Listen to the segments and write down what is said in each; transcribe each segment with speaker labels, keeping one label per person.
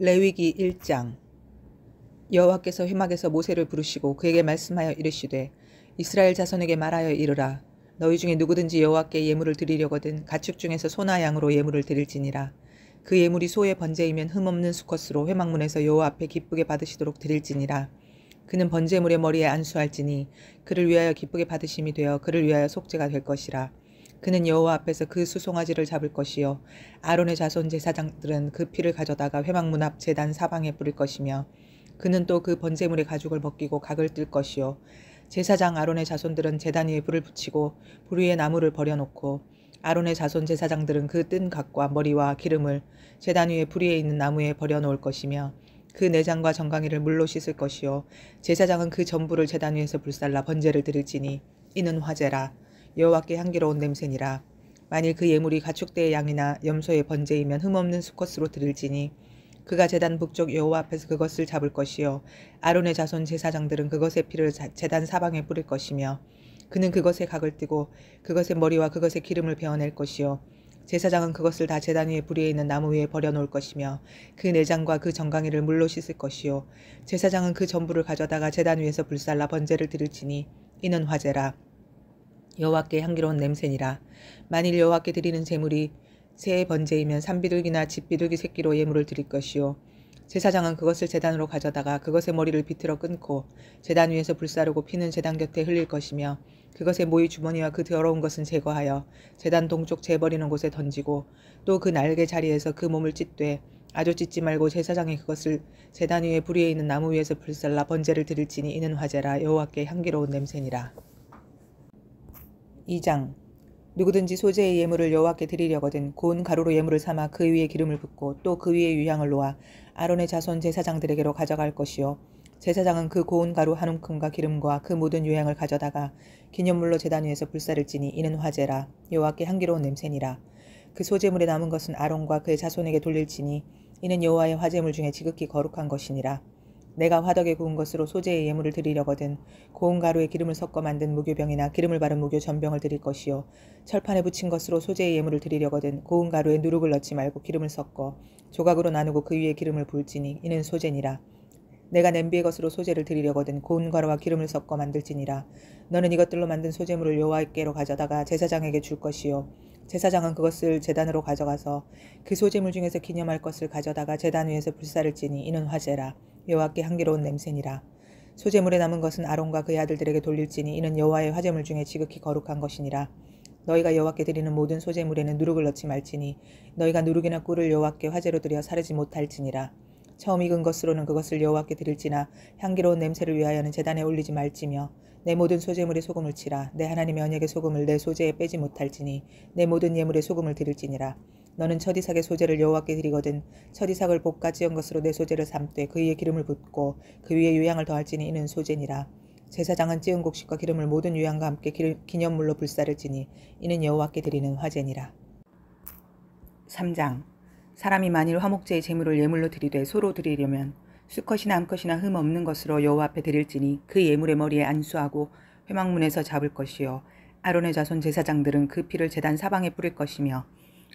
Speaker 1: 레위기 1장. 여호와께서 회막에서 모세를 부르시고 그에게 말씀하여 이르시되 이스라엘 자손에게 말하여 이르라. 너희 중에 누구든지 여호와께 예물을 드리려거든 가축 중에서 소나 양으로 예물을 드릴지니라. 그 예물이 소의 번제이면 흠없는 수컷으로 회막문에서 여호와 앞에 기쁘게 받으시도록 드릴지니라. 그는 번제물의 머리에 안수할지니 그를 위하여 기쁘게 받으심이 되어 그를 위하여 속죄가 될 것이라. 그는 여호와 앞에서 그 수송아지를 잡을 것이요 아론의 자손 제사장들은 그 피를 가져다가 회막문 앞 제단 사방에 뿌릴 것이며 그는 또 그 번제물의 가죽을 벗기고 각을 뜰 것이요 제사장 아론의 자손들은 제단 위에 불을 붙이고 불 위에 나무를 버려놓고 아론의 자손 제사장들은 그 뜬 각과 머리와 기름을 제단 위에 불 위에 있는 나무에 버려놓을 것이며 그 내장과 정강이를 물로 씻을 것이요 제사장은 그 전부를 제단 위에서 불살라 번제를 드릴지니 이는 화제라. 여호와께 향기로운 냄새니라. 만일 그 예물이 가축대의 양이나 염소의 번제이면 흠없는 수컷으로 드릴지니 그가 제단 북쪽 여호와 앞에서 그것을 잡을 것이요 아론의 자손 제사장들은 그것의 피를 제단 사방에 뿌릴 것이며 그는 그것의 각을 뜨고 그것의 머리와 그것의 기름을 베어낼 것이요 제사장은 그것을 다 제단 위에 불 위에 있는 나무 위에 버려놓을 것이며 그 내장과 그 정강이를 물로 씻을 것이요 제사장은 그 전부를 가져다가 제단 위에서 불살라 번제를 드릴지니 이는 화제라. 여호와께 향기로운 냄새니라. 만일 여호와께 드리는 제물이 새의 번제이면 산비둘기나 집비둘기 새끼로 예물을 드릴 것이요 제사장은 그것을 제단으로 가져다가 그것의 머리를 비틀어 끊고 제단 위에서 불사르고 피는 제단 곁에 흘릴 것이며 그것의 모이 주머니와 그 더러운 것은 제거하여 제단 동쪽 재버리는 곳에 던지고 또 그 날개 자리에서 그 몸을 찢되 아주 찢지 말고 제사장이 그것을 제단 위에 불 위에 있는 나무 위에서 불살라 번제를 드릴지니 이는 화제라. 여호와께 향기로운 냄새니라. 2장. 누구든지 소재의 예물을 여호와께 드리려거든 고운 가루로 예물을 삼아 그 위에 기름을 붓고 또 그 위에 유향을 놓아 아론의 자손 제사장들에게로 가져갈 것이요 제사장은 그 고운 가루 한 움큼과 기름과 그 모든 유향을 가져다가 기념물로 제단 위에서 불사를지니 이는 화제라. 여호와께 향기로운 냄새니라. 그 소재물에 남은 것은 아론과 그의 자손에게 돌릴지니 이는 여호와의 화제물 중에 지극히 거룩한 것이니라. 내가 화덕에 구운 것으로 소재의 예물을 드리려거든 고운 가루에 기름을 섞어 만든 무교병이나 기름을 바른 무교 전병을 드릴 것이요 철판에 붙인 것으로 소재의 예물을 드리려거든 고운 가루에 누룩을 넣지 말고 기름을 섞어 조각으로 나누고 그 위에 기름을 부을지니 이는 소재니라. 내가 냄비의 것으로 소재를 드리려거든 고운 가루와 기름을 섞어 만들지니라. 너는 이것들로 만든 소재물을 여호와께로 가져다가 제사장에게 줄 것이요 제사장은 그것을 제단으로 가져가서 그 소재물 중에서 기념할 것을 가져다가 제단 위에서 불사를지니 이는 화제라. 여호와께 향기로운 냄새니라. 소재물에 남은 것은 아론과 그의 아들들에게 돌릴지니 이는 여호와의 화제물 중에 지극히 거룩한 것이니라. 너희가 여호와께 드리는 모든 소재물에는 누룩을 넣지 말지니 너희가 누룩이나 꿀을 여호와께 화제로 드려 사르지 못할지니라. 처음 익은 것으로는 그것을 여호와께 드릴지나 향기로운 냄새를 위하여는 제단에 올리지 말지며 내 모든 소재물에 소금을 치라. 내 하나님의 언약의 소금을 내 소재에 빼지 못할지니 내 모든 예물에 소금을 드릴지니라. 너는 첫 이삭의 소재를 여호와께 드리거든 첫 이삭을 볶아 지은 것으로 내 소재를 삶되 그 위에 기름을 붓고 그 위에 유향을 더할지니 이는 소재니라. 제사장은 찌은 곡식과 기름을 모든 유향과 함께 기념물로 불사를지니 이는 여호와께 드리는 화제니라. 3장. 사람이 만일 화목제의 제물을 예물로 드리되 소로 드리려면 수컷이나 암컷이나 흠 없는 것으로 여호와 앞에 드릴지니 그 예물의 머리에 안수하고 회막문에서 잡을 것이요 아론의 자손 제사장들은 그 피를 제단 사방에 뿌릴 것이며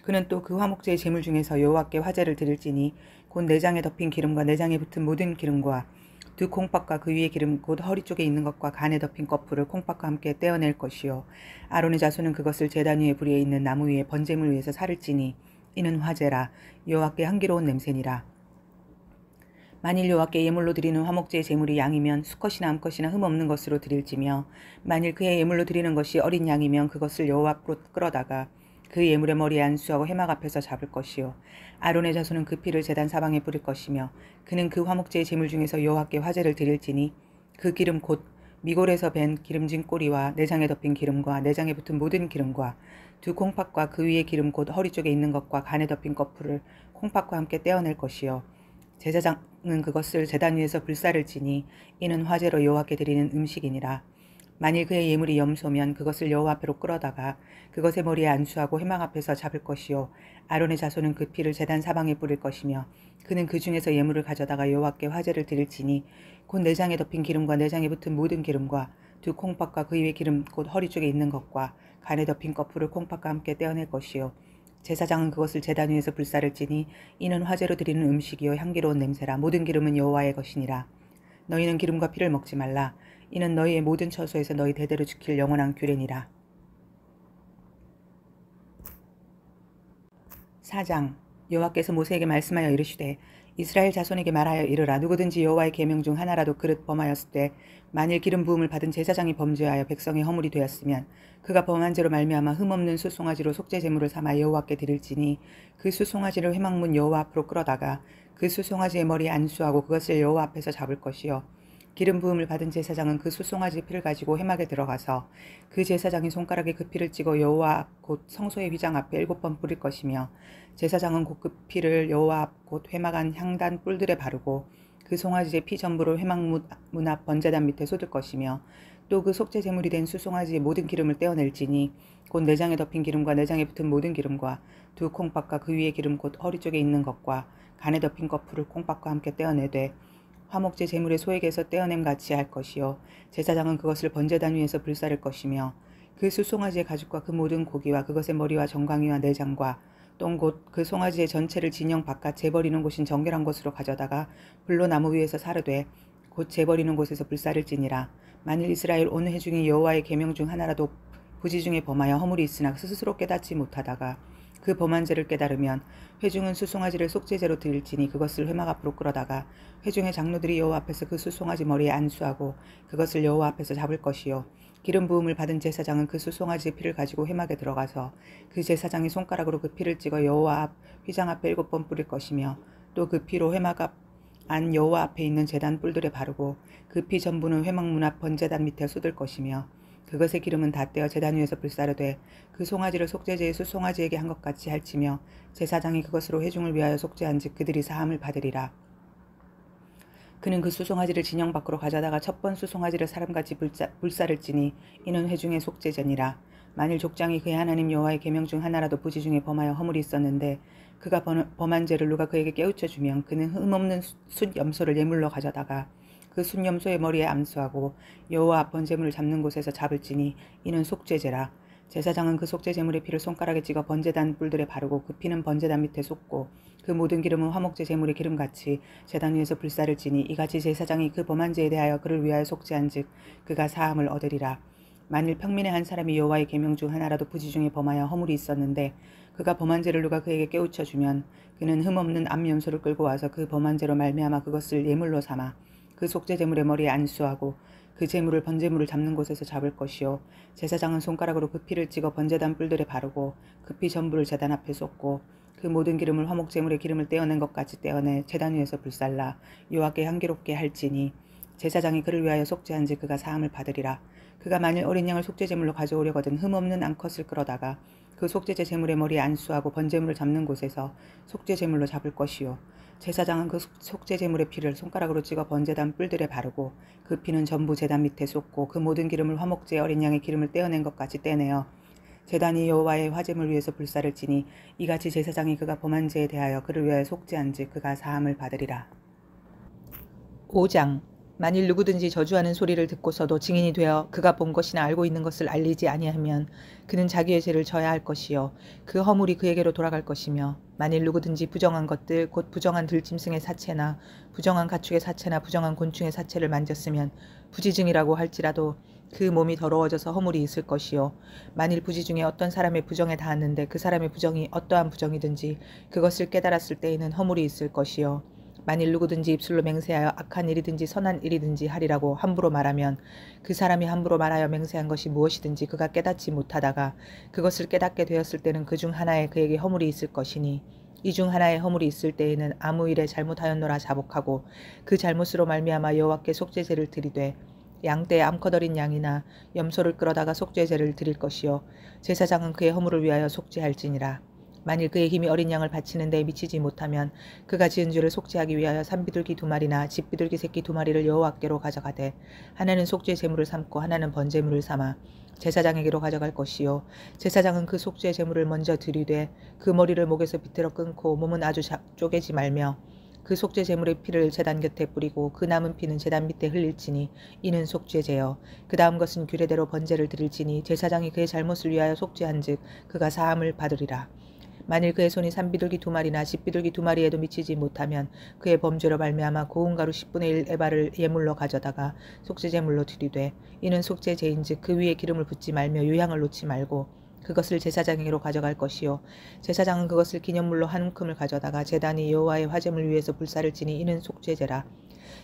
Speaker 1: 그는 또 그 화목제의 제물 중에서 여호와께 화제를 드릴지니 곧 내장에 덮인 기름과 내장에 붙은 모든 기름과 두 콩팥과 그 위에 기름 곧 허리 쪽에 있는 것과 간에 덮인 거풀을 콩팥과 함께 떼어낼 것이요 아론의 자손은 그것을 제단 위에 불 위에 있는 나무 위에 번제물 위에서 사를지니 이는 화제라. 여호와께 향기로운 냄새니라. 만일 여호와께 예물로 드리는 화목제의 제물이 양이면 수컷이나 암컷이나 흠없는 것으로 드릴지며 만일 그의 예물로 드리는 것이 어린 양이면 그것을 여호와 앞으로 끌어다가 그 예물의 머리에 안수하고 회막 앞에서 잡을 것이요 아론의 자손은 그 피를 제단 사방에 뿌릴 것이며 그는 그 화목제의 제물 중에서 여호와께 화제를 드릴지니 그 기름 곧 미골에서 벤 기름진 꼬리와 내장에 덮인 기름과 내장에 붙은 모든 기름과 두 콩팥과 그 위에 기름 곧 허리 쪽에 있는 것과 간에 덮인 거풀을 콩팥과 함께 떼어낼 것이요 제사장은 그것을 제단 위에서 불사를지니 이는 화제로 여호와께 드리는 음식이니라. 만일 그의 예물이 염소면 그것을 여호와 앞으로 끌어다가 그것의 머리에 안수하고 회막 앞에서 잡을 것이요 아론의 자손은 그 피를 제단 사방에 뿌릴 것이며 그는 그 중에서 예물을 가져다가 여호와께 화제를 드릴지니 곧 내장에 덮인 기름과 내장에 붙은 모든 기름과 두 콩팥과 그 위에 기름 곧 허리 쪽에 있는 것과 간에 덮인 거풀을 콩팥과 함께 떼어낼 것이요 제사장은 그것을 제단 위에서 불사를지니 이는 화제로 드리는 음식이요 향기로운 냄새라. 모든 기름은 여호와의 것이니라. 너희는 기름과 피를 먹지 말라. 이는 너희의 모든 처소에서 너희 대대로 지킬 영원한 규례니라. 4장. 여호와께서 모세에게 말씀하여 이르시되 이스라엘 자손에게 말하여 이르라. 누구든지 여호와의 계명 중 하나라도 그릇 범하였을 때 만일 기름 부음을 받은 제사장이 범죄하여 백성의 허물이 되었으면 그가 범한 죄로 말미암아 흠없는 수송아지로 속죄 제물을 삼아 여호와께 드릴지니 그 수송아지를 회막문 여호와 앞으로 끌어다가 그 수송아지의 머리에 안수하고 그것을 여호와 앞에서 잡을 것이요 기름 부음을 받은 제사장은 그 수송아지 피를 가지고 회막에 들어가서 그 제사장이 손가락에 그 피를 찍어 여호와 앞 곧 성소의 휘장 앞에 7번 뿌릴 것이며 제사장은 곧 그 피를 여호와 앞 곧 회막 안 향단 뿔들에 바르고 그 송아지의 피 전부를 회막 문 앞 번제단 밑에 쏟을 것이며 또 그 속죄 제물이 된 수송아지의 모든 기름을 떼어낼지니 곧 내장에 덮인 기름과 내장에 붙은 모든 기름과 두 콩밥과 그 위에 기름 곧 허리 쪽에 있는 것과 간에 덮인 거풀을 콩밥과 함께 떼어내되 화목제 제물의 소액에서 떼어냄 같이 할 것이요 제사장은 그것을 번제단 위에서 불사를 것이며 그 수송아지의 가죽과 그 모든 고기와 그것의 머리와 정강이와 내장과 똥 곧 그 송아지의 전체를 진영 바깥 재버리는 곳인 정결한 곳으로 가져다가 불로 나무 위에서 사르되 곧 재버리는 곳에서 불사를지니라. 만일 이스라엘 온 회중이 여호와의 계명 중 하나라도 부지 중에 범하여 허물이 있으나 스스로 깨닫지 못하다가 그 범한 죄를 깨달으면 회중은 수송아지를 속죄제로 드릴지니 그것을 회막 앞으로 끌어다가 회중의 장로들이 여호와 앞에서 그 수송아지 머리에 안수하고 그것을 여호와 앞에서 잡을 것이요 기름 부음을 받은 제사장은 그 수송아지의 피를 가지고 회막에 들어가서 그 제사장이 손가락으로 그 피를 찍어 여호와 앞 휘장 앞에 7번 뿌릴 것이며 또 그 피로 회막 앞 안 여호와 앞에 있는 제단 뿔들에 바르고 그 피 전부는 회막 문 앞 번제단 밑에 쏟을 것이며 그것의 기름은 다 떼어 제단 위에서 불사르되 그 송아지를 속죄제의 수송아지에게 한 것 같이 할지며 제사장이 그것으로 회중을 위하여 속죄한즉 그들이 사함을 받으리라. 그는 그 수송아지를 진영 밖으로 가져다가 첫 번 수송아지를 사람같이 불사를지니 이는 회중의 속죄제니라. 만일 족장이 그의 하나님 여호와의 계명 중 하나라도 부지 중에 범하여 허물이 있었는데 그가 범한 죄를 누가 그에게 깨우쳐 주면 그는 흠없는 숫염소를 예물로 가져다가 그 숫염소의 머리에 암수하고 여호와 앞 번제물을 잡는 곳에서 잡을지니 이는 속죄제라. 제사장은 그 속죄 제물의 피를 손가락에 찍어 번제단 뿔들에 바르고 그 피는 번제단 밑에 쏟고 그 모든 기름은 화목제 제물의 기름같이 제단 위에서 불사를지니 이같이 제사장이 그 범한 죄에 대하여 그를 위하여 속죄한즉 그가 사함을 얻으리라. 만일 평민의 한 사람이 여호와의 계명 중 하나라도 부지 중에 범하여 허물이 있었는데 그가 범한 죄를 누가 그에게 깨우쳐 주면 그는 흠없는 암염소를 끌고 와서 그 범한 죄로 말미암아 그것을 예물로 삼아 그 속죄 제물의 머리에 안수하고 그 제물을 번제물을 잡는 곳에서 잡을 것이요 제사장은 손가락으로 그 피를 찍어 번제단 뿔들에 바르고 그 피 전부를 제단 앞에 쏟고 그 모든 기름을 화목 제물의 기름을 떼어낸 것 같이 떼어내 제단 위에서 불살라 여호와께 향기롭게 할지니 제사장이 그를 위하여 속죄한즉 그가 사함을 받으리라. 그가 만일 어린 양을 속죄 제물로 가져오려거든 흠없는 암컷을 끌어다가 그 속죄제 제물의 머리에 안수하고 번제물을 잡는 곳에서 속죄 제물로 잡을 것이요 제사장은 그 속죄 제물의 피를 손가락으로 찍어 번제단 뿔들에 바르고 그 피는 전부 제단 밑에 쏟고 그 모든 기름을 화목제 어린 양의 기름을 떼어낸 것 같이 떼내어 제단이 여호와의 화제물 위에서 불사를지니 이같이 제사장이 그가 범한 죄에 대하여 그를 위하여 속죄한즉 그가 사함을 받으리라. 5장. 만일 누구든지 저주하는 소리를 듣고서도 증인이 되어 그가 본 것이나 알고 있는 것을 알리지 아니하면 그는 자기의 죄를 져야 할 것이요 그 허물이 그에게로 돌아갈 것이며 만일 누구든지 부정한 것들 곧 부정한 들짐승의 사체나 부정한 가축의 사체나 부정한 곤충의 사체를 만졌으면 부지증이라고 할지라도 그 몸이 더러워져서 허물이 있을 것이요 만일 부지 중에 어떤 사람의 부정에 닿았는데 그 사람의 부정이 어떠한 부정이든지 그것을 깨달았을 때에는 허물이 있을 것이요 만일 누구든지 입술로 맹세하여 악한 일이든지 선한 일이든지 하리라고 함부로 말하면 그 사람이 함부로 말하여 맹세한 것이 무엇이든지 그가 깨닫지 못하다가 그것을 깨닫게 되었을 때는 그 중 하나에 그에게 허물이 있을 것이니 이 중 하나에 허물이 있을 때에는 아무 일에 잘못하였노라 자복하고 그 잘못으로 말미암아 여호와께 속죄제를 드리되 양떼의 암컷 어린 양이나 염소를 끌어다가 속죄제를 드릴 것이요 제사장은 그의 허물을 위하여 속죄할지니라. 만일 그의 힘이 어린 양을 바치는 데에 미치지 못하면 그가 지은 죄를 속죄하기 위하여 산비둘기 2마리나 집비둘기 새끼 2마리를 여호와께로 가져가되 하나는 속죄 제물을 삼고 하나는 번제물을 삼아 제사장에게로 가져갈 것이요 제사장은 그 속죄 제물을 먼저 드리되 그 머리를 목에서 비틀어 끊고 몸은 아주 쪼개지 말며 그 속죄 제물의 피를 제단 곁에 뿌리고 그 남은 피는 제단 밑에 흘릴지니 이는 속죄제여 그 다음 것은 규례대로 번제를 드릴지니 제사장이 그의 잘못을 위하여 속죄한즉 그가 사함을 받으리라. 만일 그의 손이 산비둘기 2마리나 집비둘기 2마리에도 미치지 못하면 그의 범죄로 말미암아 고운 가루 10분의 1 에바를 예물로 가져다가 속죄제물로 드리되 이는 속죄제인즉 그 위에 기름을 붓지 말며 유향을 놓지 말고 그것을 제사장에게로 가져갈 것이요 제사장은 그것을 기념물로 한 움큼을 가져다가 제단이 여호와의 화제물 위에서 불사를 지니 이는 속죄제라.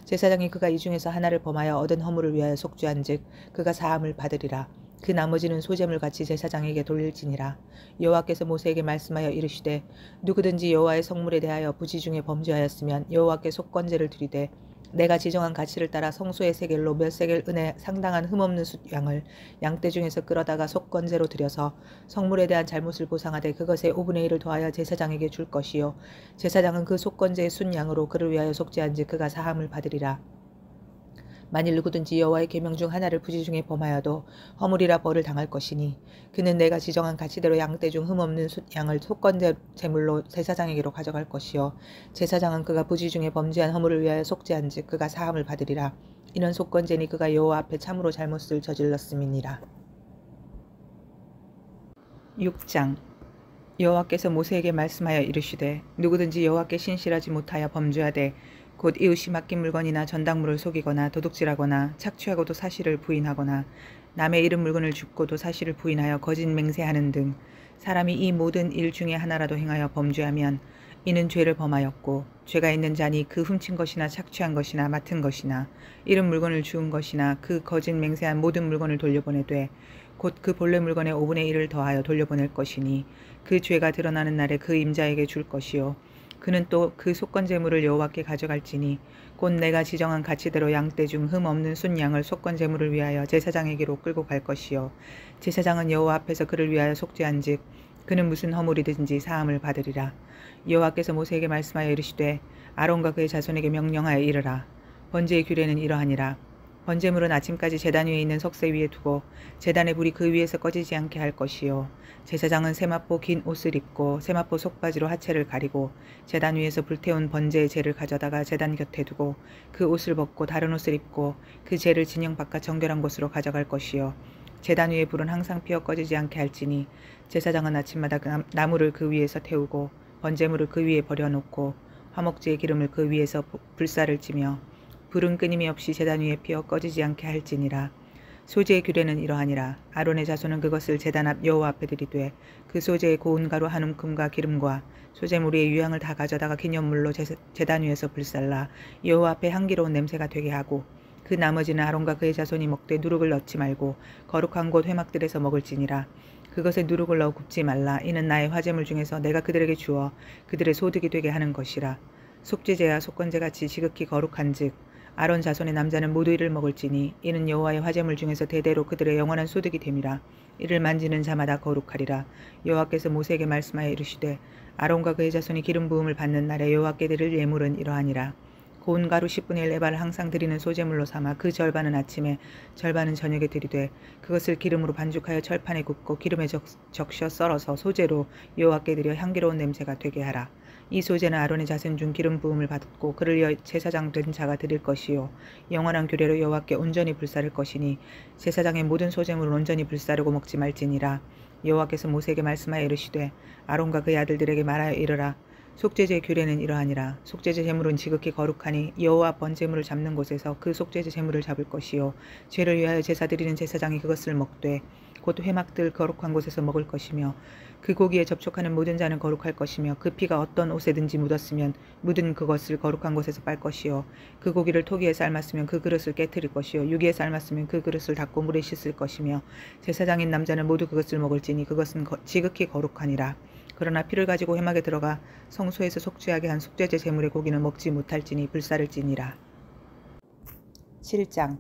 Speaker 1: 제사장이 그가 이 중에서 하나를 범하여 얻은 허물을 위하여 속죄한즉 그가 사함을 받으리라. 그 나머지는 소제물 같이 제사장에게 돌릴지니라. 여호와께서 모세에게 말씀하여 이르시되 누구든지 여호와의 성물에 대하여 부지 중에 범죄하였으면 여호와께 속건제를 드리되 내가 지정한 가치를 따라 성소의 세겔로 몇 세겔 은에 상당한 흠없는 숫 양을 양떼 중에서 끌어다가 속건제로 드려서 성물에 대한 잘못을 보상하되 그것의 5분의 1을 더하여 제사장에게 줄 것이요 제사장은 그 속건제의 순 양으로 그를 위하여 속죄한즉 그가 사함을 받으리라. 만일 누구든지 여호와의 계명 중 하나를 부지 중에 범하여도 허물이라 벌을 당할 것이니 그는 내가 지정한 가치대로 양떼 중 흠없는 양을 속건제 제물로 제사장에게로 가져갈 것이요 제사장은 그가 부지 중에 범죄한 허물을 위하여 속죄한즉 그가 사함을 받으리라. 이는 속건제니 그가 여호와 앞에 참으로 잘못을 저질렀음이니라. 6장 여호와께서 모세에게 말씀하여 이르시되 누구든지 여호와께 신실하지 못하여 범죄하되 곧 이웃이 맡긴 물건이나 전당물을 속이거나 도둑질하거나 착취하고도 사실을 부인하거나 남의 잃은 물건을 줍고도 사실을 부인하여 거짓 맹세하는 등 사람이 이 모든 일 중에 하나라도 행하여 범죄하면 이는 죄를 범하였고 죄가 있는 자니 그 훔친 것이나 착취한 것이나 맡은 것이나 잃은 물건을 주운 것이나 그 거짓 맹세한 모든 물건을 돌려보내되 곧 그 본래 물건의 5분의 1을 더하여 돌려보낼 것이니 그 죄가 드러나는 날에 그 임자에게 줄 것이요 그는 또 그 속건제물을 여호와께 가져갈지니 곧 내가 지정한 가치대로 양떼 중 흠 없는 순 양을 속건제물을 위하여 제사장에게로 끌고 갈 것이요 제사장은 여호와 앞에서 그를 위하여 속죄한즉 그는 무슨 허물이든지 사함을 받으리라. 여호와께서 모세에게 말씀하여 이르시되 아론과 그의 자손에게 명령하여 이르라. 번제의 규례는 이러하니라. 번제물은 아침까지 제단 위에 있는 석쇠 위에 두고 제단의 불이 그 위에서 꺼지지 않게 할 것이요 제사장은 세마포 긴 옷을 입고 세마포 속바지로 하체를 가리고 제단 위에서 불태운 번제의 재를 가져다가 제단 곁에 두고 그 옷을 벗고 다른 옷을 입고 그 재를 진영 바깥 정결한 곳으로 가져갈 것이요 제단 위에 불은 항상 피어 꺼지지 않게 할지니 제사장은 아침마다 그 나무를 그 위에서 태우고 번제물을 그 위에 버려놓고 화목제의 기름을 그 위에서 불사를 찌며 불은 끊임이 없이 제단 위에 피어 꺼지지 않게 할지니라. 소제의 규례는 이러하니라. 아론의 자손은 그것을 제단 앞 여호와 앞에 드리되 그 소제의 고운 가루 한 움큼과 기름과 소제물의 유향을 다 가져다가 기념물로 제단 위에서 불살라 여호와 앞에 향기로운 냄새가 되게 하고 그 나머지는 아론과 그의 자손이 먹되 누룩을 넣지 말고 거룩한 곳 회막들에서 먹을지니라. 그것에 누룩을 넣어 굽지 말라. 이는 나의 화제물 중에서 내가 그들에게 주어 그들의 소득이 되게 하는 것이라. 속죄제와 속건제같이 지극히 거룩한즉 아론 자손의 남자는 모두 이를 먹을지니 이는 여호와의 화제물 중에서 대대로 그들의 영원한 소득이 됨이라. 이를 만지는 자마다 거룩하리라. 여호와께서 모세에게 말씀하여 이르시되 아론과 그의 자손이 기름 부음을 받는 날에 여호와께 드릴 예물은 이러하니라. 고운 가루 10분의 1 에바를 항상 드리는 소제물로 삼아 그 절반은 아침에 절반은 저녁에 드리되 그것을 기름으로 반죽하여 철판에 굽고 기름에 적셔 썰어서 소제로 여호와께 드려 향기로운 냄새가 되게 하라. 이 소제는 아론의 자손 중 기름 부음을 받고 그를 위하여 제사장 된 자가 드릴 것이요 영원한 규례로 여호와께 온전히 불사를 것이니 제사장의 모든 소제물은 온전히 불사르고 먹지 말지니라. 여호와께서 모세에게 말씀하여 이르시되 아론과 그의 아들들에게 말하여 이르라. 속죄제의 규례는 이러하니라. 속죄제 제물은 지극히 거룩하니 여호와 번제물을 잡는 곳에서 그 속죄제 제물을 잡을 것이요 죄를 위하여 제사 드리는 제사장이 그것을 먹되 곧 회막들 거룩한 곳에서 먹을 것이며 그 고기에 접촉하는 모든 자는 거룩할 것이며 그 피가 어떤 옷에든지 묻었으면 묻은 그것을 거룩한 곳에서 빨 것이요 그 고기를 토기에 삶았으면 그 그릇을 깨트릴 것이요 유기에 삶았으면 그 그릇을 닦고 물에 씻을 것이며 제사장인 남자는 모두 그것을 먹을지니 그것은 지극히 거룩하니라. 그러나 피를 가지고 회막에 들어가 성소에서 속죄하게 한 속죄제 제물의 고기는 먹지 못할지니 불사를지니라. 7장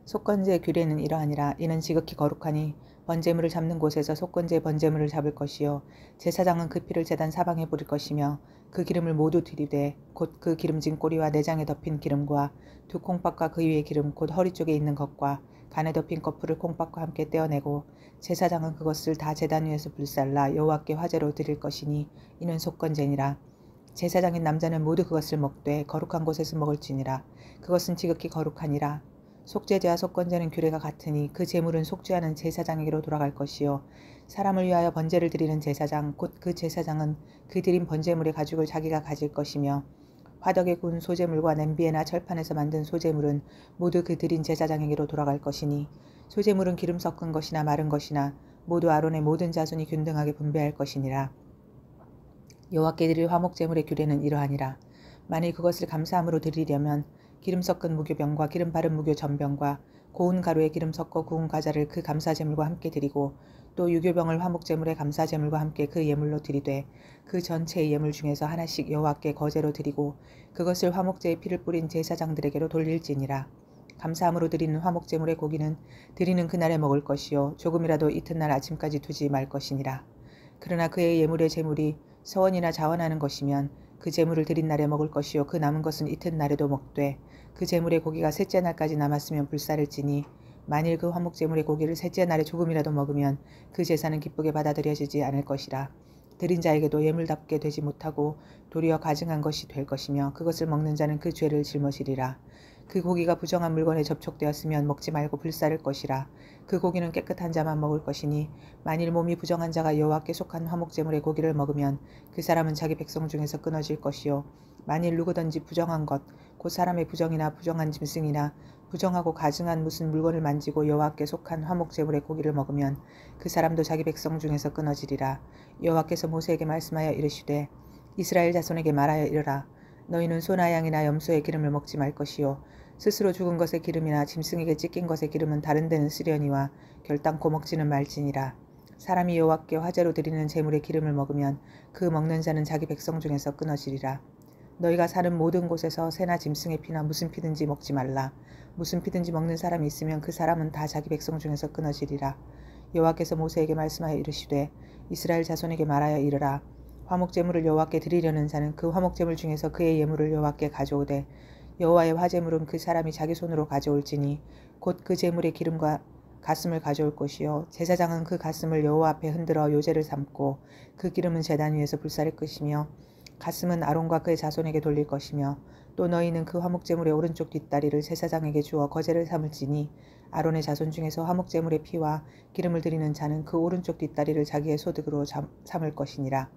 Speaker 1: 속건제의 규례는 이러하니라. 이는 지극히 거룩하니 번제물을 잡는 곳에서 속건제의 번제물을 잡을 것이요 제사장은 그 피를 제단 사방에 뿌릴 것이며 그 기름을 모두 들이되 곧 그 기름진 꼬리와 내장에 덮인 기름과 두 콩밥과 그 위에 기름 곧 허리 쪽에 있는 것과 간에 덮인 거풀을 콩밥과 함께 떼어내고 제사장은 그것을 다 제단 위에서 불살라 여호와께 화제로 드릴 것이니 이는 속건제니라. 제사장인 남자는 모두 그것을 먹되 거룩한 곳에서 먹을지니라. 그것은 지극히 거룩하니라. 속죄제와 속건제는 규례가 같으니 그 제물은 속죄하는 제사장에게로 돌아갈 것이요 사람을 위하여 번제를 드리는 제사장 곧 그 제사장은 그 드린 번제물의 가죽을 자기가 가질 것이며 화덕에 구운 소제물과 냄비에나 철판에서 만든 소제물은 모두 그 드린 제사장에게로 돌아갈 것이니 소제물은 기름 섞은 것이나 마른 것이나 모두 아론의 모든 자손이 균등하게 분배할 것이니라. 여호와께 드릴 화목제물의 규례는 이러하니라. 만일 그것을 감사함으로 드리려면 기름 섞은 무교병과 기름 바른 무교 전병과 고운 가루에 기름 섞어 구운 과자를 그 감사제물과 함께 드리고 또 유교병을 화목제물의 감사제물과 함께 그 예물로 드리되 그 전체의 예물 중에서 하나씩 여호와께 거제로 드리고 그것을 화목제의 피를 뿌린 제사장들에게로 돌릴지니라. 감사함으로 드리는 화목제물의 고기는 드리는 그날에 먹을 것이요 조금이라도 이튿날 아침까지 두지 말 것이니라. 그러나 그의 예물의 제물이 서원이나 자원하는 것이면 그 제물을 드린 날에 먹을 것이요 그 남은 것은 이튿날에도 먹되 그 제물의 고기가 셋째 날까지 남았으면 불사를지니 만일 그 화목제물의 고기를 셋째 날에 조금이라도 먹으면 그 제사는 기쁘게 받아들여지지 않을 것이라. 드린 자에게도 예물답게 되지 못하고 도리어 가증한 것이 될 것이며 그것을 먹는 자는 그 죄를 짊어지리라. 그 고기가 부정한 물건에 접촉되었으면 먹지 말고 불사를 것이라. 그 고기는 깨끗한 자만 먹을 것이니 만일 몸이 부정한 자가 여호와께 속한 화목제물의 고기를 먹으면 그 사람은 자기 백성 중에서 끊어질 것이요 만일 누구든지 부정한 것 곧 사람의 부정이나 부정한 짐승이나 부정하고 가증한 무슨 물건을 만지고 여호와께 속한 화목제물의 고기를 먹으면 그 사람도 자기 백성 중에서 끊어지리라. 여호와께서 모세에게 말씀하여 이르시되 이스라엘 자손에게 말하여 이르라. 너희는 소나 양이나 염소의 기름을 먹지 말 것이요 스스로 죽은 것의 기름이나 짐승에게 찢긴 것의 기름은 다른 데는 쓰려니와 결단코 먹지는 말지니라. 사람이 여호와께 화제로 드리는 제물의 기름을 먹으면 그 먹는 자는 자기 백성 중에서 끊어지리라. 너희가 사는 모든 곳에서 새나 짐승의 피나 무슨 피든지 먹지 말라. 무슨 피든지 먹는 사람이 있으면 그 사람은 다 자기 백성 중에서 끊어지리라. 여호와께서 모세에게 말씀하여 이르시되 이스라엘 자손에게 말하여 이르라. 화목제물을 여호와께 드리려는 자는 그 화목제물 중에서 그의 예물을 여호와께 가져오되 여호와의 화제물은 그 사람이 자기 손으로 가져올지니 곧 그 제물의 기름과 가슴을 가져올 것이요 제사장은 그 가슴을 여호와 앞에 흔들어 요제를 삼고 그 기름은 제단 위에서 불사를 것이며 가슴은 아론과 그의 자손에게 돌릴 것이며 또 너희는 그 화목제물의 오른쪽 뒷다리를 제사장에게 주어 거제를 삼을지니 아론의 자손 중에서 화목제물의 피와 기름을 드리는 자는 그 오른쪽 뒷다리를 자기의 소득으로 삼을 것이니라.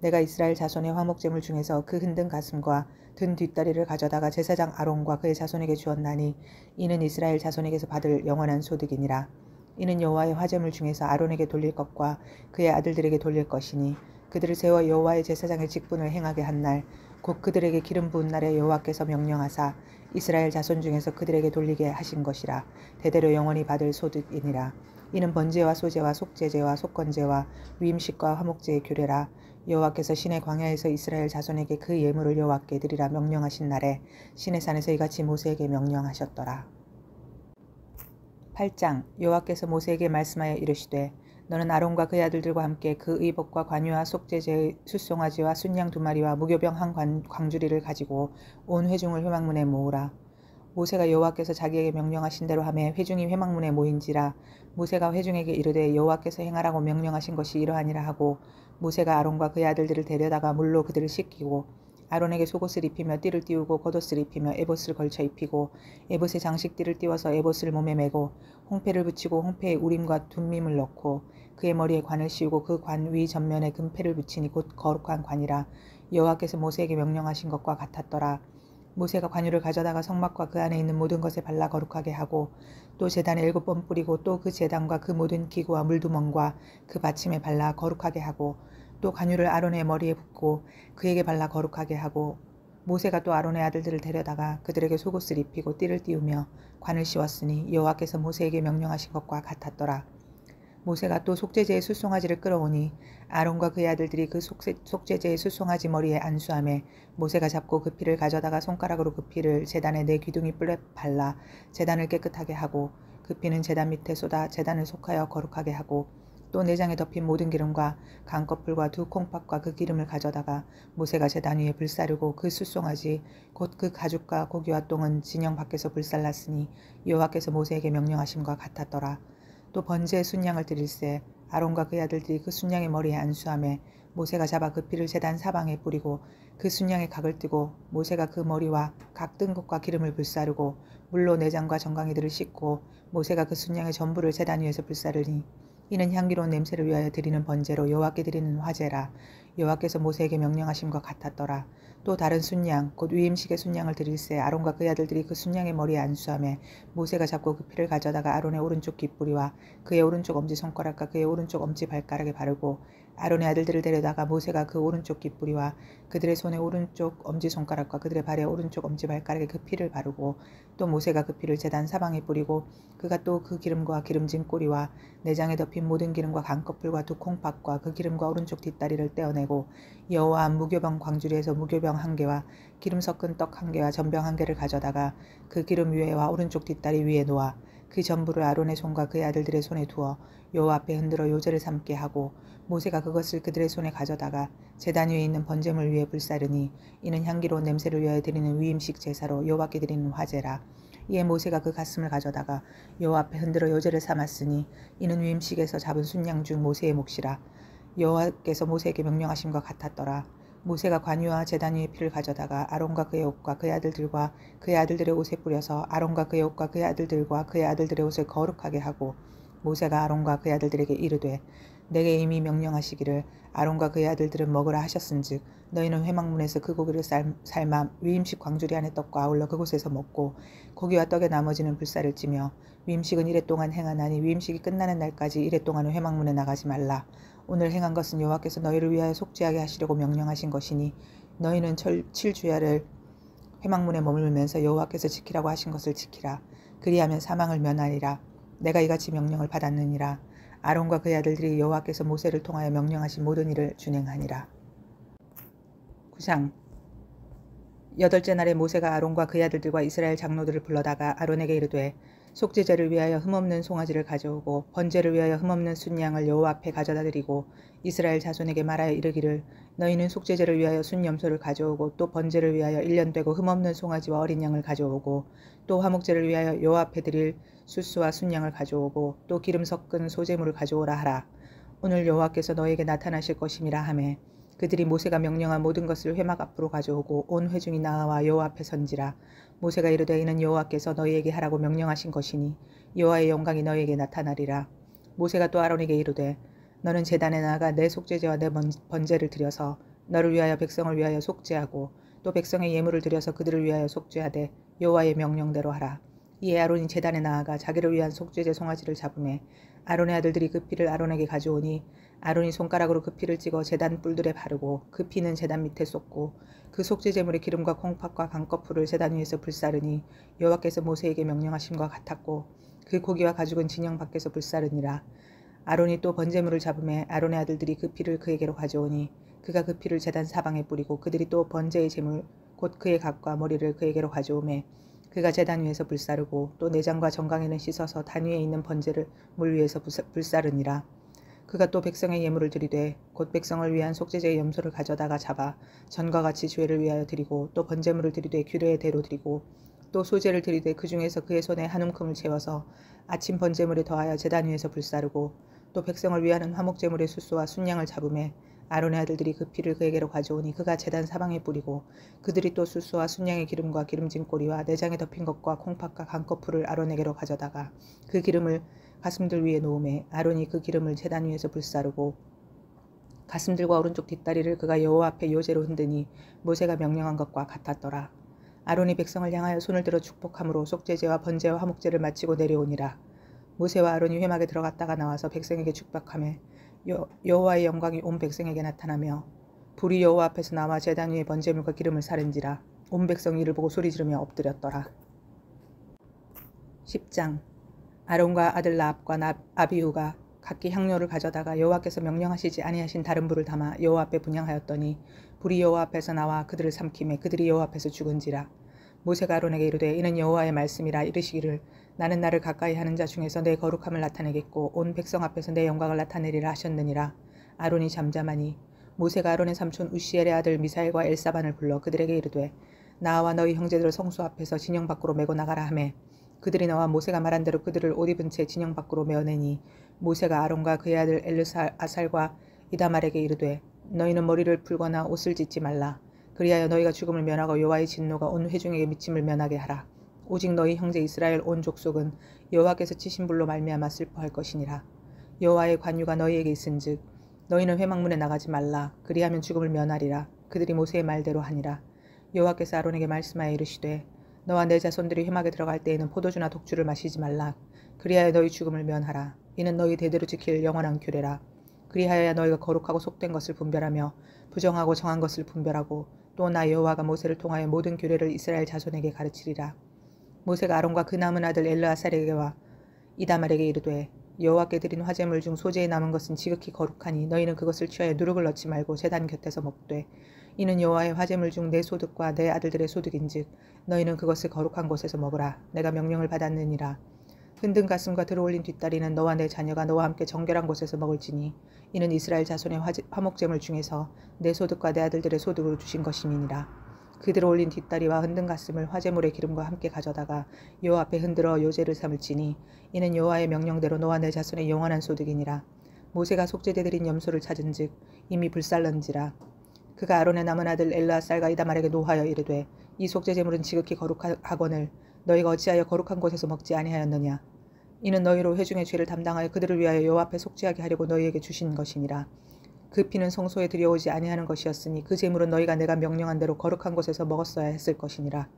Speaker 1: 내가 이스라엘 자손의 화목제물 중에서 그 흔든 가슴과 든 뒷다리를 가져다가 제사장 아론과 그의 자손에게 주었나니 이는 이스라엘 자손에게서 받을 영원한 소득이니라. 이는 여호와의 화제물 중에서 아론에게 돌릴 것과 그의 아들들에게 돌릴 것이니 그들을 세워 여호와의 제사장의 직분을 행하게 한 날 곧 그들에게 기름 부은 날에 여호와께서 명령하사 이스라엘 자손 중에서 그들에게 돌리게 하신 것이라. 대대로 영원히 받을 소득이니라. 이는 번제와 소제와 속죄제와 속건제와 위임식과 화목제의 규례라. 여호와께서 시내 광야에서 이스라엘 자손에게 그 예물을 여호와께 드리라 명령하신 날에 시내 산에서 이같이 모세에게 명령하셨더라. 8장 여호와께서 모세에게 말씀하여 이르시되 너는 아론과 그의 아들들과 함께 그 의복과 관유와 속죄제의 숫송아지와 순양 2마리와 무교병 한 광주리를 가지고 온 회중을 회막문에 모으라. 모세가 여호와께서 자기에게 명령하신 대로 하매 회중이 회막문에 모인지라. 모세가 회중에게 이르되 여호와께서 행하라고 명령하신 것이 이러하니라 하고 모세가 아론과 그의 아들들을 데려다가 물로 그들을 씻기고 아론에게 속옷을 입히며 띠를 띄우고 겉옷을 입히며 에봇을 걸쳐 입히고 에봇에 장식띠를 띄워서 에봇을 몸에 메고 홍패를 붙이고 홍패에 우림과 둠밈을 넣고 그의 머리에 관을 씌우고 그 관 위 전면에 금패를 붙이니 곧 거룩한 관이라. 여호와께서 모세에게 명령하신 것과 같았더라. 모세가 관유를 가져다가 성막과 그 안에 있는 모든 것에 발라 거룩하게 하고 또 제단에 7번 뿌리고 또 그 제단과 그 모든 기구와 물두멍과 그 받침에 발라 거룩하게 하고 또 관유를 아론의 머리에 붓고 그에게 발라 거룩하게 하고 모세가 또 아론의 아들들을 데려다가 그들에게 속옷을 입히고 띠를 띄우며 관을 씌웠으니 여호와께서 모세에게 명령하신 것과 같았더라. 모세가 또 속죄제의 숫송아지를 끌어오니 아론과 그의 아들들이 그 속죄제의 숫송아지 머리에 안수하매 모세가 잡고 그 피를 가져다가 손가락으로 그 피를 제단의 4귀둥이 뿔에 발라 제단을 깨끗하게 하고 그 피는 제단 밑에 쏟아 제단을 속하여 거룩하게 하고 또 내장에 덮인 모든 기름과 강꺼풀과 2 콩팥과 그 기름을 가져다가 모세가 제단 위에 불사르고 그 숫송아지 곧 그 가죽과 고기와 똥은 진영 밖에서 불살랐으니 여호와께서 모세에게 명령하심과 같았더라. 또 번제의 순양을 드릴새 아론과 그의 아들들이 그 순양의 머리에 안수하매 모세가 잡아 그 피를 제단 사방에 뿌리고 그 순양의 각을 뜨고 모세가 그 머리와 각 뜬 것과 기름을 불사르고 물로 내장과 정강이들을 씻고 모세가 그 순양의 전부를 제단 위에서 불사르니 이는 향기로운 냄새를 위하여 드리는 번제로 여호와께 드리는 화제라. 여호와께서 모세에게 명령하심과 같았더라. 또 다른 순양 곧 위임식의 순양을 드릴새 아론과 그의 아들들이 그 순양의 머리에 안수하며 모세가 잡고 그 피를 가져다가 아론의 오른쪽 귓뿌리와 그의 오른쪽 엄지손가락과 그의 오른쪽 엄지발가락에 바르고 아론의 아들들을 데려다가 모세가 그 오른쪽 귓뿌리와 그들의 손의 오른쪽 엄지손가락과 그들의 발의 오른쪽 엄지발가락에 그 피를 바르고 또 모세가 그 피를 제단 사방에 뿌리고 그가 또 그 기름과 기름진 꼬리와 내장에 덮인 모든 기름과 간꺼풀과 두 콩팥과 그 기름과 오른쪽 뒷다리를 떼어내고 여호와 무교병 광주리에서 무교병 한 개와 기름 섞은 떡 한 개와 전병 한 개를 가져다가 그 기름 위에와 오른쪽 뒷다리 위에 놓아 그 전부를 아론의 손과 그의 아들들의 손에 두어 여호와 앞에 흔들어 요제를 삼게 하고 모세가 그것을 그들의 손에 가져다가 제단 위에 있는 번제물 위에 불사르니 이는 향기로운 냄새를 위하여 드리는 위임식 제사로 여호와께 드리는 화제라. 이에 모세가 그 가슴을 가져다가 여호와 앞에 흔들어 요제를 삼았으니 이는 위임식에서 잡은 순양 중 모세의 몫이라. 여호와께서 모세에게 명령하심과 같았더라. 모세가 관유와 제단 위의 피를 가져다가 아론과 그의 옷과 그의 아들들과 그의 아들들의 옷에 뿌려서 아론과 그의 옷과 그의 아들들과 그의 아들들의 옷을 거룩하게 하고 모세가 아론과 그의 아들들에게 이르되 내게 이미 명령하시기를 아론과 그의 아들들은 먹으라 하셨은즉 너희는 회막문에서 그 고기를 삶아 위임식 광주리 안의 떡과 아울러 그곳에서 먹고 고기와 떡의 나머지는 불사를 찌며 위임식은 이레 동안 행하나니 위임식이 끝나는 날까지 이레 동안은 회막문에 나가지 말라. 오늘 행한 것은 여호와께서 너희를 위하여 속죄하게 하시려고 명령하신 것이니 너희는 7주야를 회막문에 머물면서 여호와께서 지키라고 하신 것을 지키라. 그리하면 사망을 면하리라. 내가 이같이 명령을 받았느니라. 아론과 그의 아들들이 여호와께서 모세를 통하여 명령하신 모든 일을 준행하니라. 9장 8째 날에 모세가 아론과 그의 아들들과 이스라엘 장로들을 불러다가 아론에게 이르되 속죄제를 위하여 흠없는 송아지를 가져오고 번제를 위하여 흠없는 순양을 여호와 앞에 가져다 드리고 이스라엘 자손에게 말하여 이르기를 너희는 속죄제를 위하여 순염소를 가져오고 또 번제를 위하여 1년 되고 흠없는 송아지와 어린 양을 가져오고 또 화목제를 위하여 여호와 앞에 드릴 숫수와 순양을 가져오고 또 기름 섞은 소제물을 가져오라 하라. 오늘 여호와께서 너희에게 나타나실 것임이라 하매 그들이 모세가 명령한 모든 것을 회막 앞으로 가져오고 온 회중이 나와 여호와 앞에 선지라. 모세가 이르되 이는 여호와께서 너희에게 하라고 명령하신 것이니 여호와의 영광이 너희에게 나타나리라. 모세가 또 아론에게 이르되 너는 제단에 나아가 내 속죄제와 내 번제를 드려서 너를 위하여 백성을 위하여 속죄하고 또 백성의 예물을 드려서 그들을 위하여 속죄하되 여호와의 명령대로 하라. 이에 아론이 제단에 나아가 자기를 위한 속죄제 송아지를 잡으매 아론의 아들들이 그 피를 아론에게 가져오니 아론이 손가락으로 그 피를 찍어 제단 뿔들에 바르고 그 피는 제단 밑에 쏟고 그 속죄제물의 기름과 콩팥과 간꺼풀을 제단 위에서 불사르니 여호와께서 모세에게 명령하심과 같았고 그 고기와 가죽은 진영 밖에서 불사르니라. 아론이 또 번제물을 잡으매 아론의 아들들이 그 피를 그에게로 가져오니 그가 그 피를 제단 사방에 뿌리고 그들이 또 번제의 제물 곧 그의 각과 머리를 그에게로 가져오매 그가 제단 위에서 불사르고 또 내장과 정강이는 씻어서 단 위에 있는 번제를 물 위에서 불사르니라. 그가 또 백성의 예물을 드리되 곧 백성을 위한 속죄제의 염소를 가져다가 잡아 전과 같이 죄를 위하여 드리고 또 번제물을 드리되 규례의 대로 드리고 또 소제를 드리되 그 중에서 그의 손에 한 움큼을 채워서 아침 번제물에 더하여 제단 위에서 불사르고 또 백성을 위하는 화목제물의 숫소와 순양을 잡으매 아론의 아들들이 그 피를 그에게로 가져오니 그가 제단 사방에 뿌리고 그들이 또 숫소와 순양의 기름과 기름진 꼬리와 내장에 덮인 것과 콩팥과 간꺼풀을 아론에게로 가져다가 그 기름을 가슴들 위에 놓으매 아론이 그 기름을 제단 위에서 불사르고 가슴들과 오른쪽 뒷다리를 그가 여호와 앞에 요제로 흔드니 모세가 명령한 것과 같았더라. 아론이 백성을 향하여 손을 들어 축복함으로 속죄제와 번제와 화목제를 마치고 내려오니라. 모세와 아론이 회막에 들어갔다가 나와서 백성에게 축복하며 여호와의 영광이 온 백성에게 나타나며 불이 여호와 앞에서 나와 제단 위에 번제물과 기름을 사른지라. 온 백성이 이를 보고 소리지르며 엎드렸더라. 10장 아론과 아들 나압과 아비후가 각기 향료를 가져다가 여호와께서 명령하시지 아니하신 다른 불을 담아 여호와 앞에 분향하였더니 불이 여호와 앞에서 나와 그들을 삼키매 그들이 여호와 앞에서 죽은지라. 모세가 아론에게 이르되 이는 여호와의 말씀이라. 이르시기를 나는 나를 가까이 하는 자 중에서 내 거룩함을 나타내겠고 온 백성 앞에서 내 영광을 나타내리라 하셨느니라. 아론이 잠잠하니 모세가 아론의 삼촌 우시엘의 아들 미사엘과 엘사반을 불러 그들에게 이르되 나와 너희 형제들을 성소 앞에서 진영 밖으로 메고 나가라 하매 그들이 나와 모세가 말한 대로 그들을 옷 입은 채 진영 밖으로 메어내니 모세가 아론과 그의 아들 엘르아살과 이다말에게 이르되 너희는 머리를 풀거나 옷을 찢지 말라. 그리하여 너희가 죽음을 면하고 여호와의 진노가 온 회중에게 미침을 면하게 하라. 오직 너희 형제 이스라엘 온 족속은 여호와께서 치신 불로 말미암아 슬퍼할 것이니라. 여호와의 관유가 너희에게 있은즉 너희는 회막문에 나가지 말라. 그리하면 죽음을 면하리라. 그들이 모세의 말대로 하니라. 여호와께서 아론에게 말씀하여 이르시되 너와 내 자손들이 회막에 들어갈 때에는 포도주나 독주를 마시지 말라. 그리하여 너희 죽음을 면하라. 이는 너희 대대로 지킬 영원한 규례라. 그리하여야 너희가 거룩하고 속된 것을 분별하며 부정하고 정한 것을 분별하고 또 나 여호와가 모세를 통하여 모든 규례를 이스라엘 자손에게 가르치리라. 모세가 아론과 그 남은 아들 엘르아살에게와 이다말에게 이르되 여호와께 드린 화제물 중 소재에 남은 것은 지극히 거룩하니 너희는 그것을 취하여 누룩을 넣지 말고 제단 곁에서 먹되 이는 여호와의 화제물 중 내 소득과 내 아들들의 소득인즉 너희는 그것을 거룩한 곳에서 먹으라. 내가 명령을 받았느니라. 흔든 가슴과 들어올린 뒷다리는 너와 내 자녀가 너와 함께 정결한 곳에서 먹을지니 이는 이스라엘 자손의 화목제물 중에서 내 소득과 내 아들들의 소득으로 주신 것임이니라. 그 들어올린 뒷다리와 흔든 가슴을 화제물의 기름과 함께 가져다가 여호와 앞에 흔들어 요제를 삼을지니 이는 여호와의 명령대로 너와 내 자손의 영원한 소득이니라. 모세가 속죄제 드린 염소를 찾은즉 이미 불살른지라. 그가 아론의 남은 아들 엘르아살과 이다말에게 노하여 이르되 이 속죄제물은 지극히 거룩하거늘 너희가 어찌하여 거룩한 곳에서 먹지 아니하였느냐. 이는 너희로 회중의 죄를 담당하여 그들을 위하여 여호와 앞에 속죄하게 하려고 너희에게 주신 것이니라. 그 피는 성소에 들여오지 아니하는 것이었으니 그 제물은 너희가 내가 명령한 대로 거룩한 곳에서 먹었어야 했을 것이니라.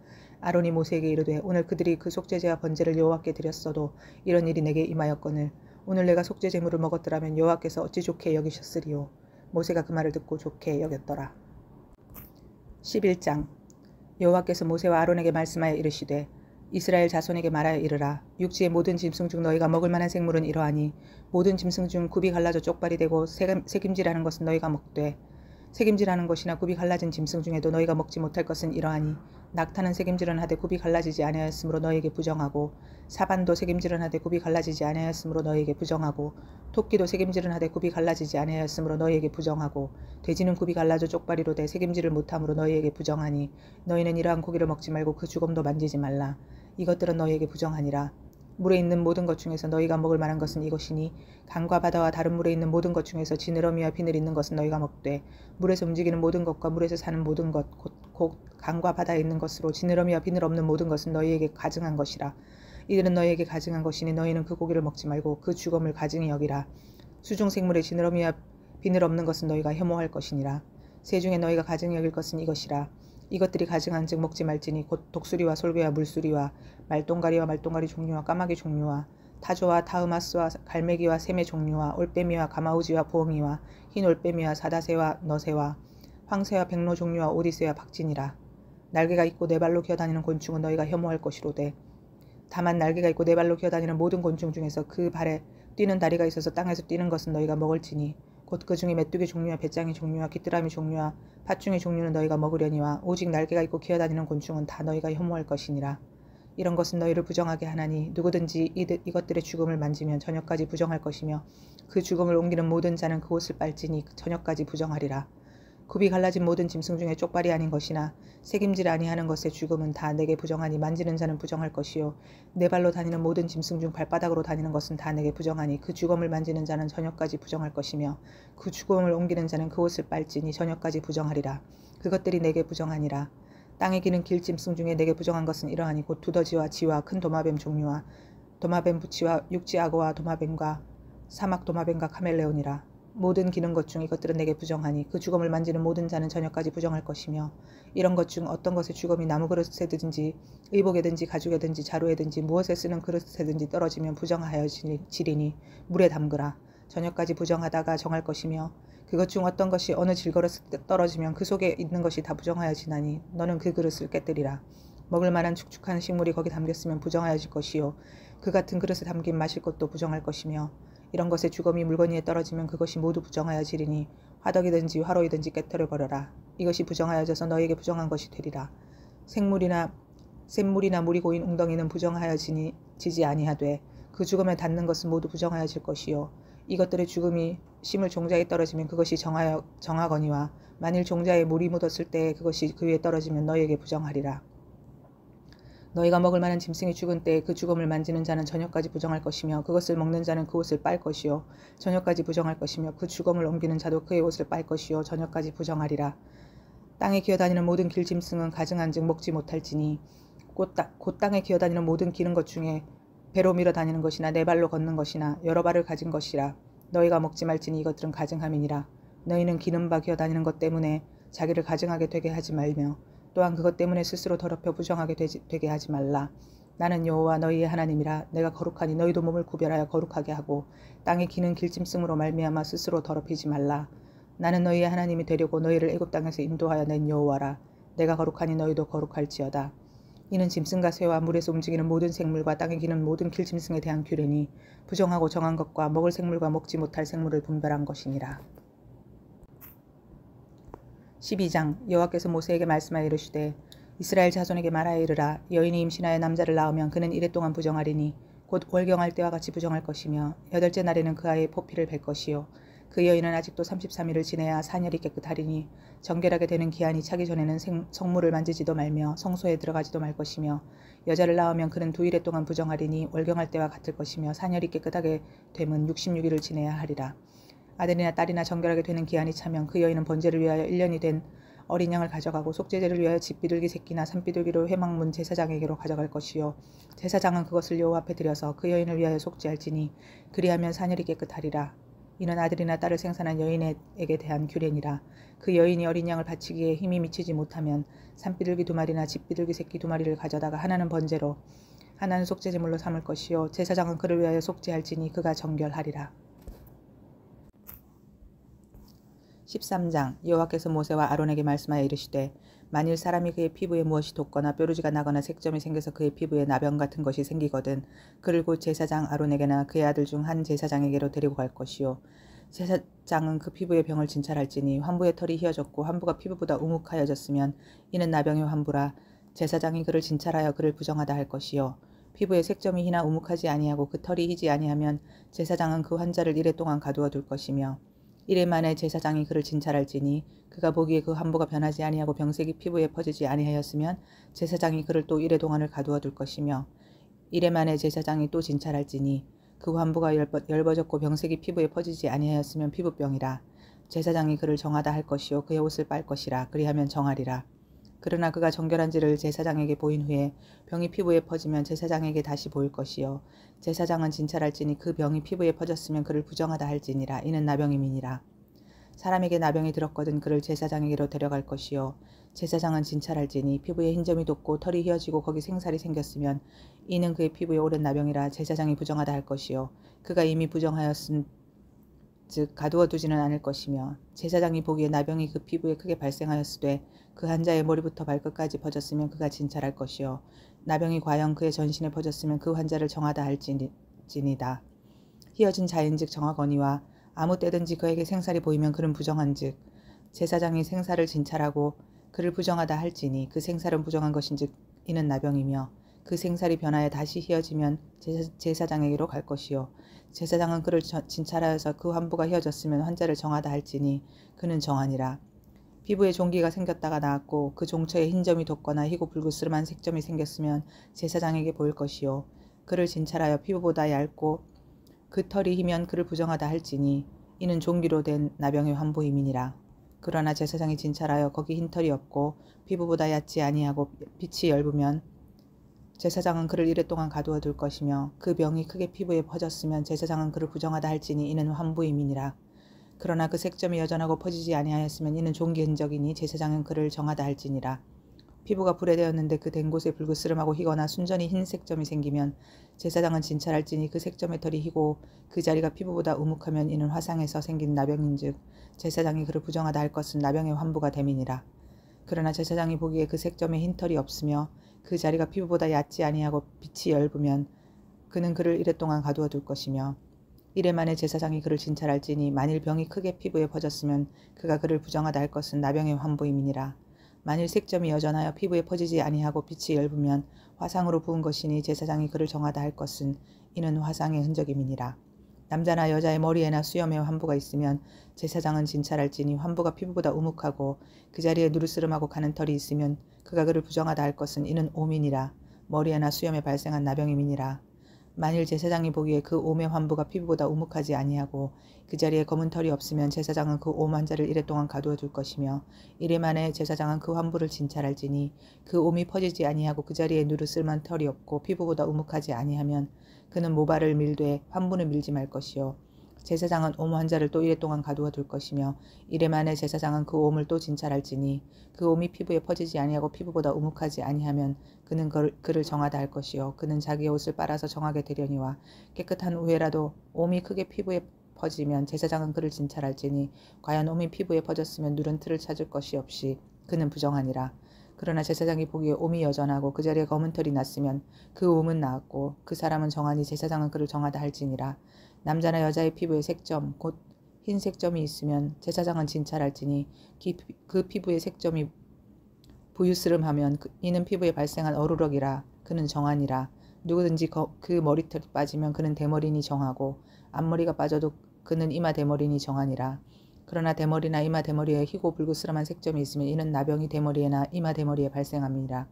Speaker 1: 아론이 모세에게 이르되 오늘 그들이 그 속죄제와 번제를 여호와께 드렸어도 이런 일이 내게 임하였거늘 오늘 내가 속죄제물을 먹었더라면 여호와께서 어찌 좋게 여기셨으리요. 모세가 그 말을 듣고 좋게 여겼더라. 11장. 여호와께서 모세와 아론에게 말씀하여 이르시되 이스라엘 자손에게 말하여 이르라. 육지의 모든 짐승 중 너희가 먹을 만한 생물은 이러하니 모든 짐승 중 굽이 갈라져 쪽발이 되고 새김질하는 것은 너희가 먹되 새김질하는 것이나 굽이 갈라진 짐승 중에도 너희가 먹지 못할 것은 이러하니 낙타는 새김질은 하되 굽이 갈라지지 아니하였으므로 너희에게 부정하고 사반도 새김질은 하되 굽이 갈라지지 아니하였으므로 너희에게 부정하고 토끼도 새김질은 하되 굽이 갈라지지 아니하였으므로 너희에게 부정하고 돼지는 굽이 갈라져 쪽발이로 돼 새김질을 못함으로 너희에게 부정하니 너희는 이러한 고기를 먹지 말고 그 주검도 만지지 말라. 이것들은 너희에게 부정하니라. 물에 있는 모든 것 중에서 너희가 먹을 만한 것은 이것이니 강과 바다와 다른 물에 있는 모든 것 중에서 지느러미와 비늘 있는 것은 너희가 먹되 물에서 움직이는 모든 것과 물에서 사는 모든 것 곧 강과 바다에 있는 것으로 지느러미와 비늘 없는 모든 것은 너희에게 가증한 것이라. 이들은 너희에게 가증한 것이니 너희는 그 고기를 먹지 말고 그 주검을 가증히 여기라. 수중 생물의 지느러미와 비늘 없는 것은 너희가 혐오할 것이니라. 새 중에 너희가 가증히 여길 것은 이것이라. 이것들이 가증한 즉 먹지 말지니 곧 독수리와 솔개와 물수리와 말똥가리와 말똥가리 종류와 까마귀 종류와 타조와 타흐마스와 갈매기와 샘의 종류와 올빼미와 가마우지와 부엉이와 흰 올빼미와 사다새와 너새와 황새와 백로 종류와 오디새와 박진이라. 날개가 있고 네 발로 기어다니는 곤충은 너희가 혐오할 것이로되 다만 날개가 있고 네 발로 기어다니는 모든 곤충 중에서 그 발에 뛰는 다리가 있어서 땅에서 뛰는 것은 너희가 먹을지니 곧 그 중에 메뚜기 종류와 배짱이 종류와 귀뚜라미 종류와 팥중의 종류는 너희가 먹으려니와 오직 날개가 있고 기어다니는 곤충은 다 너희가 혐오할 것이니라. 이런 것은 너희를 부정하게 하나니 누구든지 이것들의 죽음을 만지면 저녁까지 부정할 것이며 그 죽음을 옮기는 모든 자는 그곳을 빨지니 저녁까지 부정하리라. 굽이 갈라진 모든 짐승 중에 쪽발이 아닌 것이나 새김질 아니하는 것의 죽음은 다 내게 부정하니 만지는 자는 부정할 것이요 네 발로 다니는 모든 짐승 중 발바닥으로 다니는 것은 다 내게 부정하니 그 죽음을 만지는 자는 저녁까지 부정할 것이며 그 죽음을 옮기는 자는 그옷을 빨지니 저녁까지 부정하리라. 그것들이 내게 부정하니라. 땅에 기는 길 짐승 중에 내게 부정한 것은 이러하니 곧 두더지와 쥐와 큰 도마뱀 종류와 도마뱀 부치와 육지악어와 도마뱀과 사막 도마뱀과 카멜레온이라. 모든 기는 것 중 이것들은 내게 부정하니 그 죽음을 만지는 모든 자는 저녁까지 부정할 것이며 이런 것 중 어떤 것의 죽음이 나무 그릇에든지 의복에든지 가죽에든지 자루에든지 무엇에 쓰는 그릇에든지 떨어지면 부정하여지리니 물에 담그라. 저녁까지 부정하다가 정할 것이며 그것 중 어떤 것이 어느 질그릇에 떨어지면 그 속에 있는 것이 다 부정하여지나니 너는 그 그릇을 깨뜨리라. 먹을 만한 축축한 식물이 거기 담겼으면 부정하여질 것이요 그 같은 그릇에 담긴 마실 것도 부정할 것이며 이런 것의 죽음이 물건 위에 떨어지면 그것이 모두 부정하여지리니 화덕이든지 화로이든지 깨뜨려 버려라. 이것이 부정하여져서 너희에게 부정한 것이 되리라. 샘물이나 물이 고인 웅덩이는 부정하여지지 아니하되 그 죽음에 닿는 것은 모두 부정하여질 것이요 이것들의 죽음이 심을 종자에 떨어지면 그것이 정하거니와 만일 종자에 물이 묻었을 때에 그것이 그 위에 떨어지면 너희에게 부정하리라. 너희가 먹을 만한 짐승이 죽은 때에 그 죽음을 만지는 자는 저녁까지 부정할 것이며 그것을 먹는 자는 그 옷을 빨 것이요 저녁까지 부정할 것이며 그 죽음을 옮기는 자도 그의 옷을 빨 것이요 저녁까지 부정하리라. 땅에 기어다니는 모든 길짐승은 가증한즉 먹지 못할지니 곧 땅에 기어다니는 모든 기는 것 중에 배로 밀어 다니는 것이나 네 발로 걷는 것이나 여러 발을 가진 것이라. 너희가 먹지 말지니 이것들은 가증함이니라. 너희는 기는 바 기어다니는 것 때문에 자기를 가증하게 되게 하지 말며 또한 그것 때문에 스스로 더럽혀 부정하게 되게 하지 말라. 나는 여호와 너희의 하나님이라. 내가 거룩하니 너희도 몸을 구별하여 거룩하게 하고 땅에 기는 길짐승으로 말미암아 스스로 더럽히지 말라. 나는 너희의 하나님이 되려고 너희를 애굽 땅에서 인도하여 낸 여호와라. 내가 거룩하니 너희도 거룩할지어다. 이는 짐승과 새와 물에서 움직이는 모든 생물과 땅에 기는 모든 길짐승에 대한 규례니 부정하고 정한 것과 먹을 생물과 먹지 못할 생물을 분별한 것이니라. 12장 여호와께서 모세에게 말씀하여 이르시되 이스라엘 자손에게 말하여 이르라. 여인이 임신하여 남자를 낳으면 그는 이래 동안 부정하리니 곧 월경할 때와 같이 부정할 것이며 여덟째 날에는 그 아이의 포피를 뵐 것이요 그 여인은 아직도 33일을 지내야 사녀리 깨끗하리니 정결하게 되는 기한이 차기 전에는 성물을 만지지도 말며 성소에 들어가지도 말 것이며 여자를 낳으면 그는 2일에 동안 부정하리니 월경할 때와 같을 것이며 사녀리 깨끗하게 됨은 66일을 지내야 하리라. 아들이나 딸이나 정결하게 되는 기한이 차면 그 여인은 번제를 위하여 1년이 된 어린 양을 가져가고 속죄제를 위하여 집비둘기 새끼나 산비둘기로 회막문 제사장에게로 가져갈 것이요 제사장은 그것을 여호와 앞에 들여서 그 여인을 위하여 속죄할지니 그리하면 사녀리 깨끗하리라. 이는 아들이나 딸을 생산한 여인에게 대한 규례니라. 그 여인이 어린 양을 바치기에 힘이 미치지 못하면 산비둘기 2마리나 집비둘기 새끼 2마리를 가져다가 하나는 번제로 하나는 속죄제물로 삼을 것이요 제사장은 그를 위하여 속죄할지니 그가 정결하리라. 13장 여호와께서 모세와 아론에게 말씀하여 이르시되 만일 사람이 그의 피부에 무엇이 돋거나 뾰루지가 나거나 색점이 생겨서 그의 피부에 나병 같은 것이 생기거든 그를 곧 제사장 아론에게나 그의 아들 중 한 제사장에게로 데리고 갈 것이요 제사장은 그 피부의 병을 진찰할지니 환부의 털이 휘어졌고 환부가 피부보다 우묵하여졌으면 이는 나병의 환부라. 제사장이 그를 진찰하여 그를 부정하다 할 것이요 피부에 색점이 희나 우묵하지 아니하고 그 털이 희지 아니하면 제사장은 그 환자를 이래 동안 가두어 둘 것이며 이래 만에 제사장이 그를 진찰할지니 그가 보기에 그 환부가 변하지 아니하고 병색이 피부에 퍼지지 아니하였으면 제사장이 그를 또 이래 동안을 가두어 둘 것이며 이래 만에 제사장이 또 진찰할지니 그 환부가 엷어졌고 병색이 피부에 퍼지지 아니하였으면 피부병이라. 제사장이 그를 정하다 할 것이요 그의 옷을 빨 것이라. 그리하면 정하리라. 그러나 그가 정결한지를 제사장에게 보인 후에 병이 피부에 퍼지면 제사장에게 다시 보일 것이요 제사장은 진찰할지니 그 병이 피부에 퍼졌으면 그를 부정하다 할지니라. 이는 나병임이니라. 사람에게 나병이 들었거든 그를 제사장에게로 데려갈 것이요 제사장은 진찰할지니 피부에 흰점이 돋고 털이 휘어지고 거기 생살이 생겼으면 이는 그의 피부에 오랜 나병이라. 제사장이 부정하다 할 것이요 그가 이미 부정하였은 즉 가두어 두지는 않을 것이며 제사장이 보기에 나병이 그 피부에 크게 발생하였으되 그 환자의 머리부터 발끝까지 퍼졌으면 그가 진찰할 것이요 나병이 과연 그의 전신에 퍼졌으면 그 환자를 정하다 할지니다. 휘어진 자인즉 정하거니와 아무 때든지 그에게 생살이 보이면 그는 부정한즉 제사장이 생살을 진찰하고 그를 부정하다 할지니 그 생살은 부정한 것인즉 이는 나병이며 그 생살이 변하여 다시 휘어지면 제사장에게로 갈 것이요 제사장은 그를 진찰하여서 그 환부가 휘어졌으면 환자를 정하다 할지니 그는 정하니라. 피부에 종기가 생겼다가 나았고 그 종처에 흰점이 돋거나 희고 불그스름한 색점이 생겼으면 제사장에게 보일 것이요 그를 진찰하여 피부보다 얇고 그 털이 희면 그를 부정하다 할지니 이는 종기로 된 나병의 환부임이니라. 그러나 제사장이 진찰하여 거기 흰 털이 없고 피부보다 얕지 아니하고 빛이 엷으면 제사장은 그를 이래 동안 가두어 둘 것이며 그 병이 크게 피부에 퍼졌으면 제사장은 그를 부정하다 할지니 이는 환부임이니라. 그러나 그 색점이 여전하고 퍼지지 아니하였으면 이는 종기 흔적이니 제사장은 그를 정하다 할지니라. 피부가 불에 대었는데 그 된 곳에 불그스름하고 희거나 순전히 흰 색점이 생기면 제사장은 진찰할지니 그 색점의 털이 희고 그 자리가 피부보다 우묵하면 이는 화상에서 생긴 나병인즉 제사장이 그를 부정하다 할 것은 나병의 환부가 됨이니라. 그러나 제사장이 보기에 그 색점에 흰 털이 없으며 그 자리가 피부보다 얕지 아니하고 빛이 엷으면 그는 그를 이래 동안 가두어 둘 것이며 이래 만에 제사장이 그를 진찰할지니 만일 병이 크게 피부에 퍼졌으면 그가 그를 부정하다 할 것은 나병의 환부임이니라. 만일 색점이 여전하여 피부에 퍼지지 아니하고 빛이 엷으면 화상으로 부은 것이니 제사장이 그를 정하다 할 것은 이는 화상의 흔적임이니라. 남자나 여자의 머리에나 수염에 환부가 있으면 제사장은 진찰할지니 환부가 피부보다 우묵하고 그 자리에 누르스름하고 가는 털이 있으면 그가 그를 부정하다 할 것은 이는 오민이라. 머리에나 수염에 발생한 나병임이니라. 만일 제사장이 보기에 그 옴의 환부가 피부보다 우묵하지 아니하고 그 자리에 검은 털이 없으면 제사장은 그 옴 환자를 이래 동안 가두어 둘 것이며 이래 만에 제사장은 그 환부를 진찰할지니 그 옴이 퍼지지 아니하고 그 자리에 누르 쓸만 털이 없고 피부보다 우묵하지 아니하면 그는 모발을 밀되 환부는 밀지 말 것이요 제사장은 옴 환자를 또 이래 동안 가두어 둘 것이며 이래 만에 제사장은 그 옴을 또 진찰할지니 그 옴이 피부에 퍼지지 아니하고 피부보다 우묵하지 아니하면 그는 그를 정하다 할 것이요 그는 자기의 옷을 빨아서 정하게 되려니와 깨끗한 후에라도 옴이 크게 피부에 퍼지면 제사장은 그를 진찰할지니 과연 옴이 피부에 퍼졌으면 누른 틀을 찾을 것이 없이 그는 부정하니라. 그러나 제사장이 보기에 옴이 여전하고 그 자리에 검은 털이 났으면 그 옴은 나았고 그 사람은 정하니 제사장은 그를 정하다 할지니라. 남자나 여자의 피부에 색점 곧 흰 색점이 있으면 제사장은 진찰할지니 그 피부의 색점이 부유스름하면 이는 피부에 발생한 어루럭이라 그는 정하니라. 누구든지 그 머리털이 빠지면 그는 대머리니 정하고 앞머리가 빠져도 그는 이마 대머리니 정하니라. 그러나 대머리나 이마 대머리에 희고 불그스름한 색점이 있으면 이는 나병이 대머리에나 이마 대머리에 발생함이니라.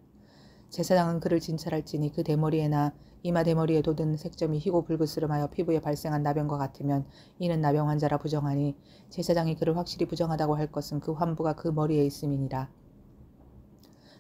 Speaker 1: 제사장은 그를 진찰할지니 그 대머리에나 이마 대머리에 돋은 색점이 희고 불그스름하여 피부에 발생한 나병과 같으면 이는 나병 환자라 부정하니 제사장이 그를 확실히 부정하다고 할 것은 그 환부가 그 머리에 있음이니라.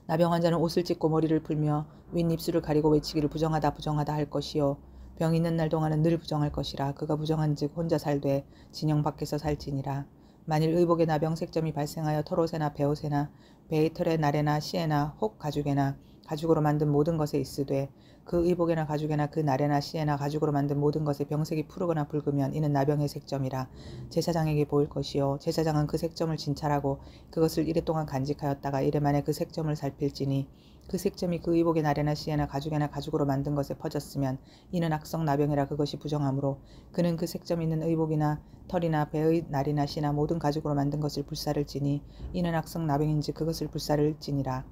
Speaker 1: 나병 환자는 옷을 찢고 머리를 풀며 윗입술을 가리고 외치기를 부정하다 부정하다 할 것이요 병 있는 날 동안은 늘 부정할 것이라. 그가 부정한즉 혼자 살되 진영 밖에서 살지니라. 만일 의복에 나병 색점이 발생하여 털옷에나 베옷에나 배의 털에 날에나 씨에나 혹 가죽에나 가죽으로 만든 모든 것에 있으되 그 의복에나 가죽에나 그 날에나 씨에나 가죽으로 만든 모든 것에 병색이 푸르거나 붉으면 이는 나병의 색점이라. 제사장에게 보일 것이요 제사장은 그 색점을 진찰하고 그것을 이래 동안 간직하였다가 이래 만에 그 색점을 살필지니 그 색점이 그 의복의 날에나 씨에나 가죽에나 가죽으로 만든 것에 퍼졌으면 이는 악성 나병이라. 그것이 부정하므로 그는 그 색점 있는 의복이나 털이나 배의 날이나 씨나 모든 가죽으로 만든 것을 불사를지니 이는 악성 나병인지 그것을 불사를지니라.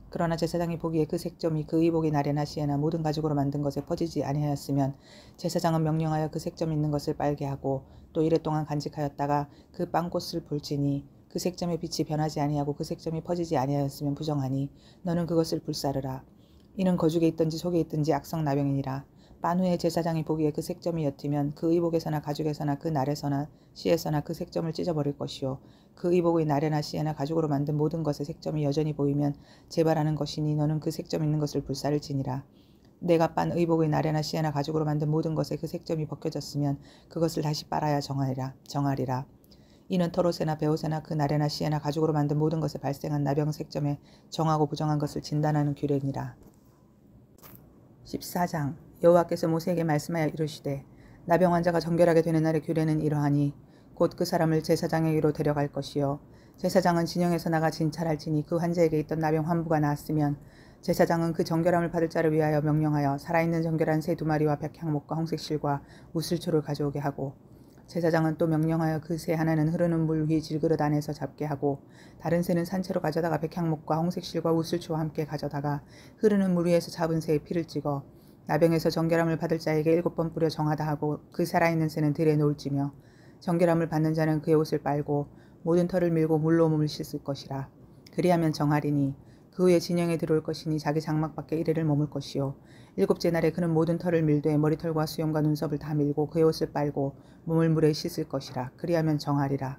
Speaker 1: 그러나 제사장이 보기에 그 색점이 그 의복의 날에나 씨에나 모든 가죽으로 만든 것에 퍼지지 아니하였으면 제사장은 명령하여 그 색점 있는 것을 빨게 하고 또 이래 동안 간직하였다가 그 빵꽃을 볼지니 그 색점의 빛이 변하지 아니하고 그 색점이 퍼지지 아니하였으면 부정하니 너는 그것을 불사르라. 이는 거죽에 있든지 속에 있든지 악성 나병이니라. 빤 후에 제사장이 보기에 그 색점이 옅으면 그 의복에서나 가죽에서나 그 날에서나 씨에서나 그 색점을 찢어버릴 것이요 그 의복의 날에나 씨에나 가죽으로 만든 모든 것의 색점이 여전히 보이면 재발하는 것이니 너는 그 색점 있는 것을 불사를지니라. 내가 빤 의복의 날에나 씨에나 가죽으로 만든 모든 것에 그 색점이 벗겨졌으면 그것을 다시 빨아야 정하리라. 이는 털옷에나 베옷에나 그 날에나 씨에나 가죽으로 만든 모든 것에 발생한 나병 색점에 정하고 부정한 것을 진단하는 규례니라. 14장 여호와께서 모세에게 말씀하여 이르시되 나병 환자가 정결하게 되는 날의 규례는 이러하니 곧 그 사람을 제사장에게로 데려갈 것이요 제사장은 진영에서 나가 진찰할지니 그 환자에게 있던 나병 환부가 나았으면 제사장은 그 정결함을 받을 자를 위하여 명령하여 살아있는 정결한 새 2마리와 백향목과 홍색실과 우슬초를 가져오게 하고 제사장은 또 명령하여 그 새 하나는 흐르는 물 위 질그릇 안에서 잡게 하고 다른 새는 산채로 가져다가 백향목과 홍색실과 우슬초와 함께 가져다가 흐르는 물 위에서 잡은 새의 피를 찍어 나병에서 정결함을 받을 자에게 7번 뿌려 정하다 하고 그 살아있는 새는 들에 놓을지며 정결함을 받는 자는 그의 옷을 빨고 모든 털을 밀고 물로 몸을 씻을 것이라. 그리하면 정하리니 그 후에 진영에 들어올 것이니 자기 장막 밖에 이래를 머물 것이요 7째 날에 그는 모든 털을 밀되 머리털과 수염과 눈썹을 다 밀고 그의 옷을 빨고 몸을 물에 씻을 것이라. 그리하면 정하리라.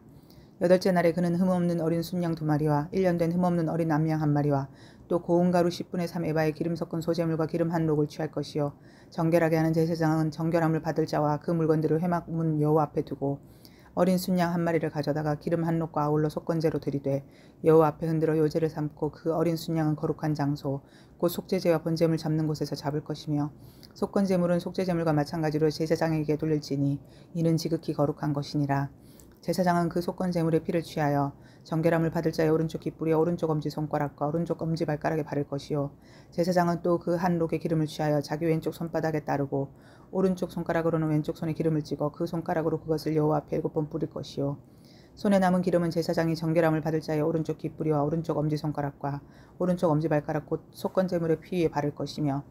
Speaker 1: 8째 날에 그는 흠없는 어린 순양 2마리와 1년 된 흠없는 어린 암양 1마리와 또 고운 가루 10분의 3 에바의 기름 섞은 소재물과 기름 한 록을 취할 것이요 정결하게 하는 제사장은 정결함을 받을 자와 그 물건들을 회막 문 여호와 앞에 두고 어린 순양 1마리를 가져다가 기름 한 록과 아울러 속건제로 드리되 여호와 앞에 흔들어 요제를 삼고 그 어린 순양은 거룩한 장소 곧 속죄제와 번제물 잡는 곳에서 잡을 것이며 속건제물은 속죄제물과 마찬가지로 제사장에게 돌릴지니 이는 지극히 거룩한 것이니라. 제사장은 그 속건제물의 피를 취하여 정결함을 받을 자의 오른쪽 깃뿌리와 오른쪽 엄지손가락과 오른쪽 엄지발가락에 바를 것이요 제사장은 또 그 한 록의 기름을 취하여 자기 왼쪽 손바닥에 따르고 오른쪽 손가락으로는 왼쪽 손에 기름을 찍어 그 손가락으로 그것을 여호와 앞에 7번 뿌릴 것이요 손에 남은 기름은 제사장이 정결함을 받을 자의 오른쪽 깃뿌리와 오른쪽 엄지손가락과 오른쪽 엄지발가락 곧 속건제물의 피 위에 바를 것이며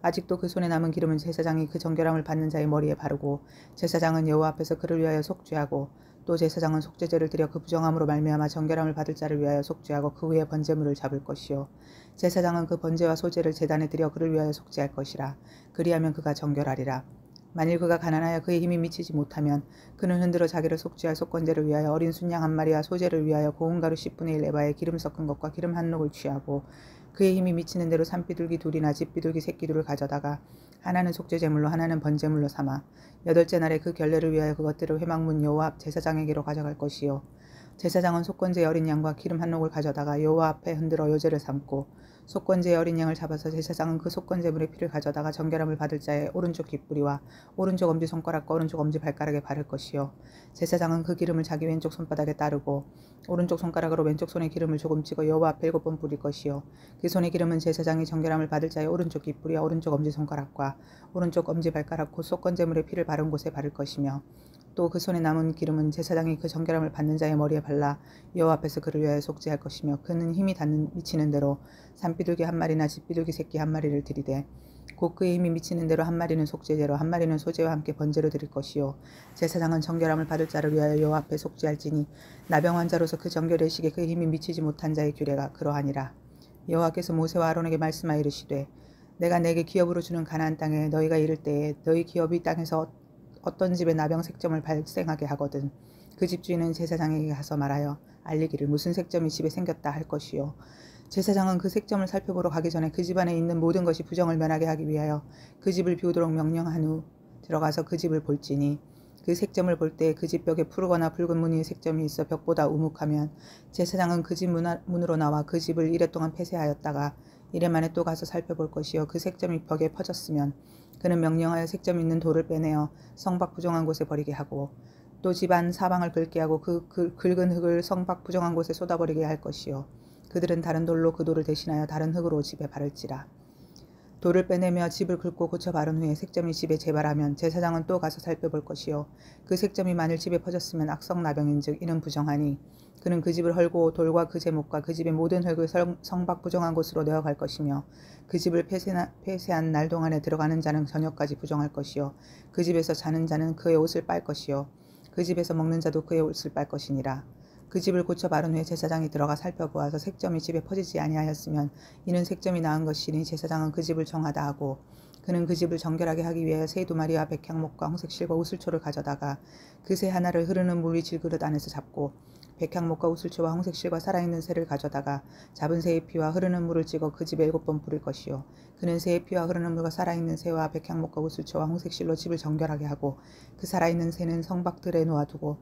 Speaker 1: 아직도 그 손에 남은 기름은 제사장이 그 정결함을 받는 자의 머리에 바르고 제사장은 여호와 앞에서 그를 위하여 속죄하고 또 제사장은 속죄제를 드려 그 부정함으로 말미암아 정결함을 받을 자를 위하여 속죄하고 그 후에 번제물을 잡을 것이요 제사장은 그 번제와 소제를 제단에 드려 그를 위하여 속죄할 것이라. 그리하면 그가 정결하리라. 만일 그가 가난하여 그의 힘이 미치지 못하면 그는 흔들어 자기를 속죄할 속건제를 위하여 어린 순양 한 마리와 소제를 위하여 고운 가루 10분의 1 에바에 기름 섞은 것과 기름 한 녹을 취하고 그의 힘이 미치는 대로 산비둘기 둘이나 집비둘기 새끼둘을 가져다가 하나는 속죄제물로 하나는 번제물로 삼아 여덟째 날에 그 결례를 위하여 그것들을 회막문 여호와 앞 제사장에게로 가져갈 것이요 제사장은 속건제의 어린 양과 기름 한 녹을 가져다가 여호와 앞에 흔들어 요제를 삼고 속건제의 어린 양을 잡아서 제사장은 그 속건제물의 피를 가져다가 정결함을 받을 자의 오른쪽 귓뿌리와 오른쪽 엄지손가락과 오른쪽 엄지발가락에 바를 것이요 제사장은 그 기름을 자기 왼쪽 손바닥에 따르고 오른쪽 손가락으로 왼쪽 손에 기름을 조금 찍어 여호와 앞에 7번 뿌릴 것이요 그 손의 기름은 제사장이 정결함을 받을 자의 오른쪽 귓뿌리와 오른쪽 엄지손가락과 오른쪽 엄지발가락 곧 속건제물의 피를 바른 곳에 바를 것이며 또 그 손에 남은 기름은 제사장이 그 정결함을 받는 자의 머리에 발라 여호와 앞에서 그를 위하여 속죄할 것이며 그는 힘이 미치는 대로 산비둘기 한 마리나 집비둘기 새끼 한 마리를 드리되 곧 그의 힘이 미치는 대로 한 마리는 속죄제로 한 마리는 소제와 함께 번제로 드릴 것이요 제사장은 정결함을 받을 자를 위하여 여호와 앞에 속죄할지니 나병 환자로서 그 정결의 시기에 그의 힘이 미치지 못한 자의 규례가 그러하니라. 여호와께서 모세와 아론에게 말씀하여 이르시되 내가 내게 기업으로 주는 가나안 땅에 너희가 이를 때에 너희 기업이 땅에서 어떤 집에 나병 색점을 발생하게 하거든 그 집주인은 제사장에게 가서 말하여 알리기를 무슨 색점이 집에 생겼다 할 것이요 제사장은 그 색점을 살펴보러 가기 전에 그 집안에 있는 모든 것이 부정을 면하게 하기 위하여 그 집을 비우도록 명령한 후 들어가서 그 집을 볼지니 그 색점을 볼 때 그 집 벽에 푸르거나 붉은 무늬의 색점이 있어 벽보다 우묵하면 제사장은 그 집 문으로 나와 그 집을 이래 동안 폐쇄하였다가 이래 만에 또 가서 살펴볼 것이요 그 색점이 벽에 퍼졌으면 그는 명령하여 색점 있는 돌을 빼내어 성밖 부정한 곳에 버리게 하고 또 집안 사방을 긁게 하고 그 긁은 흙을 성밖 부정한 곳에 쏟아버리게 할 것이요 그들은 다른 돌로 그 돌을 대신하여 다른 흙으로 집에 바를지라. 돌을 빼내며 집을 긁고 고쳐 바른 후에 색점이 집에 재발하면 제사장은 또 가서 살펴볼 것이요 그 색점이 만일 집에 퍼졌으면 악성나병인즉 이는 부정하니 그는 그 집을 헐고 돌과 그 제목과 그 집의 모든 흙을 성밖 부정한 곳으로 내어갈 것이며 그 집을 폐쇄한 날 동안에 들어가는 자는 저녁까지 부정할 것이요 그 집에서 자는 자는 그의 옷을 빨 것이요 그 집에서 먹는 자도 그의 옷을 빨 것이니라. 그 집을 고쳐 바른 후에 제사장이 들어가 살펴보아서 색점이 집에 퍼지지 아니하였으면 이는 색점이 나은 것이니 제사장은 그 집을 정하다 하고 그는 그 집을 정결하게 하기 위하여 새 2마리와 백향목과 홍색실과 우슬초를 가져다가 그 새 하나를 흐르는 물 위 질그릇 안에서 잡고 백향목과 우슬초와 홍색실과 살아있는 새를 가져다가 잡은 새의 피와 흐르는 물을 찍어 그 집에 7번 뿌릴 것이요 그는 새의 피와 흐르는 물과 살아있는 새와 백향목과 우슬초와 홍색실로 집을 정결하게 하고 그 살아있는 새는 성박들에 놓아두고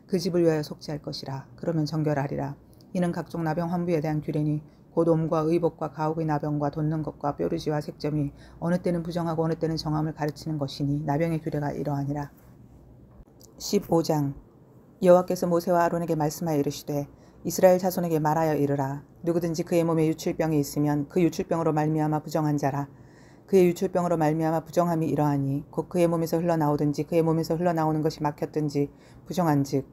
Speaker 1: 그 집을 위하여 속죄할 것이라. 그러면 정결하리라. 이는 각종 나병 환부에 대한 규례니 곧 옴과 의복과 가옥의 나병과 돋는 것과 뾰루지와 색점이 어느 때는 부정하고 어느 때는 정함을 가르치는 것이니 나병의 규례가 이러하니라. 15장 여호와께서 모세와 아론에게 말씀하여 이르시되 이스라엘 자손에게 말하여 이르라. 누구든지 그의 몸에 유출병이 있으면 그 유출병으로 말미암아 부정한 자라. 그의 유출병으로 말미암아 부정함이 이러하니 곧 그의 몸에서 흘러나오든지 그의 몸에서 흘러나오는 것이 막혔든지 부정한즉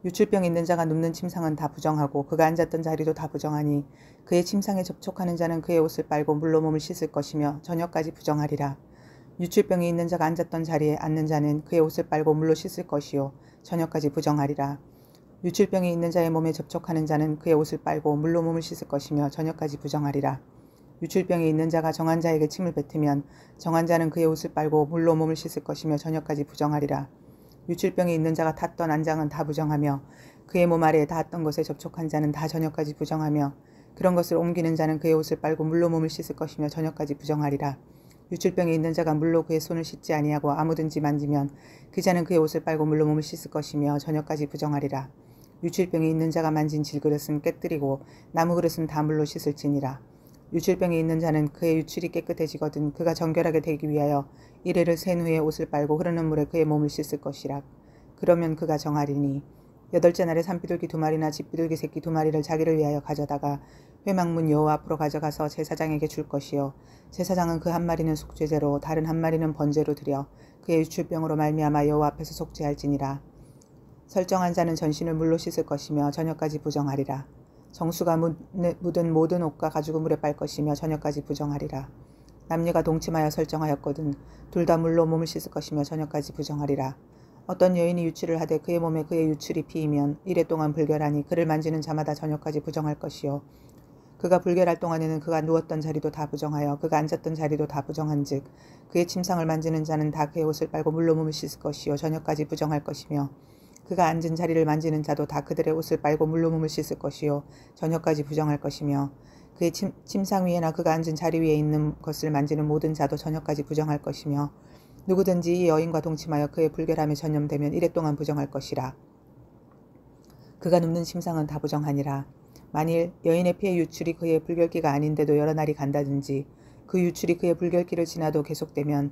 Speaker 1: 유출병 있는 자가 눕는 침상은 다 부정하고 그가 앉았던 자리도 다 부정하니 그의 침상에 접촉하는 자는 그의 옷을 빨고 물로 몸을 씻을 것이며 저녁까지 부정하리라. 유출병이 있는 자가 앉았던 자리에 앉는 자는 그의 옷을 빨고 물로 씻을 것이요 저녁까지 부정하리라. 유출병이 있는 자의 몸에 접촉하는 자는 그의 옷을 빨고 물로 몸을 씻을 것이며 저녁까지 부정하리라. 유출병이 있는 자가 정한 자에게 침을 뱉으면 정한 자는 그의 옷을 빨고 물로 몸을 씻을 것이며 저녁까지 부정하리라. 유출병이 있는 자가 탔던 안장은 다 부정하며 그의 몸 아래에 닿았던 것에 접촉한 자는 다 저녁까지 부정하며 그런 것을 옮기는 자는 그의 옷을 빨고 물로 몸을 씻을 것이며 저녁까지 부정하리라. 유출병이 있는 자가 물로 그의 손을 씻지 아니하고 아무든지 만지면 그 자는 그의 옷을 빨고 물로 몸을 씻을 것이며 저녁까지 부정하리라. 유출병이 있는 자가 만진 질그릇은 깨뜨리고 나무 그릇은 다 물로 씻을지니라. 유출병이 있는 자는 그의 유출이 깨끗해지거든 그가 정결하게 되기 위하여 이레를 센 후에 옷을 빨고 흐르는 물에 그의 몸을 씻을 것이라. 그러면 그가 정하리니 8째 날에 산비둘기 2마리나 집비둘기 새끼 2마리를 자기를 위하여 가져다가 회막문 여호와 앞으로 가져가서 제사장에게 줄 것이요 제사장은 그 한 마리는 속죄제로 다른 한 마리는 번제로 드려 그의 유출병으로 말미암아 여호와 앞에서 속죄할지니라. 설정한 자는 전신을 물로 씻을 것이며 저녁까지 부정하리라. 정수가 묻은 모든 옷과 가죽을 물에 빨 것이며 저녁까지 부정하리라. 남녀가 동침하여 설정하였거든 둘 다 물로 몸을 씻을 것이며 저녁까지 부정하리라. 어떤 여인이 유출을 하되 그의 몸에 그의 유출이 피이면 이래 동안 불결하니 그를 만지는 자마다 저녁까지 부정할 것이요 그가 불결할 동안에는 그가 누웠던 자리도 다 부정하여 그가 앉았던 자리도 다 부정한즉 그의 침상을 만지는 자는 다 그의 옷을 빨고 물로 몸을 씻을 것이요 저녁까지 부정할 것이며 그가 앉은 자리를 만지는 자도 다 그들의 옷을 빨고 물로 몸을 씻을 것이요 저녁까지 부정할 것이며 그의 침상 위에나 그가 앉은 자리 위에 있는 것을 만지는 모든 자도 저녁까지 부정할 것이며 누구든지 이 여인과 동침하여 그의 불결함에 전염되면 이래 동안 부정할 것이라. 그가 눕는 침상은 다 부정하니라. 만일 여인의 피의 유출이 그의 불결기가 아닌데도 여러 날이 간다든지 그 유출이 그의 불결기를 지나도 계속되면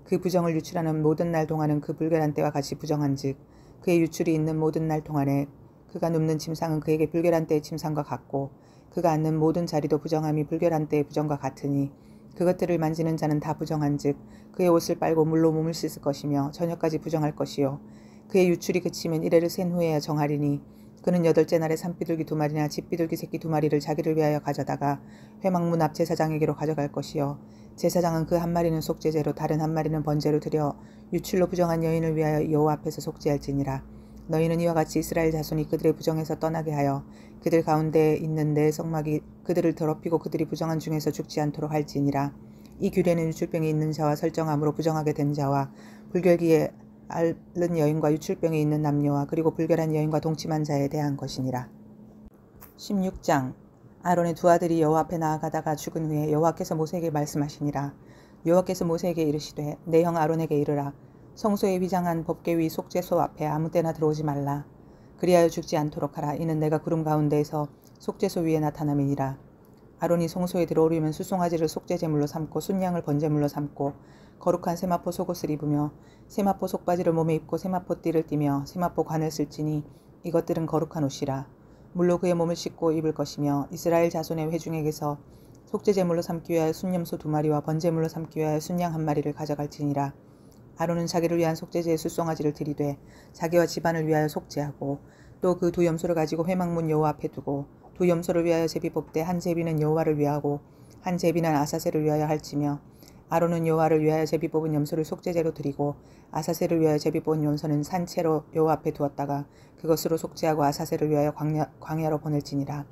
Speaker 1: 그 부정을 유출하는 모든 날 동안은 그 불결한 때와 같이 부정한즉 그의 유출이 있는 모든 날 동안에 그가 눕는 침상은 그에게 불결한 때의 침상과 같고 그가 앉는 모든 자리도 부정함이 불결한 때의 부정과 같으니 그것들을 만지는 자는 다 부정한즉 그의 옷을 빨고 물로 몸을 씻을 것이며 저녁까지 부정할 것이요 그의 유출이 그치면 이래를 센 후에야 정하리니 그는 8째 날에 산비둘기 2마리나 집비둘기 새끼 2마리를 자기를 위하여 가져다가 회막문 앞 제사장에게로 가져갈 것이요 제사장은 그 한 마리는 속죄제로 다른 한 마리는 번제로 드려 유출로 부정한 여인을 위하여 여호와 앞에서 속죄할지니라. 너희는 이와 같이 이스라엘 자손이 그들의 부정에서 떠나게 하여 그들 가운데 있는 내 성막이 그들을 더럽히고 그들이 부정한 중에서 죽지 않도록 할지니라. 이 규례는 유출병이 있는 자와 설정함으로 부정하게 된 자와 불결기에 앓는 여인과 유출병이 있는 남녀와 그리고 불결한 여인과 동침한 자에 대한 것이니라. 16장 아론의 두 아들이 여호와 앞에 나아가다가 죽은 후에 여호와께서 모세에게 말씀하시니라. 여호와께서 모세에게 이르시되 내 형 아론에게 이르라. 성소에 휘장한 법궤 위 속죄소 앞에 아무 때나 들어오지 말라. 그리하여 죽지 않도록 하라. 이는 내가 구름 가운데에서 속죄소 위에 나타남이니라. 아론이 성소에 들어오려면 수송아지를 속죄제물로 삼고 순양을 번제물로 삼고 거룩한 세마포 속옷을 입으며 세마포 속바지를 몸에 입고 세마포 띠를 띠며 세마포 관을 쓸지니 이것들은 거룩한 옷이라. 물로 그의 몸을 씻고 입을 것이며 이스라엘 자손의 회중에게서 속죄제물로 삼기 위하여 순염소 2마리와 번제물로 삼기 위하여 순양 1마리를 가져갈지니라. 아론은 자기를 위한 속죄제의 수송아지를 들이되 자기와 집안을 위하여 속죄하고 또 그 두 염소를 가지고 회막문 여호와 앞에 두고 두 염소를 위하여 제비 뽑되 한 제비는 여호와를 위하고 한 제비는 아사셀을 위하여 할지며 아론은 여호와를 위하여 제비 뽑은 염소를 속죄제로 드리고 아사셀을 위하여 제비 뽑은 염소는 산채로 여호와 앞에 두었다가 그것으로 속죄하고 아사셀을 위하여 광야로 보낼지니라.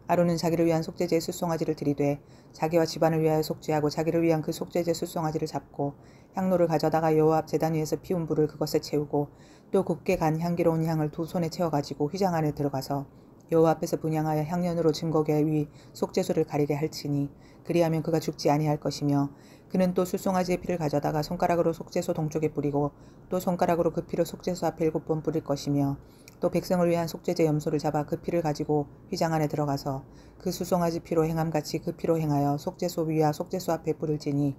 Speaker 1: 아론은 자기를 위한 속죄제의 수송아지를 들이되 자기와 집안을 위하여 속죄하고 자기를 위한 그 속죄제 수송아지를 잡고 향로를 가져다가 여호와 앞 제단 위에서 피운 불을 그것에 채우고 또 곱게 간 향기로운 향을 두 손에 채워가지고 휘장 안에 들어가서 여호와 앞에서 분향하여 향연으로 증거궤 위 속죄소를 가리게 할지니 그리하면 그가 죽지 아니할 것이며 그는 또 수송아지의 피를 가져다가 손가락으로 속죄소 동쪽에 뿌리고 또 손가락으로 그 피를 속죄소 앞에 7번 뿌릴 것이며 또 백성을 위한 속죄제 염소를 잡아 그 피를 가지고 휘장 안에 들어가서 그 수송아지 피로 행함같이 그 피로 행하여 속죄소 위와 속죄소 앞에 뿌릴지니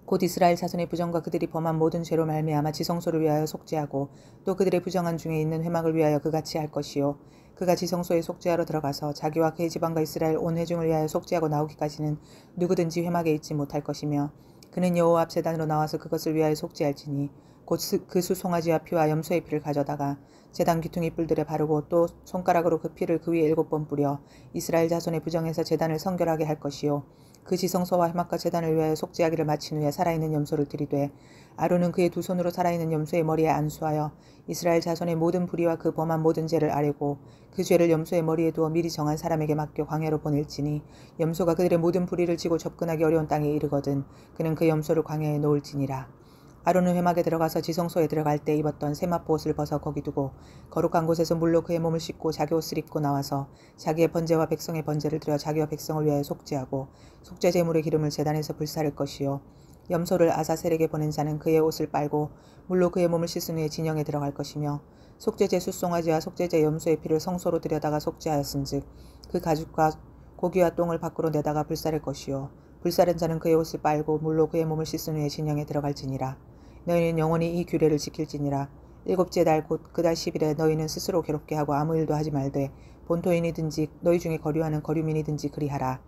Speaker 1: 곧 이스라엘 자손의 부정과 그들이 범한 모든 죄로 말미암아 지성소를 위하여 속죄하고 또 그들의 부정한 중에 있는 회막을 위하여 그같이 할 것이요 그가 지성소에 속죄하러 들어가서 자기와 그의 집안과 이스라엘 온 회중을 위하여 속죄하고 나오기까지는 누구든지 회막에 있지 못할 것이며 그는 여호와 앞 제단으로 나와서 그것을 위하여 속죄할지니 곧 그 수송아지와 피와 염소의 피를 가져다가 제단 귀퉁이 뿔들에 바르고 또 손가락으로 그 피를 그 위에 7번 뿌려 이스라엘 자손의 부정에서 제단을 성결하게 할 것이요 그 지성소와 회막과 제단을 위하여 속죄하기를 마친 후에 살아있는 염소를 들이되 아론은 그의 두 손으로 살아있는 염소의 머리에 안수하여 이스라엘 자손의 모든 불의와 그 범한 모든 죄를 아뢰고 그 죄를 염소의 머리에 두어 미리 정한 사람에게 맡겨 광야로 보낼지니 염소가 그들의 모든 불의를 지고 접근하기 어려운 땅에 이르거든 그는 그 염소를 광야에 놓을지니라. 아론은 회막에 들어가서 지성소에 들어갈 때 입었던 세마포 옷을 벗어 거기 두고 거룩한 곳에서 물로 그의 몸을 씻고 자기 옷을 입고 나와서 자기의 번제와 백성의 번제를 드려 자기와 백성을 위하여 속죄하고 속죄제물의 기름을 제단에서 불사를 것이요 염소를 아사셀에게 보낸 자는 그의 옷을 빨고 물로 그의 몸을 씻은 후에 진영에 들어갈 것이며 속죄제 수송아지와 속죄제 염소의 피를 성소로 들여다가 속죄하였은즉 그 가죽과 고기와 똥을 밖으로 내다가 불사를 것이요 불사른 자는 그의 옷을 빨고 물로 그의 몸을 씻은 후에 진영에 들어갈지니라. 너희는 영원히 이 규례를 지킬지니라. 7째 달 곧 그 달 10일에 너희는 스스로 괴롭게 하고 아무 일도 하지 말되 본토인이든지 너희 중에 거류하는 거류민이든지 그리하라.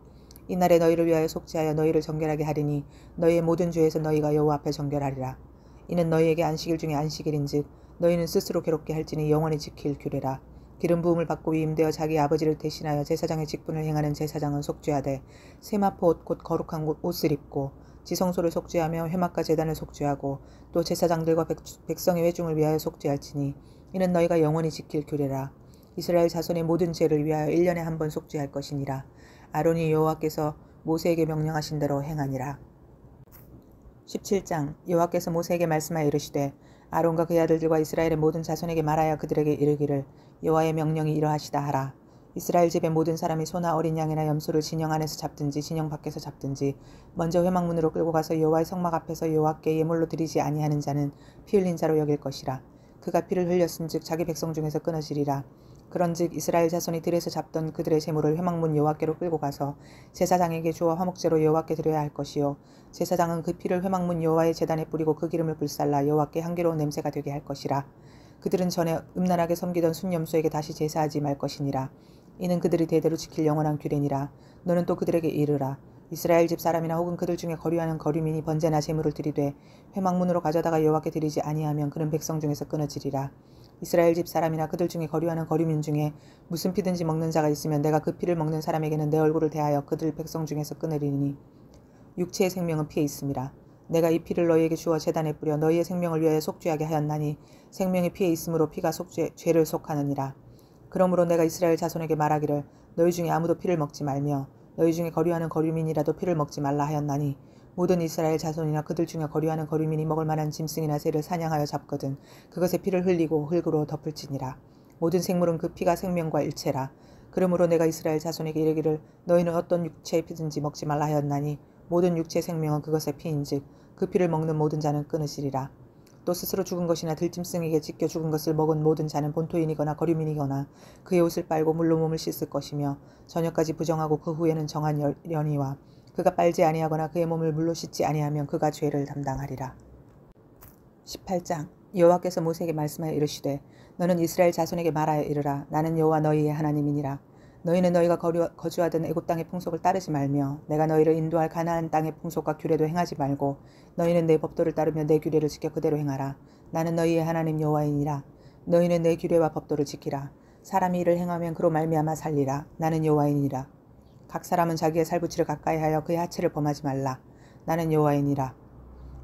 Speaker 1: 이날에 너희를 위하여 속죄하여 너희를 정결하게 하리니 너희의 모든 죄에서 너희가 여호와 앞에 정결하리라. 이는 너희에게 안식일 중에 안식일인즉 너희는 스스로 괴롭게 할지니 영원히 지킬 규례라. 기름 부음을 받고 위임되어 자기 아버지를 대신하여 제사장의 직분을 행하는 제사장은 속죄하되 세마포 옷 곧 거룩한 옷을 입고 지성소를 속죄하며 회막과 제단을 속죄하고 또 제사장들과 백성의 회중을 위하여 속죄할지니 이는 너희가 영원히 지킬 규례라. 이스라엘 자손의 모든 죄를 위하여 1년에 한 번 속죄할 것이니라. 아론이 여호와께서 모세에게 명령하신 대로 행하니라. 17장. 여호와께서 모세에게 말씀하여 이르시되 아론과 그의 아들들과 이스라엘의 모든 자손에게 말하여 그들에게 이르기를 여호와의 명령이 이러하시다 하라. 이스라엘 집의 모든 사람이 소나 어린 양이나 염소를 진영 안에서 잡든지 진영 밖에서 잡든지 먼저 회막문으로 끌고 가서 여호와의 성막 앞에서 여호와께 예물로 드리지 아니하는 자는 피 흘린 자로 여길 것이라. 그가 피를 흘렸은즉 자기 백성 중에서 끊어지리라. 그런즉 이스라엘 자손이 들에서 잡던 그들의 제물을 회막문 여호와께로 끌고 가서 제사장에게 주어 화목제로 여호와께 드려야 할 것이요 제사장은 그 피를 회막문 여호와의 제단에 뿌리고 그 기름을 불살라 여호와께 향기로운 냄새가 되게 할 것이라. 그들은 전에 음란하게 섬기던 순염소에게 다시 제사하지 말 것이니라. 이는 그들이 대대로 지킬 영원한 규례니라. 너는 또 그들에게 이르라. 이스라엘 집 사람이나 혹은 그들 중에 거류하는 거류민이 번제나 제물을 드리되 회막문으로 가져다가 여호와께 드리지 아니하면 그는 백성 중에서 끊어지리라. 이스라엘 집 사람이나 그들 중에 거류하는 거류민 중에 무슨 피든지 먹는 자가 있으면 내가 그 피를 먹는 사람에게는 내 얼굴을 대하여 그들 백성 중에서 끊으리니 육체의 생명은 피에 있음이라. 내가 이 피를 너희에게 주어 제단에 뿌려 너희의 생명을 위하여 속죄하게 하였나니 생명이 피에 있으므로 피가 죄를 속하느니라. 그러므로 내가 이스라엘 자손에게 말하기를 너희 중에 아무도 피를 먹지 말며 너희 중에 거류하는 거류민이라도 피를 먹지 말라 하였나니 모든 이스라엘 자손이나 그들 중에 거류하는 거류민이 먹을 만한 짐승이나 새를 사냥하여 잡거든 그것의 피를 흘리고 흙으로 덮을지니라. 모든 생물은 그 피가 생명과 일체라. 그러므로 내가 이스라엘 자손에게 이르기를 너희는 어떤 육체의 피든지 먹지 말라 하였나니 모든 육체의 생명은 그것의 피인즉 그 피를 먹는 모든 자는 끊으시리라. 또 스스로 죽은 것이나 들짐승에게 찢겨 죽은 것을 먹은 모든 자는 본토인이거나 거류민이거나 그의 옷을 빨고 물로 몸을 씻을 것이며 저녁까지 부정하고 그 후에는 정한 연희와 그가 빨지 아니하거나 그의 몸을 물로 씻지 아니하면 그가 죄를 담당하리라. 18장. 여호와께서 모세에게 말씀하여 이르시되 너는 이스라엘 자손에게 말하여 이르라. 나는 여호와 너희의 하나님이니라. 너희는 너희가 거주하던 애굽 땅의 풍속을 따르지 말며 내가 너희를 인도할 가나안 땅의 풍속과 규례도 행하지 말고 너희는 내 법도를 따르며 내 규례를 지켜 그대로 행하라. 나는 너희의 하나님 여호와이니라. 너희는 내 규례와 법도를 지키라. 사람이 이를 행하면 그로 말미암아 살리라. 나는 여호와이니라. 각 사람은 자기의 살부치를 가까이 하여 그의 하체를 범하지 말라. 나는 여호와이니라.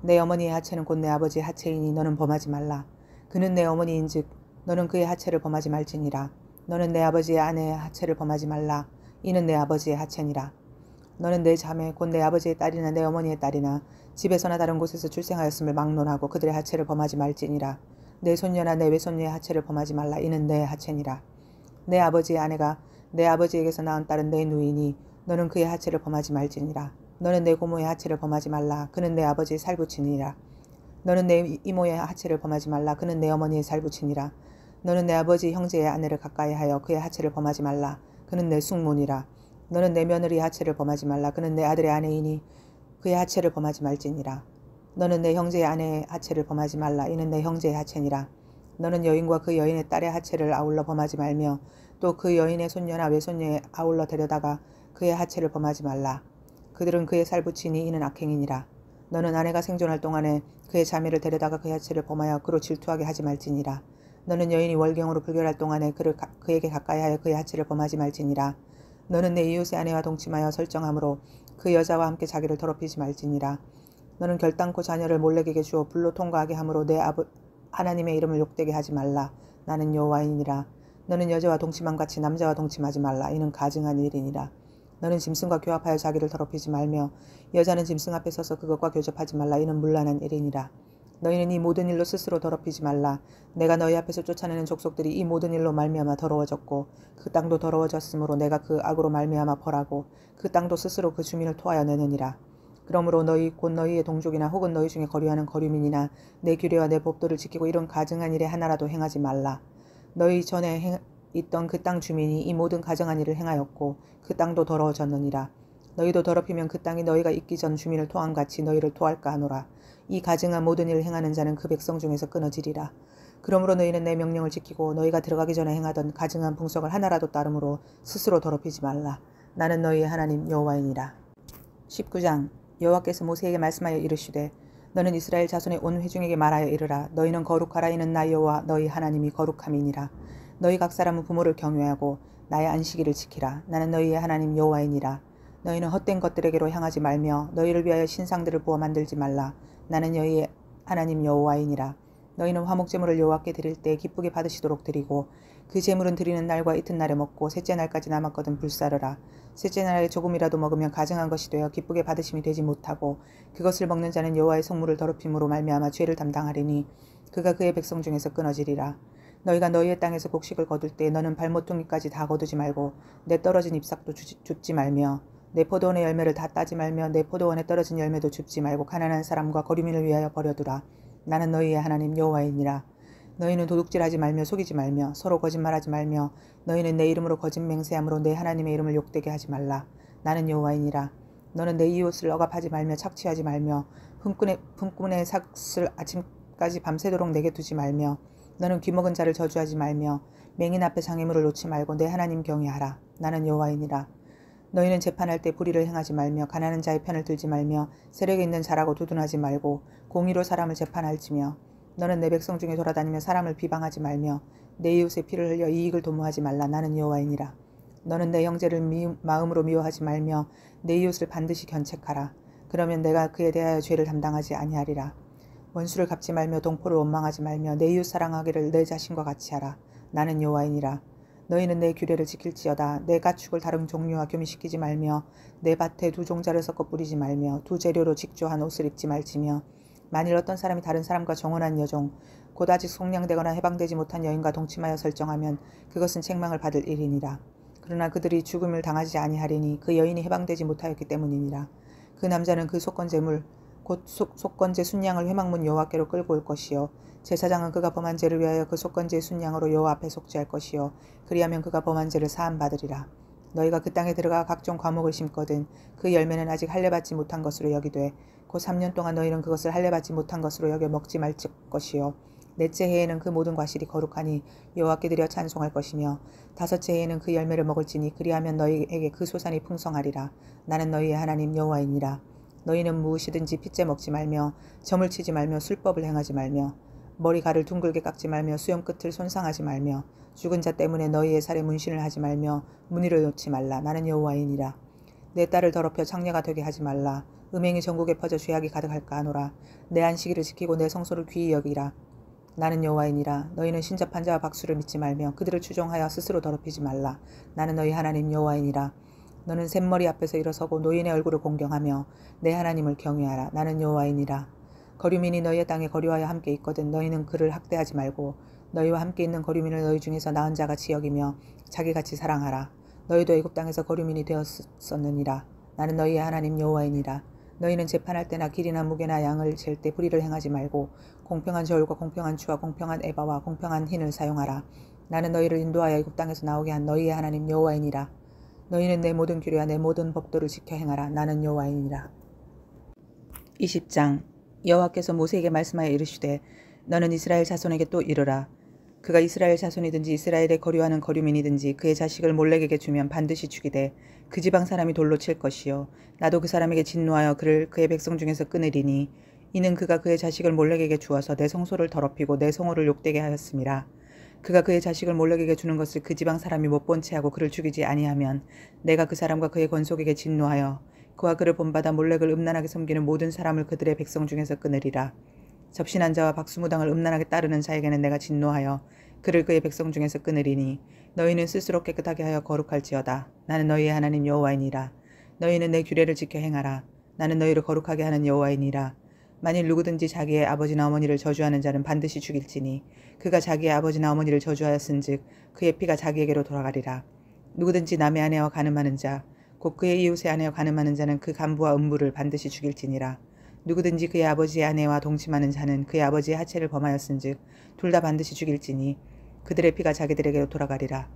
Speaker 1: 내 어머니의 하체는 곧 내 아버지의 하체이니 너는 범하지 말라. 그는 내 어머니인즉 너는 그의 하체를 범하지 말지니라. 너는 내 아버지의 아내의 하체를 범하지 말라. 이는 내 아버지의 하체니라. 너는 내 자매 곧 내 아버지의 딸이나 내 어머니의 딸이나 집에서나 다른 곳에서 출생하였음을 막론하고 그들의 하체를 범하지 말지니라. 내 손녀나 내 외손녀의 하체를 범하지 말라. 이는 내 하체니라. 내 아버지의 아내가 내 아버지에게서 낳은 딸은 내 누이니 너는 그의 하체를 범하지 말지니라. 너는 내 고모의 하체를 범하지 말라. 그는 내 아버지의 살부친이라. 너는 내 이모의 하체를 범하지 말라. 그는 내 어머니의 살부친이라. 너는 내 아버지 형제의 아내를 가까이 하여 그의 하체를 범하지 말라. 그는 내 숙모니라. 너는 내 며느리의 하체를 범하지 말라. 그는 내 아들의 아내이니 그의 하체를 범하지 말지니라. 너는 내 형제의 아내의 하체를 범하지 말라. 이는 내 형제의 하체니라. 너는 여인과 그 여인의 딸의 하체를 아울러 범하지 말며 또 그 여인의 손녀나 외손녀에 아울러 데려다가 그의 하체를 범하지 말라. 그들은 그의 살부친이 이는 악행이니라. 너는 아내가 생존할 동안에 그의 자매를 데려다가 그의 하체를 범하여 그로 질투하게 하지 말지니라. 너는 여인이 월경으로 불결할 동안에 그에게 가까이 하여 그의 하체를 범하지 말지니라. 너는 내 이웃의 아내와 동침하여 설정함으로 그 여자와 함께 자기를 더럽히지 말지니라. 너는 결단코 자녀를 몰렉에게 주어 불로 통과하게 함으로 내 하나님의 이름을 욕되게 하지 말라. 나는 여호와이니라. 너는 여자와 동침함 같이 남자와 동침하지 말라. 이는 가증한 일이니라. 너는 짐승과 교합하여 자기를 더럽히지 말며 여자는 짐승 앞에 서서 그것과 교접하지 말라. 이는 문란한 일이니라. 너희는 이 모든 일로 스스로 더럽히지 말라. 내가 너희 앞에서 쫓아내는 족속들이 이 모든 일로 말미암아 더러워졌고 그 땅도 더러워졌으므로 내가 그 악으로 말미암아 벌하고 그 땅도 스스로 그 주민을 토하여 내느니라. 그러므로 너희 곧 너희의 동족이나 혹은 너희 중에 거류하는 거류민이나 내 규례와 내 법도를 지키고 이런 가증한 일에 하나라도 행하지 말라. 너희 전에 있던 그 땅 주민이 이 모든 가증한 일을 행하였고 그 땅도 더러워졌느니라. 너희도 더럽히면 그 땅이 너희가 있기 전 주민을 토함같이 너희를 토할까 하노라. 이 가증한 모든 일을 행하는 자는 그 백성 중에서 끊어지리라. 그러므로 너희는 내 명령을 지키고 너희가 들어가기 전에 행하던 가증한 풍속을 하나라도 따름으로 스스로 더럽히지 말라. 나는 너희의 하나님 여호와이니라. 19장. 여호와께서 모세에게 말씀하여 이르시되 너는 이스라엘 자손의 온 회중에게 말하여 이르라. 너희는 거룩하라. 이는 나 여호와 너희 하나님이 거룩함이니라. 너희 각 사람은 부모를 경외하고 나의 안식일을 지키라. 나는 너희의 하나님 여호와이니라. 너희는 헛된 것들에게로 향하지 말며 너희를 위하여 신상들을 부어 만들지 말라. 나는 너희의 하나님 여호와이니라. 너희는 화목제물을 여호와께 드릴 때 기쁘게 받으시도록 드리고 그 제물은 드리는 날과 이튿날에 먹고 셋째 날까지 남았거든 불사르라. 셋째 날에 조금이라도 먹으면 가증한 것이 되어 기쁘게 받으심이 되지 못하고 그것을 먹는 자는 여호와의 성물을 더럽힘으로 말미암아 죄를 담당하리니 그가 그의 백성 중에서 끊어지리라. 너희가 너희의 땅에서 곡식을 거둘 때 너는 발모퉁이까지 다 거두지 말고 내 떨어진 잎삭도 줍지 말며 내 포도원의 열매를 다 따지 말며 내 포도원에 떨어진 열매도 줍지 말고 가난한 사람과 거류민을 위하여 버려두라. 나는 너희의 하나님 여호와이니라. 너희는 도둑질하지 말며 속이지 말며 서로 거짓말하지 말며 너희는 내 이름으로 거짓 맹세함으로 내 하나님의 이름을 욕되게 하지 말라. 나는 여호와이니라. 너는 내 이웃을 억압하지 말며 착취하지 말며 품꾼의 삭을 아침까지 밤새도록 내게 두지 말며 너는 귀먹은 자를 저주하지 말며 맹인 앞에 장애물을 놓지 말고 내 하나님 경외하라. 나는 여호와이니라. 너희는 재판할 때 불의를 행하지 말며 가난한 자의 편을 들지 말며 세력에 있는 자라고 두둔하지 말고 공의로 사람을 재판할지며 너는 내 백성 중에 돌아다니며 사람을 비방하지 말며 내 이웃의 피를 흘려 이익을 도모하지 말라. 나는 여호와이니라. 너는 내 형제를 마음으로 미워하지 말며 내 이웃을 반드시 견책하라. 그러면 내가 그에 대하여 죄를 담당하지 아니하리라. 원수를 갚지 말며 동포를 원망하지 말며 내 이웃 사랑하기를 내 자신과 같이 하라. 나는 여호와이니라. 너희는 내 규례를 지킬지어다. 내 가축을 다른 종류와 교미시키지 말며 내 밭에 두 종자를 섞어 뿌리지 말며 두 재료로 직조한 옷을 입지 말지며 만일 어떤 사람이 다른 사람과 정혼한 여종 곧 아직 속량되거나 해방되지 못한 여인과 동침하여 설정하면 그것은 책망을 받을 일이니라. 그러나 그들이 죽음을 당하지 아니하리니 그 여인이 해방되지 못하였기 때문이니라. 그 남자는 그 속건제물 곧 속건제 순양을 회막문 여호와께로 끌고 올 것이요 제사장은 그가 범한 죄를 위하여 그 속건제의 순양으로 여호와 앞에 속죄할 것이요 그리하면 그가 범한 죄를 사함 받으리라. 너희가 그 땅에 들어가 각종 과목을 심거든 그 열매는 아직 할례받지 못한 것으로 여기되 곧 3년 동안 너희는 그것을 할례받지 못한 것으로 여겨 먹지 말 것이요 넷째 해에는 그 모든 과실이 거룩하니 여호와께 드려 찬송할 것이며 다섯째 해에는 그 열매를 먹을지니 그리하면 너희에게 그 소산이 풍성하리라. 나는 너희의 하나님 여호와이니라. 너희는 무엇이든지 핏째 먹지 말며 점을 치지 말며 술법을 행하지 말며 머리가를 둥글게 깎지 말며 수염 끝을 손상하지 말며 죽은 자 때문에 너희의 살에 문신을 하지 말며 무늬를 놓지 말라. 나는 여호와이니라. 내 딸을 더럽혀 창녀가 되게 하지 말라. 음행이 전국에 퍼져 죄악이 가득할까 하노라. 내 안식일을 지키고 내 성소를 귀히 여기라. 나는 여호와이니라. 너희는 신접한 자와 박수를 믿지 말며 그들을 추종하여 스스로 더럽히지 말라. 나는 너희 하나님 여호와이니라. 너는 샘머리 앞에서 일어서고 노인의 얼굴을 공경하며 내 하나님을 경외하라. 나는 여호와이니라. 거류민이 너희의 땅에 거류하여 함께 있거든 너희는 그를 학대하지 말고 너희와 함께 있는 거류민을 너희 중에서 나은 자같이 여기며 자기같이 사랑하라. 너희도 애굽 땅에서 거류민이 되었었느니라. 나는 너희의 하나님 여호와이니라. 너희는 재판할 때나 길이나 무게나 양을 잴 때 불의를 행하지 말고 공평한 저울과 공평한 추와 공평한 에바와 공평한 흰을 사용하라. 나는 너희를 인도하여 애굽 땅에서 나오게 한 너희의 하나님 여호와이니라. 너희는 내 모든 규례와 내 모든 법도를 지켜 행하라. 나는 여호와이니라. 20장 여호와께서 모세에게 말씀하여 이르시되 너는 이스라엘 자손에게 또 이르라. 그가 이스라엘 자손이든지 이스라엘에 거류하는 거류민이든지 그의 자식을 몰렉에게 주면 반드시 죽이되 그 지방 사람이 돌로 칠 것이요 나도 그 사람에게 진노하여 그를 그의 백성 중에서 끊으리니 이는 그가 그의 자식을 몰렉에게 주어서 내 성소를 더럽히고 내 성호를 욕되게 하였음이라. 그가 그의 자식을 몰렉에게 주는 것을 그 지방 사람이 못 본 채하고 그를 죽이지 아니하면 내가 그 사람과 그의 권속에게 진노하여 그와 그를 본받아 몰렉을 음란하게 섬기는 모든 사람을 그들의 백성 중에서 끊으리라. 접신한 자와 박수무당을 음란하게 따르는 자에게는 내가 진노하여 그를 그의 백성 중에서 끊으리니 너희는 스스로 깨끗하게 하여 거룩할지어다. 나는 너희의 하나님 여호와이니라. 너희는 내 규례를 지켜 행하라. 나는 너희를 거룩하게 하는 여호와이니라. 만일 누구든지 자기의 아버지나 어머니를 저주하는 자는 반드시 죽일지니 그가 자기의 아버지나 어머니를 저주하였은즉 그의 피가 자기에게로 돌아가리라. 누구든지 남의 아내와 간음하는 자 곧 그의 이웃의 아내와 간음하는 자는 그 간부와 음부를 반드시 죽일지니라. 누구든지 그의 아버지의 아내와 동침하는 자는 그의 아버지의 하체를 범하였은즉 둘 다 반드시 죽일지니 그들의 피가 자기들에게로 돌아가리라.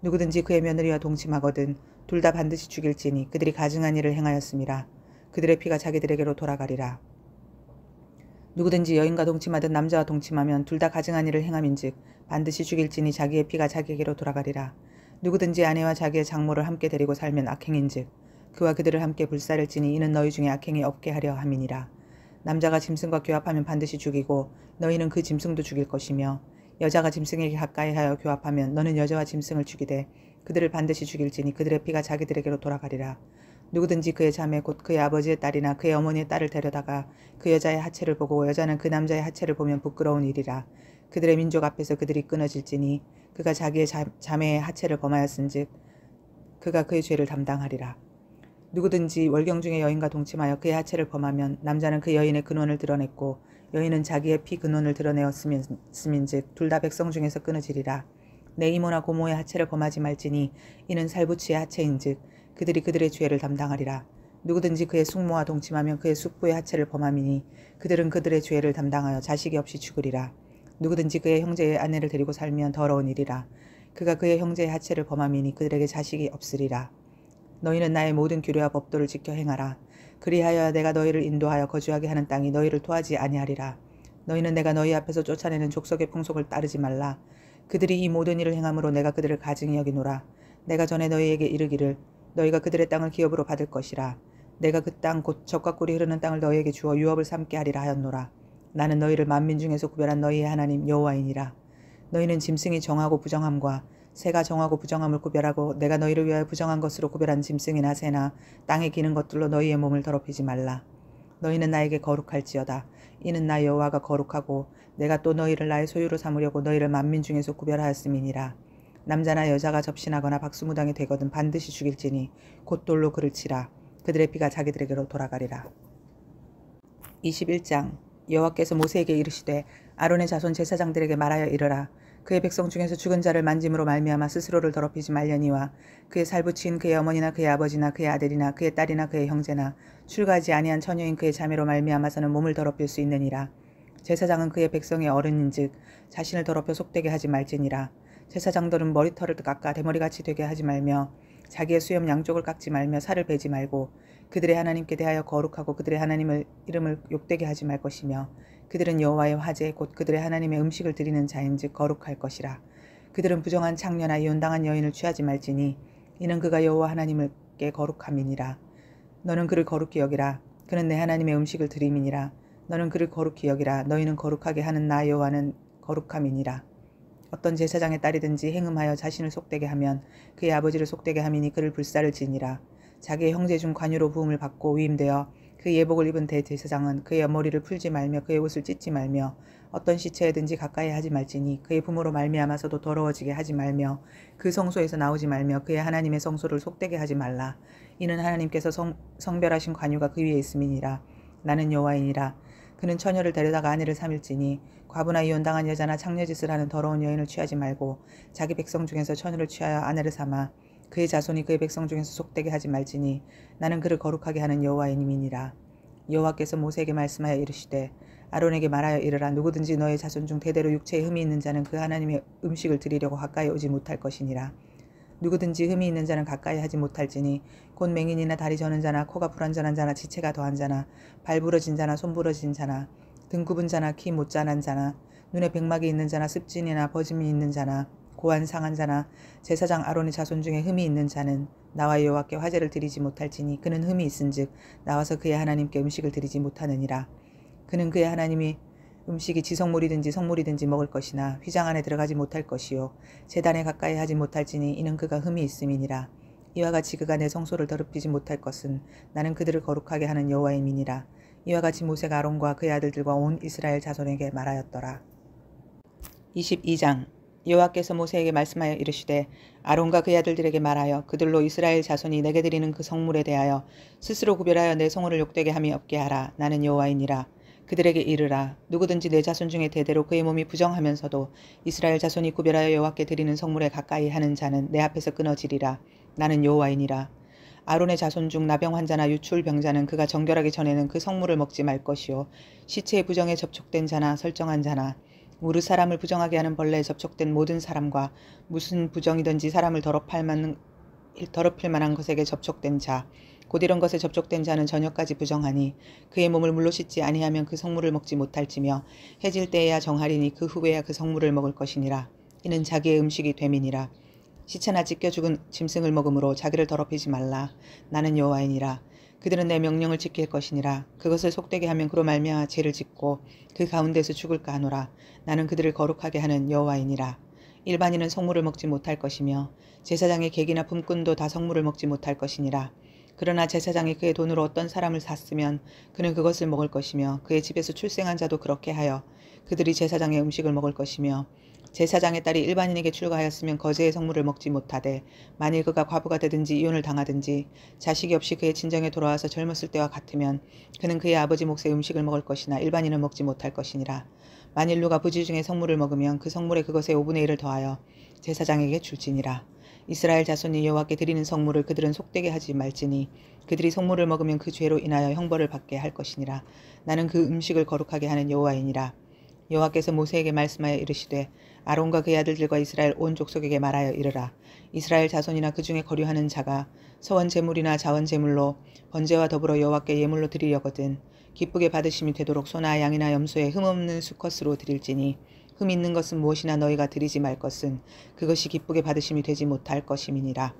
Speaker 1: 누구든지 그의 며느리와 동침하거든 둘 다 반드시 죽일지니 그들이 가증한 일을 행하였음이라. 그들의 피가 자기들에게로 돌아가리라. 누구든지 여인과 동침하든 남자와 동침하면 둘 다 가증한 일을 행함인즉 반드시 죽일지니 자기의 피가 자기에게로 돌아가리라. 누구든지 아내와 자기의 장모를 함께 데리고 살면 악행인즉 그와 그들을 함께 불사를지니 이는 너희 중에 악행이 없게 하려 함이니라. 남자가 짐승과 교합하면 반드시 죽이고 너희는 그 짐승도 죽일 것이며 여자가 짐승에게 가까이하여 교합하면 너는 여자와 짐승을 죽이되 그들을 반드시 죽일지니 그들의 피가 자기들에게로 돌아가리라. 누구든지 그의 자매 곧 그의 아버지의 딸이나 그의 어머니의 딸을 데려다가 그 여자의 하체를 보고 여자는 그 남자의 하체를 보면 부끄러운 일이라. 그들의 민족 앞에서 그들이 끊어질지니 그가 자기의 자매의 하체를 범하였은즉 그가 그의 죄를 담당하리라. 누구든지 월경 중에 여인과 동침하여 그의 하체를 범하면 남자는 그 여인의 근원을 드러냈고 여인은 자기의 피 근원을 드러내었음인즉 둘 다 백성 중에서 끊어지리라. 내 이모나 고모의 하체를 범하지 말지니 이는 살부치의 하체인즉 그들이 그들의 죄를 담당하리라. 누구든지 그의 숙모와 동침하면 그의 숙부의 하체를 범함이니 그들은 그들의 죄를 담당하여 자식이 없이 죽으리라. 누구든지 그의 형제의 아내를 데리고 살면 더러운 일이라. 그가 그의 형제의 하체를 범함이니 그들에게 자식이 없으리라. 너희는 나의 모든 규례와 법도를 지켜 행하라. 그리하여 내가 너희를 인도하여 거주하게 하는 땅이 너희를 토하지 아니하리라. 너희는 내가 너희 앞에서 쫓아내는 족속의 풍속을 따르지 말라. 그들이 이 모든 일을 행함으로 내가 그들을 가증히 여기노라. 내가 전에 너희에게 이르기를 너희가 그들의 땅을 기업으로 받을 것이라. 내가 그 땅 곧 젖과 꿀이 흐르는 땅을 너희에게 주어 유업을 삼게 하리라 하였노라. 나는 너희를 만민 중에서 구별한 너희의 하나님 여호와이니라. 너희는 짐승이 정하고 부정함과 새가 정하고 부정함을 구별하고 내가 너희를 위하여 부정한 것으로 구별한 짐승이나 새나 땅에 기는 것들로 너희의 몸을 더럽히지 말라. 너희는 나에게 거룩할지어다. 이는 나 여호와가 거룩하고 내가 또 너희를 나의 소유로 삼으려고 너희를 만민 중에서 구별하였음이니라. 남자나 여자가 접신하거나 박수무당이 되거든 반드시 죽일지니 곧 돌로 그를 치라. 그들의 피가 자기들에게로 돌아가리라. 21장 여호와께서 모세에게 이르시되 아론의 자손 제사장들에게 말하여 이르라. 그의 백성 중에서 죽은 자를 만짐으로 말미암아 스스로를 더럽히지 말려니와 그의 살부친 그의 어머니나 그의 아버지나 그의 아들이나 그의 딸이나 그의 형제나 출가하지 아니한 처녀인 그의 자매로 말미암아서는 몸을 더럽힐 수 있느니라. 제사장은 그의 백성의 어른인즉 자신을 더럽혀 속되게 하지 말지니라. 제사장들은 머리털을 깎아 대머리같이 되게 하지 말며 자기의 수염 양쪽을 깎지 말며 살을 베지 말고 그들의 하나님께 대하여 거룩하고 그들의 하나님의 이름을 욕되게 하지 말 것이며 그들은 여호와의 화제 곧 그들의 하나님의 음식을 드리는 자인즉 거룩할 것이라. 그들은 부정한 창녀나 이혼당한 여인을 취하지 말지니 이는 그가 여호와 하나님께 거룩함이니라. 너는 그를 거룩히 여기라. 그는 내 하나님의 음식을 드림이니라. 너는 그를 거룩히 여기라. 너희는 거룩하게 하는 나 여호와는 거룩함이니라. 어떤 제사장의 딸이든지 행음하여 자신을 속되게 하면 그의 아버지를 속되게 함이니 그를 불사를 지니라. 자기의 형제 중 관유로 부음을 받고 위임되어 그 예복을 입은 대제사장은 그의 머리를 풀지 말며 그의 옷을 찢지 말며 어떤 시체에든지 가까이 하지 말지니 그의 부모로 말미암아서도 더러워지게 하지 말며 그 성소에서 나오지 말며 그의 하나님의 성소를 속되게 하지 말라. 이는 하나님께서 성별하신 관유가 그 위에 있음이니라. 나는 여호와이니라. 그는 처녀를 데려다가 아내를 삼일지니 과부나 이혼당한 여자나 창녀짓을 하는 더러운 여인을 취하지 말고 자기 백성 중에서 처녀를 취하여 아내를 삼아 그의 자손이 그의 백성 중에서 속되게 하지 말지니 나는 그를 거룩하게 하는 여호와이니라. 여호와께서 모세에게 말씀하여 이르시되 아론에게 말하여 이르라. 누구든지 너의 자손 중 대대로 육체에 흠이 있는 자는 그 하나님의 음식을 드리려고 가까이 오지 못할 것이니라. 누구든지 흠이 있는 자는 가까이 하지 못할지니 곧 맹인이나 다리 저는 자나 코가 불완전한 자나 지체가 더한 자나 발 부러진 자나 손 부러진 자나 등 굽은 자나 키 못 자란 자나 눈에 백막이 있는 자나 습진이나 버짐이 있는 자나 고안 상한 자나 제사장 아론의 자손 중에 흠이 있는 자는 나와 여호와께 화제를 드리지 못할지니 그는 흠이 있은즉 나와서 그의 하나님께 음식을 드리지 못하느니라. 그는 그의 하나님이 음식이 지성물이든지 성물이든지 먹을 것이나 휘장 안에 들어가지 못할 것이요 제단에 가까이 하지 못할지니 이는 그가 흠이 있음이니라. 이와 같이 그가 내 성소를 더럽히지 못할 것은 나는 그들을 거룩하게 하는 여호와임이니라. 이와 같이 모세가 아론과 그의 아들들과 온 이스라엘 자손에게 말하였더라. 22장 여호와께서 모세에게 말씀하여 이르시되 아론과 그의 아들들에게 말하여 그들로 이스라엘 자손이 내게 드리는 그 성물에 대하여 스스로 구별하여 내 성호를 욕되게 함이 없게 하라. 나는 여호와이니라. 그들에게 이르라. 누구든지 내 자손 중에 대대로 그의 몸이 부정하면서도 이스라엘 자손이 구별하여 여호와께 드리는 성물에 가까이 하는 자는 내 앞에서 끊어지리라. 나는 여호와이니라. 아론의 자손 중 나병 환자나 유출 병자는 그가 정결하기 전에는 그 성물을 먹지 말 것이요 시체의 부정에 접촉된 자나 설정한 자나 무릇 사람을 부정하게 하는 벌레에 접촉된 모든 사람과 무슨 부정이든지 사람을 더럽힐 만한 것에게 접촉된 자 곧 이런 것에 접촉된 자는 저녁까지 부정하니 그의 몸을 물로 씻지 아니하면 그 성물을 먹지 못할지며 해질 때에야 정하리니 그 후에야 그 성물을 먹을 것이니라. 이는 자기의 음식이 됨이니라. 시체나 찢겨 죽은 짐승을 먹음으로 자기를 더럽히지 말라. 나는 여호와이니라. 그들은 내 명령을 지킬 것이니라. 그것을 속되게 하면 그로 말미암아 죄를 짓고 그 가운데서 죽을까 하노라. 나는 그들을 거룩하게 하는 여호와이니라. 일반인은 성물을 먹지 못할 것이며 제사장의 객이나 품꾼도 다 성물을 먹지 못할 것이니라. 그러나 제사장이 그의 돈으로 어떤 사람을 샀으면 그는 그것을 먹을 것이며 그의 집에서 출생한 자도 그렇게 하여 그들이 제사장의 음식을 먹을 것이며 제사장의 딸이 일반인에게 출가하였으면 거제의 성물을 먹지 못하되 만일 그가 과부가 되든지 이혼을 당하든지 자식이 없이 그의 친정에 돌아와서 젊었을 때와 같으면 그는 그의 아버지 몫의 음식을 먹을 것이나 일반인은 먹지 못할 것이니라. 만일 누가 부지 중에 성물을 먹으면 그 성물에 그것의 5분의 1을 더하여 제사장에게 줄지니라. 이스라엘 자손이 여호와께 드리는 성물을 그들은 속되게 하지 말지니 그들이 성물을 먹으면 그 죄로 인하여 형벌을 받게 할 것이니라. 나는 그 음식을 거룩하게 하는 여호와이니라. 여호와께서 모세에게 말씀하여 이르시되 아론과 그의 아들들과 이스라엘 온 족속에게 말하여 이르라. 이스라엘 자손이나 그 중에 거류하는 자가 서원 제물이나 자원 제물로 번제와 더불어 여호와께 예물로 드리려거든 기쁘게 받으심이 되도록 소나 양이나 염소에 흠없는 수컷으로 드릴지니 흠 있는 것은 무엇이나 너희가 드리지 말 것은 그것이 기쁘게 받으심이 되지 못할 것임이니라.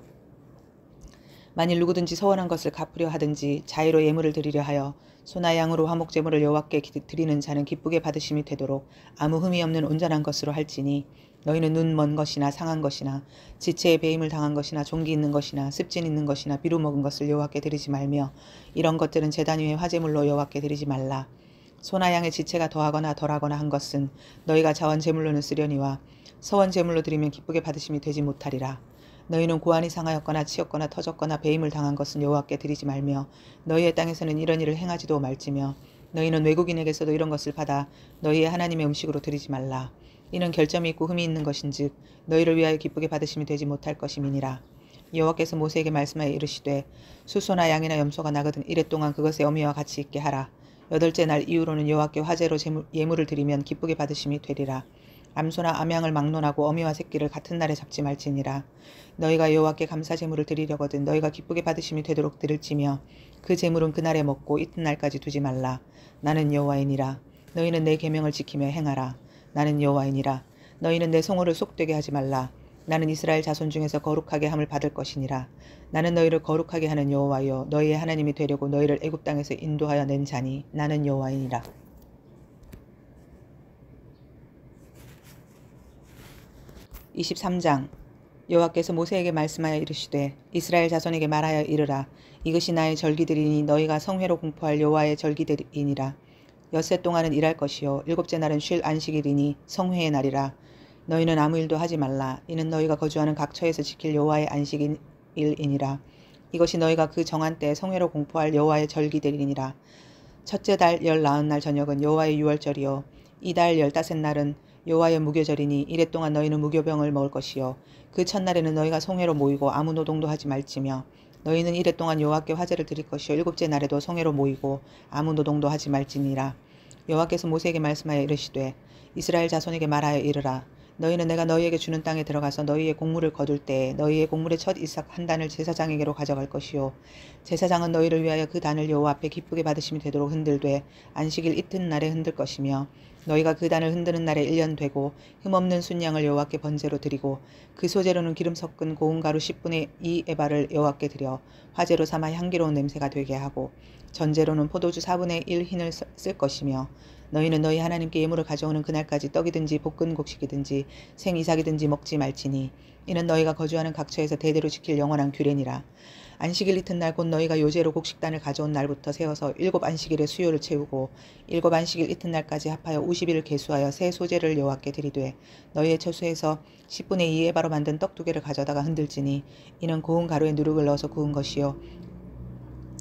Speaker 1: 만일 누구든지 서원한 것을 갚으려 하든지 자의로 예물을 드리려 하여 소나 양으로 화목제물을 여호와께 드리는 자는 기쁘게 받으심이 되도록 아무 흠이 없는 온전한 것으로 할지니 너희는 눈 먼 것이나 상한 것이나 지체에 배임을 당한 것이나 종기 있는 것이나 습진 있는 것이나 비루 먹은 것을 여호와께 드리지 말며 이런 것들은 제단 위에 화제물로 여호와께 드리지 말라. 소나 양의 지체가 더하거나 덜하거나 한 것은 너희가 자원 제물로는 쓰려니와 서원 제물로 드리면 기쁘게 받으심이 되지 못하리라. 너희는 고안이 상하였거나 치였거나 터졌거나 배임을 당한 것은 여호와께 드리지 말며 너희의 땅에서는 이런 일을 행하지도 말지며 너희는 외국인에게서도 이런 것을 받아 너희의 하나님의 음식으로 드리지 말라. 이는 결점이 있고 흠이 있는 것인즉 너희를 위하여 기쁘게 받으심이 되지 못할 것임이니라. 여호와께서 모세에게 말씀하여 이르시되 수소나 양이나 염소가 나거든 이래 동안 그것의 어미와 같이 있게 하라. 여덟째 날 이후로는 여호와께 화제로 예물을 드리면 기쁘게 받으심이 되리라. 암소나 암양을 막론하고 어미와 새끼를 같은 날에 잡지 말지니라. 너희가 여호와께 감사 제물을 드리려거든 너희가 기쁘게 받으심이 되도록 드릴지며 그 제물은 그날에 먹고 이튿날까지 두지 말라. 나는 여호와이니라. 너희는 내 계명을 지키며 행하라. 나는 여호와이니라. 너희는 내 성호를 속되게 하지 말라. 나는 이스라엘 자손 중에서 거룩하게 함을 받을 것이니라. 나는 너희를 거룩하게 하는 여호와여 너희의 하나님이 되려고 너희를 애굽 땅에서 인도하여 낸 자니 나는 여호와이니라. 23장 여호와께서 모세에게 말씀하여 이르시되 이스라엘 자손에게 말하여 이르라. 이것이 나의 절기들이니 너희가 성회로 공포할 여호와의 절기들이니라. 엿새 동안은 일할 것이요 일곱째 날은 쉴 안식일이니 성회의 날이라. 너희는 아무 일도 하지 말라. 이는 너희가 거주하는 각 처에서 지킬 여호와의 안식일이니라. 이것이 너희가 그 정한 때에 성회로 공포할 여호와의 절기들이니라. 첫째 달 19날 저녁은 여호와의 유월절이요 이 달 15날은 여호와의 무교절이니 이래 동안 너희는 무교병을 먹을 것이요 그 첫날에는 너희가 성회로 모이고 아무 노동도 하지 말지며 너희는 이래 동안 여호와께 화제를 드릴 것이요 일곱째 날에도 성회로 모이고 아무 노동도 하지 말지니라. 여호와께서 모세에게 말씀하여 이르시되 이스라엘 자손에게 말하여 이르라. 너희는 내가 너희에게 주는 땅에 들어가서 너희의 곡물을 거둘 때에 너희의 곡물의 첫 이삭 한 단을 제사장에게로 가져갈 것이요 제사장은 너희를 위하여 그 단을 여호와 앞에 기쁘게 받으심이 되도록 흔들되 안식일 이튿날에 흔들 것이며 너희가 그 단을 흔드는 날에 1년 되고 흠없는 순양을 여호와께 번제로 드리고 그 소재로는 기름 섞은 고운 가루 10분의 2 에바를 여호와께 드려 화제로 삼아 향기로운 냄새가 되게 하고 전제로는 포도주 4분의 1 흰을 쓸 것이며 너희는 너희 하나님께 예물을 가져오는 그날까지 떡이든지 볶은 곡식이든지 생이삭이든지 먹지 말지니 이는 너희가 거주하는 각처에서 대대로 지킬 영원한 규례니라. 안식일 이튿날 곧 너희가 요제로 곡식단을 가져온 날부터 세어서 7 안식일의 수요를 채우고 7 안식일 이튿날까지 합하여 50일을 계수하여 새 소재를 여호와께 드리되 너희의 처소에서 10분의 2 에바로 만든 떡 2개를 가져다가 흔들지니 이는 고운 가루에 누룩을 넣어서 구운 것이요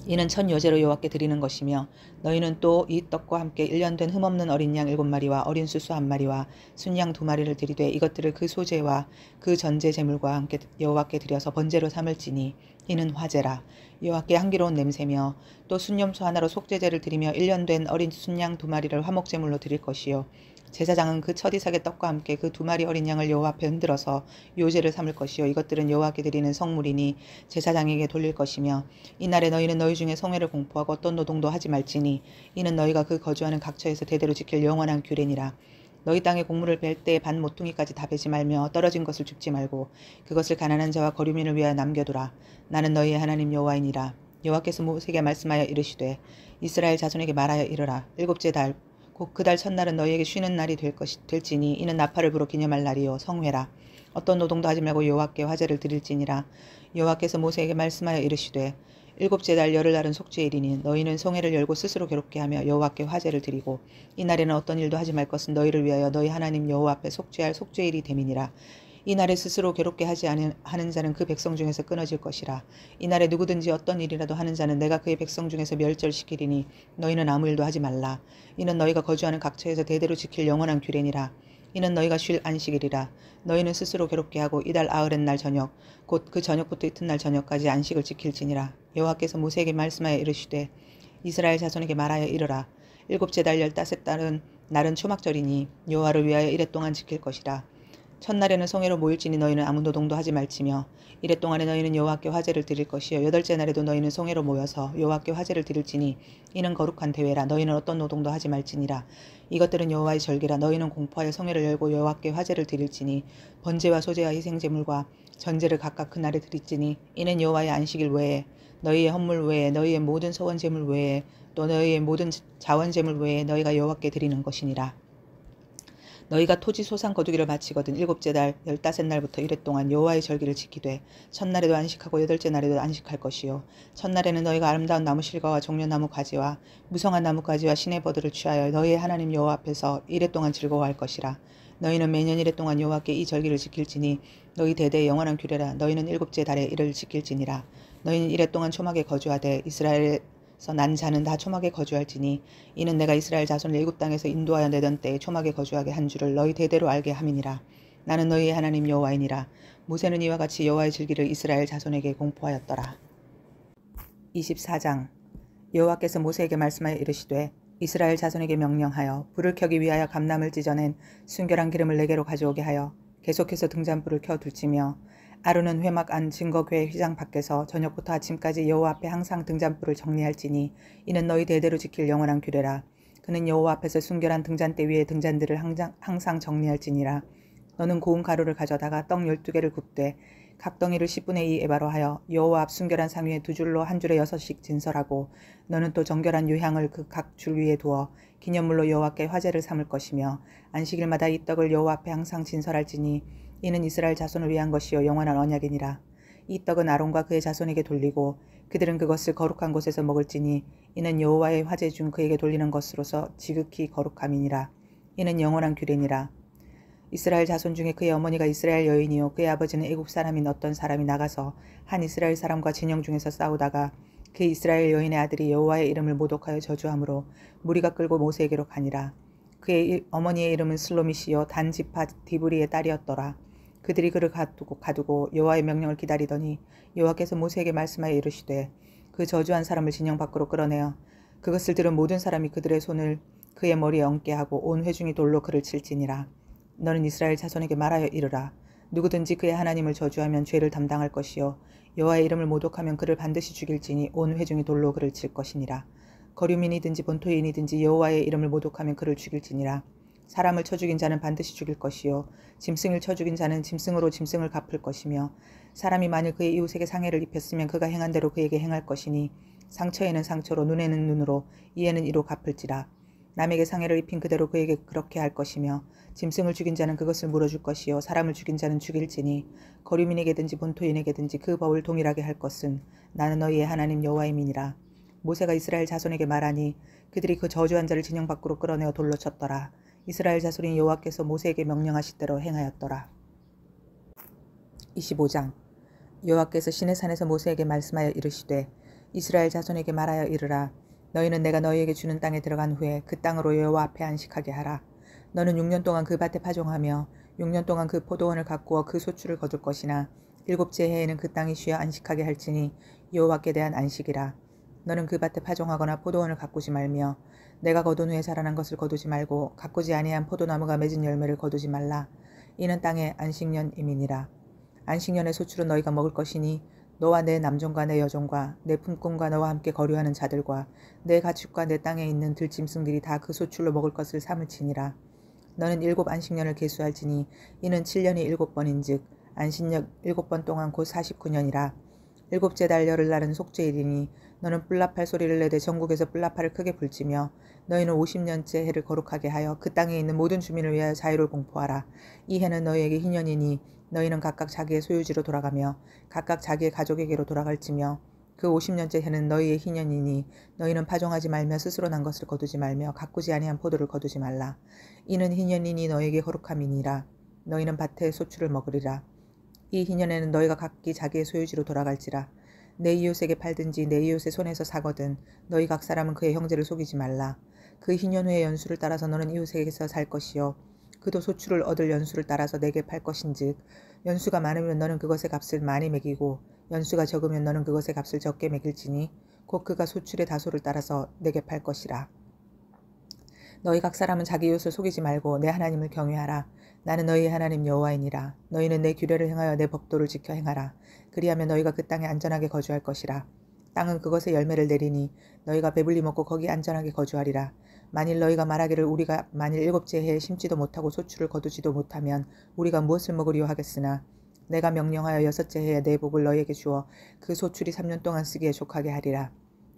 Speaker 1: 이는 첫 요제로 여호와께 드리는 것이며 너희는 또 이 떡과 함께 1년 된 흠없는 어린 양 7마리와 어린 수수 1마리와 순양 2마리를 드리되 이것들을 그 소제와 그 전제 제물과 함께 여호와께 드려서 번제로 삼을지니 이는 화제라. 여호와께 향기로운 냄새며 또 순염소 하나로 속죄제를 드리며 1년 된 어린 순양 2마리를 화목제물로 드릴 것이요 제사장은 그 첫 이삭의 떡과 함께 그 2마리 어린 양을 여호와 앞에 흔들어서 요제를 삼을 것이요 이것들은 여호와께 드리는 성물이니 제사장에게 돌릴 것이며 이날에 너희는 너희 중에 성회를 공포하고 어떤 노동도 하지 말지니 이는 너희가 그 거주하는 각처에서 대대로 지킬 영원한 규례니라. 너희 땅에 곡물을 벨 때에 반 모퉁이까지 다 베지 말며 떨어진 것을 줍지 말고 그것을 가난한 자와 거류민을 위하여 남겨두라. 나는 너희의 하나님 여호와이니라. 여호와께서 모세에게 말씀하여 이르시되 이스라엘 자손에게 말하여 이르라. 일곱째 달 곧 그 달 첫날은 너희에게 쉬는 날이 될지니 이는 나팔을 불어 기념할 날이요 성회라. 어떤 노동도 하지 말고 여호와께 화제를 드릴지니라. 여호와께서 모세에게 말씀하여 이르시되 일곱째 달 열흘날은 속죄일이니 너희는 성회를 열고 스스로 괴롭게 하며 여호와께 화제를 드리고 이 날에는 어떤 일도 하지 말 것은 너희를 위하여 너희 하나님 여호와 앞에 속죄할 속죄일이 됨이니라. 이 날에 스스로 괴롭게 하지 하는 자는 그 백성 중에서 끊어질 것이라. 이 날에 누구든지 어떤 일이라도 하는 자는 내가 그의 백성 중에서 멸절시키리니 너희는 아무 일도 하지 말라. 이는 너희가 거주하는 각처에서 대대로 지킬 영원한 규례니라. 이는 너희가 쉴 안식일이라. 너희는 스스로 괴롭게 하고 이달 아흐렛 날 저녁 곧 그 저녁부터 이튿날 저녁까지 안식을 지킬지니라. 여호와께서 모세에게 말씀하여 이르시되 이스라엘 자손에게 말하여 이르라. 일곱째 달 15달은 날은 초막절이니 여호와를 위하여 이레 동안 지킬 것이라. 첫날에는 성회로 모일지니 너희는 아무 노동도 하지 말지며 이레 동안에 너희는 여호와께 화제를 드릴 것이요 여덟째 날에도 너희는 성회로 모여서 여호와께 화제를 드릴지니 이는 거룩한 대회라. 너희는 어떤 노동도 하지 말지니라. 이것들은 여호와의 절기라. 너희는 공포하여 성회를 열고 여호와께 화제를 드릴지니 번제와 소제와 희생제물과 전제를 각각 그날에 드릴지니 이는 여호와의 안식일 외에 너희의 헌물 외에 너희의 모든 소원제물 외에 또 너희의 모든 자원제물 외에 너희가 여호와께 드리는 것이니라. 너희가 토지 소산 거두기를 마치거든 일곱째 달 15날부터 이레 동안 여호와의 절기를 지키되 첫날에도 안식하고 여덟째 날에도 안식할 것이요 첫날에는 너희가 아름다운 나무 실과와 종려나무 가지와 무성한 나무 가지와 시내버드를 취하여 너희의 하나님 여호와 앞에서 이레 동안 즐거워할 것이라. 너희는 매년 이레 동안 여호와께 이 절기를 지킬지니 너희 대대의 영원한 규례라. 너희는 일곱째 달에 이를 지킬지니라. 너희는 이레 동안 초막에 거주하되 이스라엘에서 난 자는 다 초막에 거주할지니 이는 내가 이스라엘 자손을 애굽 땅에서 인도하여 내던 때에 초막에 거주하게 한 줄을 너희 대대로 알게 함이니라. 나는 너희의 하나님 여호와이니라. 모세는 이와 같이 여호와의 절기를 이스라엘 자손에게 공포하였더라. 24장 여호와께서 모세에게 말씀하여 이르시되 이스라엘 자손에게 명령하여 불을 켜기 위하여 감람을 찢어낸 순결한 기름을 내게로 가져오게 하여 계속해서 등잔불을 켜둘지며 아론은 회막 안 증거궤 휘장 밖에서 저녁부터 아침까지 여호와 앞에 항상 등잔불을 정리할지니 이는 너희 대대로 지킬 영원한 규례라. 그는 여호와 앞에서 순결한 등잔대 위에 등잔들을 항상 정리할지니라. 너는 고운 가루를 가져다가 떡 12개를 굽되 각 덩이를 10분의 2 에바로 하여 여호와 앞 순결한 상 위에 두 줄로 한 줄에 6씩 진설하고 너는 또 정결한 유향을 그 각 줄 위에 두어 기념물로 여호와께 화제를 삼을 것이며 안식일마다 이 떡을 여호와 앞에 항상 진설할지니 이는 이스라엘 자손을 위한 것이요 영원한 언약이니라. 이 떡은 아론과 그의 자손에게 돌리고 그들은 그것을 거룩한 곳에서 먹을지니 이는 여호와의 화제 중 그에게 돌리는 것으로서 지극히 거룩함이니라. 이는 영원한 규례니라. 이스라엘 자손 중에 그의 어머니가 이스라엘 여인이요 그의 아버지는 애굽 사람인 어떤 사람이 나가서 한 이스라엘 사람과 진영 중에서 싸우다가 그 이스라엘 여인의 아들이 여호와의 이름을 모독하여 저주하므로 무리가 끌고 모세에게로 가니라. 그의 어머니의 이름은 슬로미시요 단지파 디브리의 딸이었더라. 그들이 그를 가두고 여호와의 명령을 기다리더니 여호와께서 모세에게 말씀하여 이르시되 그 저주한 사람을 진영 밖으로 끌어내어 그것을 들은 모든 사람이 그들의 손을 그의 머리에 얹게 하고 온 회중이 돌로 그를 칠지니라. 너는 이스라엘 자손에게 말하여 이르라. 누구든지 그의 하나님을 저주하면 죄를 담당할 것이요 여호와의 이름을 모독하면 그를 반드시 죽일지니 온 회중이 돌로 그를 칠 것이니라. 거류민이든지 본토인이든지 여호와의 이름을 모독하면 그를 죽일지니라. 사람을 쳐 죽인 자는 반드시 죽일 것이요 짐승을 쳐 죽인 자는 짐승으로 짐승을 갚을 것이며 사람이 만일 그의 이웃에게 상해를 입혔으면 그가 행한 대로 그에게 행할 것이니 상처에는 상처로 눈에는 눈으로 이에는 이로 갚을지라. 남에게 상해를 입힌 그대로 그에게 그렇게 할 것이며 짐승을 죽인 자는 그것을 물어줄 것이요 사람을 죽인 자는 죽일지니 거류민에게든지 본토인에게든지 그 법을 동일하게 할 것은 나는 너희의 하나님 여호와임이니라. 모세가 이스라엘 자손에게 말하니 그들이 그 저주한 자를 진영 밖으로 끌어내어 돌로 쳤더라. 이스라엘 자손이 여호와께서 모세에게 명령하신 대로 행하였더라. 25장 여호와께서 시내산에서 모세에게 말씀하여 이르시되 이스라엘 자손에게 말하여 이르라. 너희는 내가 너희에게 주는 땅에 들어간 후에 그 땅으로 여호와 앞에 안식하게 하라. 너는 6년 동안 그 밭에 파종하며 6년 동안 그 포도원을 가꾸어 그 소출을 거둘 것이나 일곱째 해에는 그 땅이 쉬어 안식하게 할지니 여호와께 대한 안식이라. 너는 그 밭에 파종하거나 포도원을 가꾸지 말며 내가 거둔 후에 자라난 것을 거두지 말고 가꾸지 아니한 포도나무가 맺은 열매를 거두지 말라. 이는 땅의 안식년임이니라. 안식년의 소출은 너희가 먹을 것이니 너와 내 남종과 내 여종과 내 품꾼과 너와 함께 거류하는 자들과 내 가축과 내 땅에 있는 들짐승들이 다 그 소출로 먹을 것을 삼을지니라. 너는 7 안식년을 계수할지니 이는 7년이 7번인즉 안식년 7번 동안 곧 49년이라. 일곱째 달 열흘날은 속죄일이니 너는 뿔나팔 소리를 내되 전국에서 뿔나팔을 크게 불지며 너희는 50년째 해를 거룩하게 하여 그 땅에 있는 모든 주민을 위하여 자유를 공포하라. 이 해는 너희에게 희년이니 너희는 각각 자기의 소유지로 돌아가며 각각 자기의 가족에게로 돌아갈지며 그 50년째 해는 너희의 희년이니 너희는 파종하지 말며 스스로 난 것을 거두지 말며 가꾸지 아니한 포도를 거두지 말라. 이는 희년이니 너희에게 거룩함이니라. 너희는 밭의 소출을 먹으리라. 이 희년에는 너희가 각기 자기의 소유지로 돌아갈지라. 내 이웃에게 팔든지 내 이웃의 손에서 사거든 너희 각 사람은 그의 형제를 속이지 말라. 그 희년 후의 연수를 따라서 너는 이웃에게서 살 것이요 그도 소출을 얻을 연수를 따라서 내게 팔 것인즉 연수가 많으면 너는 그것의 값을 많이 매기고 연수가 적으면 너는 그것의 값을 적게 매길지니 곧 그가 소출의 다소를 따라서 내게 팔 것이라. 너희 각 사람은 자기 이웃을 속이지 말고 내 하나님을 경외하라. 나는 너희의 하나님 여호와이니라. 너희는 내 규례를 행하여 내 법도를 지켜 행하라. 그리하면 너희가 그 땅에 안전하게 거주할 것이라. 땅은 그것의 열매를 내리니 너희가 배불리 먹고 거기 안전하게 거주하리라. 만일 너희가 말하기를 우리가 만일 7째 해에 심지도 못하고 소출을 거두지도 못하면 우리가 무엇을 먹으리요 하겠으나 내가 명령하여 6째 해에 내 복을 너희에게 주어 그 소출이 3년 동안 쓰기에 족하게 하리라.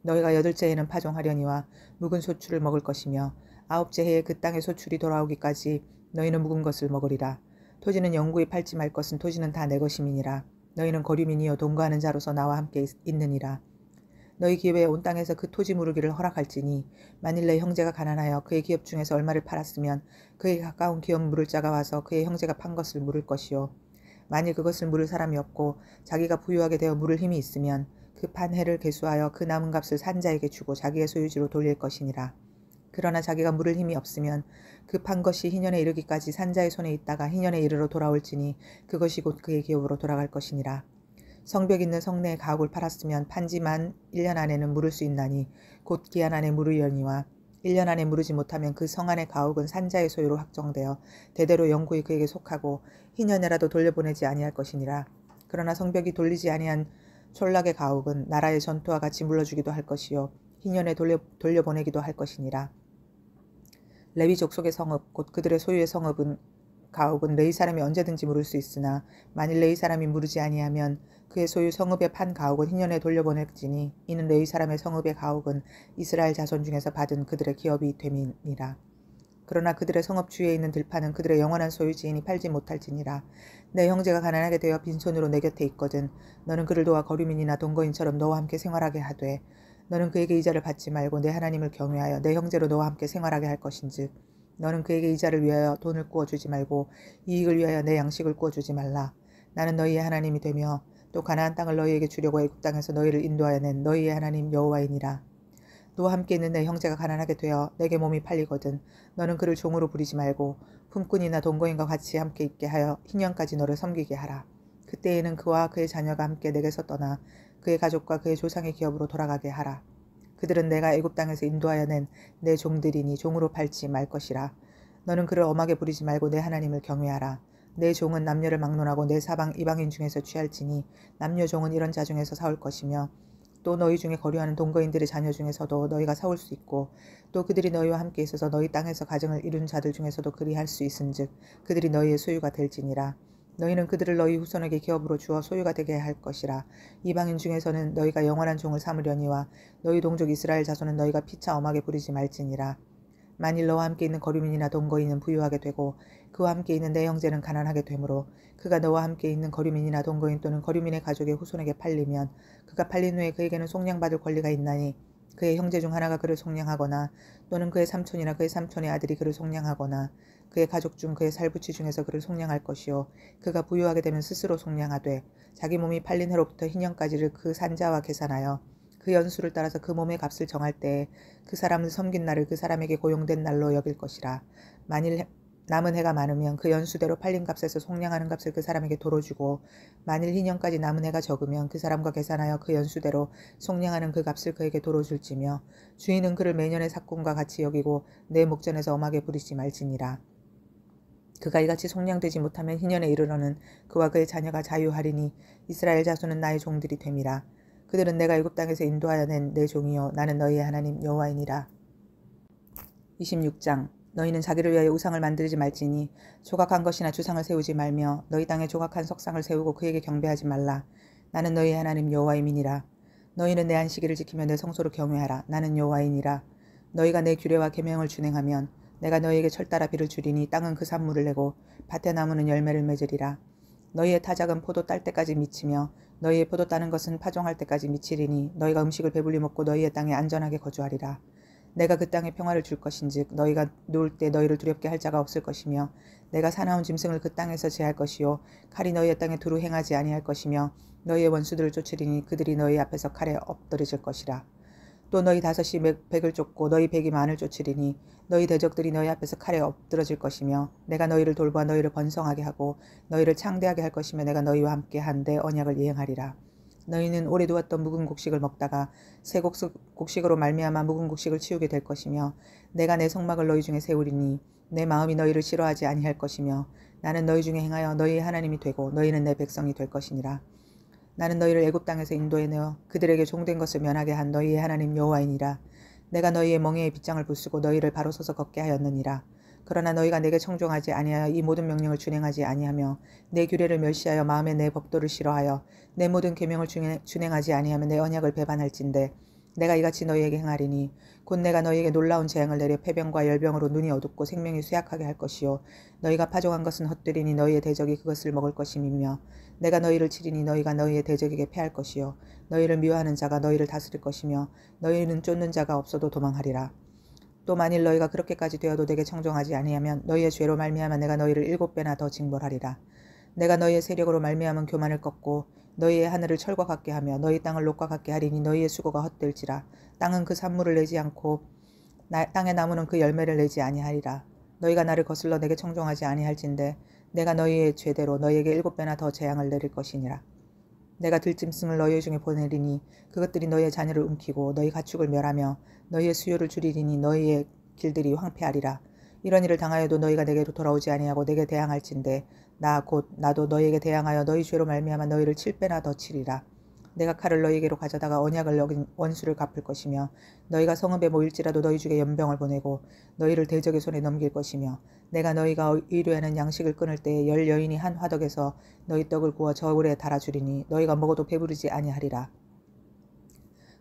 Speaker 1: 너희가 8째 해에는 파종하려니와 묵은 소출을 먹을 것이며 9째 해에 그 땅의 소출이 돌아오기까지 너희는 묵은 것을 먹으리라. 토지는 영구히 팔지 말 것은 토지는 다 내 것임이니라. 너희는 거류민이여 동거하는 자로서 나와 함께 있느니라. 너희 기업에 온 땅에서 그 토지 무르기를 허락할지니 만일 내 형제가 가난하여 그의 기업 중에서 얼마를 팔았으면 그에 가까운 기업 물을 자가 와서 그의 형제가 판 것을 물을 것이요 만일 그것을 물을 사람이 없고 자기가 부유하게 되어 물을 힘이 있으면 그 판 해를 계수하여 그 남은 값을 산 자에게 주고 자기의 소유지로 돌릴 것이니라. 그러나 자기가 물을 힘이 없으면 그 판 것이 희년에 이르기까지 산자의 손에 있다가 희년에 이르러 돌아올지니 그것이 곧 그의 기업으로 돌아갈 것이니라. 성벽 있는 성내의 가옥을 팔았으면 판지만 1년 안에는 물을 수 있나니 곧 기한 안에 물으려니와 1년 안에 물으지 못하면 그 성 안의 가옥은 산자의 소유로 확정되어 대대로 영구히 그에게 속하고 희년에라도 돌려보내지 아니할 것이니라. 그러나 성벽이 돌리지 아니한 촌락의 가옥은 나라의 전투와 같이 물러주기도 할 것이요 희년에 돌려보내기도 할 것이니라. 레위 족속의 성읍 곧 그들의 소유의 성읍은 가옥은 레위 사람이 언제든지 물을 수 있으나 만일 레위 사람이 물으지 아니하면 그의 소유 성읍의 판 가옥은 희년에 돌려보낼지니 이는 레위 사람의 성읍의 가옥은 이스라엘 자손 중에서 받은 그들의 기업이 됨이니라. 그러나 그들의 성읍 주위에 있는 들판은 그들의 영원한 소유지이니 팔지 못할지니라. 내 형제가 가난하게 되어 빈손으로 내 곁에 있거든 너는 그를 도와 거류민이나 동거인처럼 너와 함께 생활하게 하되 너는 그에게 이자를 받지 말고 내 하나님을 경외하여 내 형제로 너와 함께 생활하게 할 것인즉 너는 그에게 이자를 위하여 돈을 구워주지 말고 이익을 위하여 내 양식을 구워주지 말라. 나는 너희의 하나님이 되며 또 가나안 땅을 너희에게 주려고 애굽 땅에서 너희를 인도하여 낸 너희의 하나님 여호와이니라. 너와 함께 있는 내 형제가 가난하게 되어 내게 몸이 팔리거든 너는 그를 종으로 부리지 말고 품꾼이나 동거인과 같이 함께 있게 하여 희년까지 너를 섬기게 하라. 그때에는 그와 그의 자녀가 함께 내게서 떠나 그의 가족과 그의 조상의 기업으로 돌아가게 하라. 그들은 내가 애굽 땅에서 인도하여 낸 내 종들이니 종으로 팔지 말 것이라. 너는 그를 엄하게 부리지 말고 내 하나님을 경외하라. 내 종은 남녀를 막론하고 내 사방 이방인 중에서 취할지니 남녀 종은 이런 자 중에서 사올 것이며 또 너희 중에 거류하는 동거인들의 자녀 중에서도 너희가 사올 수 있고 또 그들이 너희와 함께 있어서 너희 땅에서 가정을 이룬 자들 중에서도 그리할 수 있은즉 그들이 너희의 소유가 될지니라. 너희는 그들을 너희 후손에게 기업으로 주어 소유가 되게 할 것이라. 이방인 중에서는 너희가 영원한 종을 삼으려니와 너희 동족 이스라엘 자손은 너희가 피차 엄하게 부리지 말지니라. 만일 너와 함께 있는 거류민이나 동거인은 부유하게 되고 그와 함께 있는 내 형제는 가난하게 되므로 그가 너와 함께 있는 거류민이나 동거인 또는 거류민의 가족의 후손에게 팔리면 그가 팔린 후에 그에게는 속량받을 권리가 있나니 그의 형제 중 하나가 그를 속량하거나 또는 그의 삼촌이나 그의 삼촌의 아들이 그를 속량하거나 그의 가족 중 그의 살부치 중에서 그를 속량할 것이요 그가 부유하게 되면 스스로 속량하되 자기 몸이 팔린 해로부터 희년까지를 그 산자와 계산하여 그 연수를 따라서 그 몸의 값을 정할 때에 그 사람을 섬긴 날을 그 사람에게 고용된 날로 여길 것이라. 만일 남은 해가 많으면 그 연수대로 팔린 값에서 속량하는 값을 그 사람에게 도로 주고 만일 희년까지 남은 해가 적으면 그 사람과 계산하여 그 연수대로 속량하는 그 값을 그에게 도로 줄지며 주인은 그를 매년의 삭군과 같이 여기고 내 목전에서 엄하게 부리지 말지니라. 그가 이같이 속량되지 못하면 희년에 이르러는 그와 그의 자녀가 자유하리니 이스라엘 자손은 나의 종들이 됨이라. 그들은 내가 애굽 땅에서 인도하여 낸 내 종이요 나는 너희의 하나님 여호와이니라. 26장 너희는 자기를 위하여 우상을 만들지 말지니 조각한 것이나 주상을 세우지 말며 너희 땅에 조각한 석상을 세우고 그에게 경배하지 말라. 나는 너희의 하나님 여호와임이니라. 너희는 내 안식일을 지키며 내 성소를 경외하라. 나는 여호와이니라. 너희가 내 규례와 계명을 준행하면 내가 너희에게 철따라 비를 주리니 땅은 그 산물을 내고 밭의 나무는 열매를 맺으리라. 너희의 타작은 포도 딸 때까지 미치며 너희의 포도 따는 것은 파종할 때까지 미치리니 너희가 음식을 배불리 먹고 너희의 땅에 안전하게 거주하리라. 내가 그 땅에 평화를 줄 것인즉 너희가 누울 때 너희를 두렵게 할 자가 없을 것이며 내가 사나운 짐승을 그 땅에서 제할 것이요 칼이 너희의 땅에 두루 행하지 아니할 것이며 너희의 원수들을 쫓으리니 그들이 너희 앞에서 칼에 엎드러질 것이라. 또 너희 다섯이 백을 쫓고 너희 백이 만을 쫓으리니 너희 대적들이 너희 앞에서 칼에 엎드러질 것이며 내가 너희를 돌보아 너희를 번성하게 하고 너희를 창대하게 할 것이며 내가 너희와 함께 한데 언약을 이행하리라. 너희는 오래 두었던 묵은 곡식을 먹다가 새 곡식으로 말미암아 묵은 곡식을 치우게 될 것이며 내가 내 성막을 너희 중에 세우리니 내 마음이 너희를 싫어하지 아니할 것이며 나는 너희 중에 행하여 너희의 하나님이 되고 너희는 내 백성이 될 것이니라. 나는 너희를 애굽 땅에서 인도해 내어 그들에게 종된 것을 면하게 한 너희의 하나님 여호와이니라. 내가 너희의 멍에에 빗장을 부수고 너희를 바로 서서 걷게 하였느니라. 그러나 너희가 내게 청종하지 아니하여 이 모든 명령을 준행하지 아니하며 내 규례를 멸시하여 마음에 내 법도를 싫어하여 내 모든 계명을 준행하지 아니하며 내 언약을 배반할진대 내가 이같이 너희에게 행하리니 곧 내가 너희에게 놀라운 재앙을 내려 패병과 열병으로 눈이 어둡고 생명이 쇠약하게 할 것이요 너희가 파종한 것은 헛되리니 너희의 대적이 그것을 먹을 것임이며 내가 너희를 치리니 너희가 너희의 대적에게 패할 것이요 너희를 미워하는 자가 너희를 다스릴 것이며 너희는 쫓는 자가 없어도 도망하리라. 또 만일 너희가 그렇게까지 되어도 내게 청종하지 아니하면 너희의 죄로 말미암아 내가 너희를 7배나 더 징벌하리라. 내가 너희의 세력으로 말미암은 교만을 꺾고 너희의 하늘을 철과 같게 하며 너희 땅을 녹과 같게 하리니 너희의 수고가 헛될지라. 땅은 그 산물을 내지 않고 땅의 나무는 그 열매를 내지 아니하리라. 너희가 나를 거슬러 내게 청종하지 아니할진대 내가 너희의 죄대로 너희에게 7배나 더 재앙을 내릴 것이니라. 내가 들짐승을 너희 중에 보내리니 그것들이 너희의 자녀를 움키고 너희 가축을 멸하며 너희의 수요를 줄이리니 너희의 길들이 황폐하리라. 이런 일을 당하여도 너희가 내게로 돌아오지 아니하고 내게 대항할진대 나 곧 나도 너희에게 대항하여 너희 죄로 말미암아 너희를 7배나 더 치리라. 내가 칼을 너희에게로 가져다가 언약을 어긴 원수를 갚을 것이며 너희가 성읍에 모일지라도 너희 중에 연병을 보내고 너희를 대적의 손에 넘길 것이며 내가 너희가 의뢰하는 양식을 끊을 때에 10 여인이 한 화덕에서 너희 떡을 구워 저울에 달아주리니 너희가 먹어도 배부르지 아니하리라.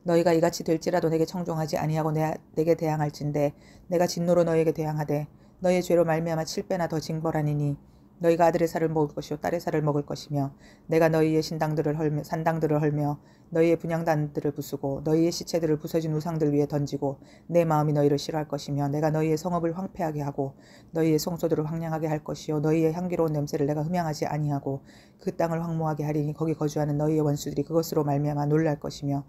Speaker 1: 너희가 이같이 될지라도 내게 청종하지 아니하고 내게 대항할진대 내가 진노로 너희에게 대항하되 너희의 죄로 말미암아 7배나 더 징벌하니니 너희가 아들의 살을 먹을 것이요 딸의 살을 먹을 것이며 내가 너희의 산당들을 헐며 너희의 분향단들을 부수고 너희의 시체들을 부서진 우상들 위에 던지고 내 마음이 너희를 싫어할 것이며 내가 너희의 성읍을 황폐하게 하고 너희의 성소들을 황량하게 할 것이요 너희의 향기로운 냄새를 내가 흠양하지 아니하고 그 땅을 황무하게 하리니 거기 거주하는 너희의 원수들이 그것으로 말미암아 놀랄 것이며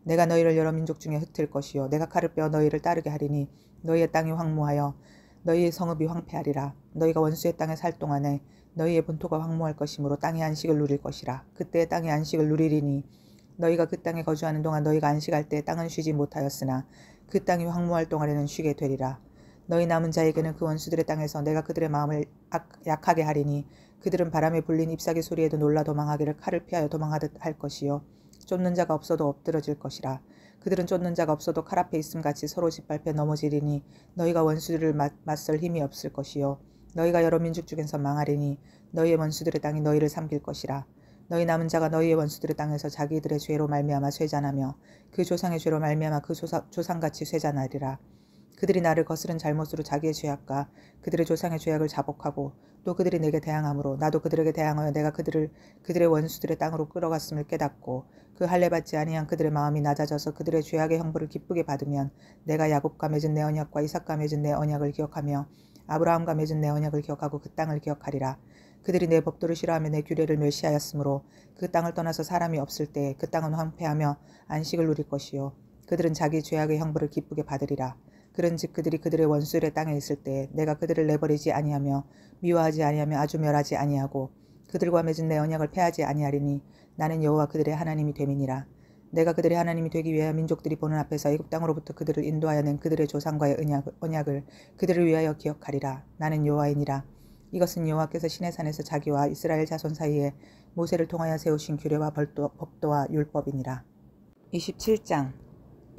Speaker 1: 내가 너희를 여러 민족 중에 흩을 것이요 내가 칼을 빼어 너희를 따르게 하리니 너희의 땅이 황무하여 너희의 성읍이 황폐하리라. 너희가 원수의 땅에 살 동안에 너희의 본토가 황무할 것이므로 땅의 안식을 누릴 것이라. 그때 땅의 안식을 누리리니 너희가 그 땅에 거주하는 동안 너희가 안식할 때 땅은 쉬지 못하였으나 그 땅이 황무할 동안에는 쉬게 되리라. 너희 남은 자에게는 그 원수들의 땅에서 내가 그들의 마음을 약하게 하리니 그들은 바람에 불린 잎사귀 소리에도 놀라 도망하기를 칼을 피하여 도망하듯 할 것이요 쫓는 자가 없어도 엎드러질 것이라. 그들은 쫓는 자가 없어도 칼 앞에 있음같이 서로 짓밟혀 넘어지리니 너희가 원수들을 맞설 힘이 없을 것이요 너희가 여러 민족 중에서 망하리니 너희의 원수들의 땅이 너희를 삼킬 것이라. 너희 남은 자가 너희의 원수들의 땅에서 자기들의 죄로 말미암아 쇠잔하며 그 조상의 죄로 말미암아 그 조상같이 쇠잔하리라. 그들이 나를 거스른 잘못으로 자기의 죄악과 그들의 조상의 죄악을 자복하고 또 그들이 내게 대항하므로 나도 그들에게 대항하여 내가 그들의 원수들의 땅으로 끌어갔음을 깨닫고 그 할례 받지 아니한 그들의 마음이 낮아져서 그들의 죄악의 형벌을 기쁘게 받으면 내가 야곱과 맺은 내 언약과 이삭과 맺은 내 언약을 기억하며 아브라함과 맺은 내 언약을 기억하고 그 땅을 기억하리라. 그들이 내 법도를 싫어하며 내 규례를 멸시하였으므로 그 땅을 떠나서 사람이 없을 때 그 땅은 황폐하며 안식을 누릴 것이요 그들은 자기 죄악의 형벌을 기쁘게 받으리라. 그런즉 그들이 그들의 원수들의 땅에 있을 때 내가 그들을 내버리지 아니하며 미워하지 아니하며 아주 멸하지 아니하고 그들과 맺은 내 언약을 폐하지 아니하리니 나는 여호와 그들의 하나님이 됨이니라. 내가 그들의 하나님이 되기 위하여 민족들이 보는 앞에서 애굽 땅으로부터 그들을 인도하여 낸 그들의 조상과의 언약을 그들을 위하여 기억하리라. 나는 여호와이니라. 이것은 여호와께서 시내산에서 자기와 이스라엘 자손 사이에 모세를 통하여 세우신 규례와 법도와 율법이니라. 27장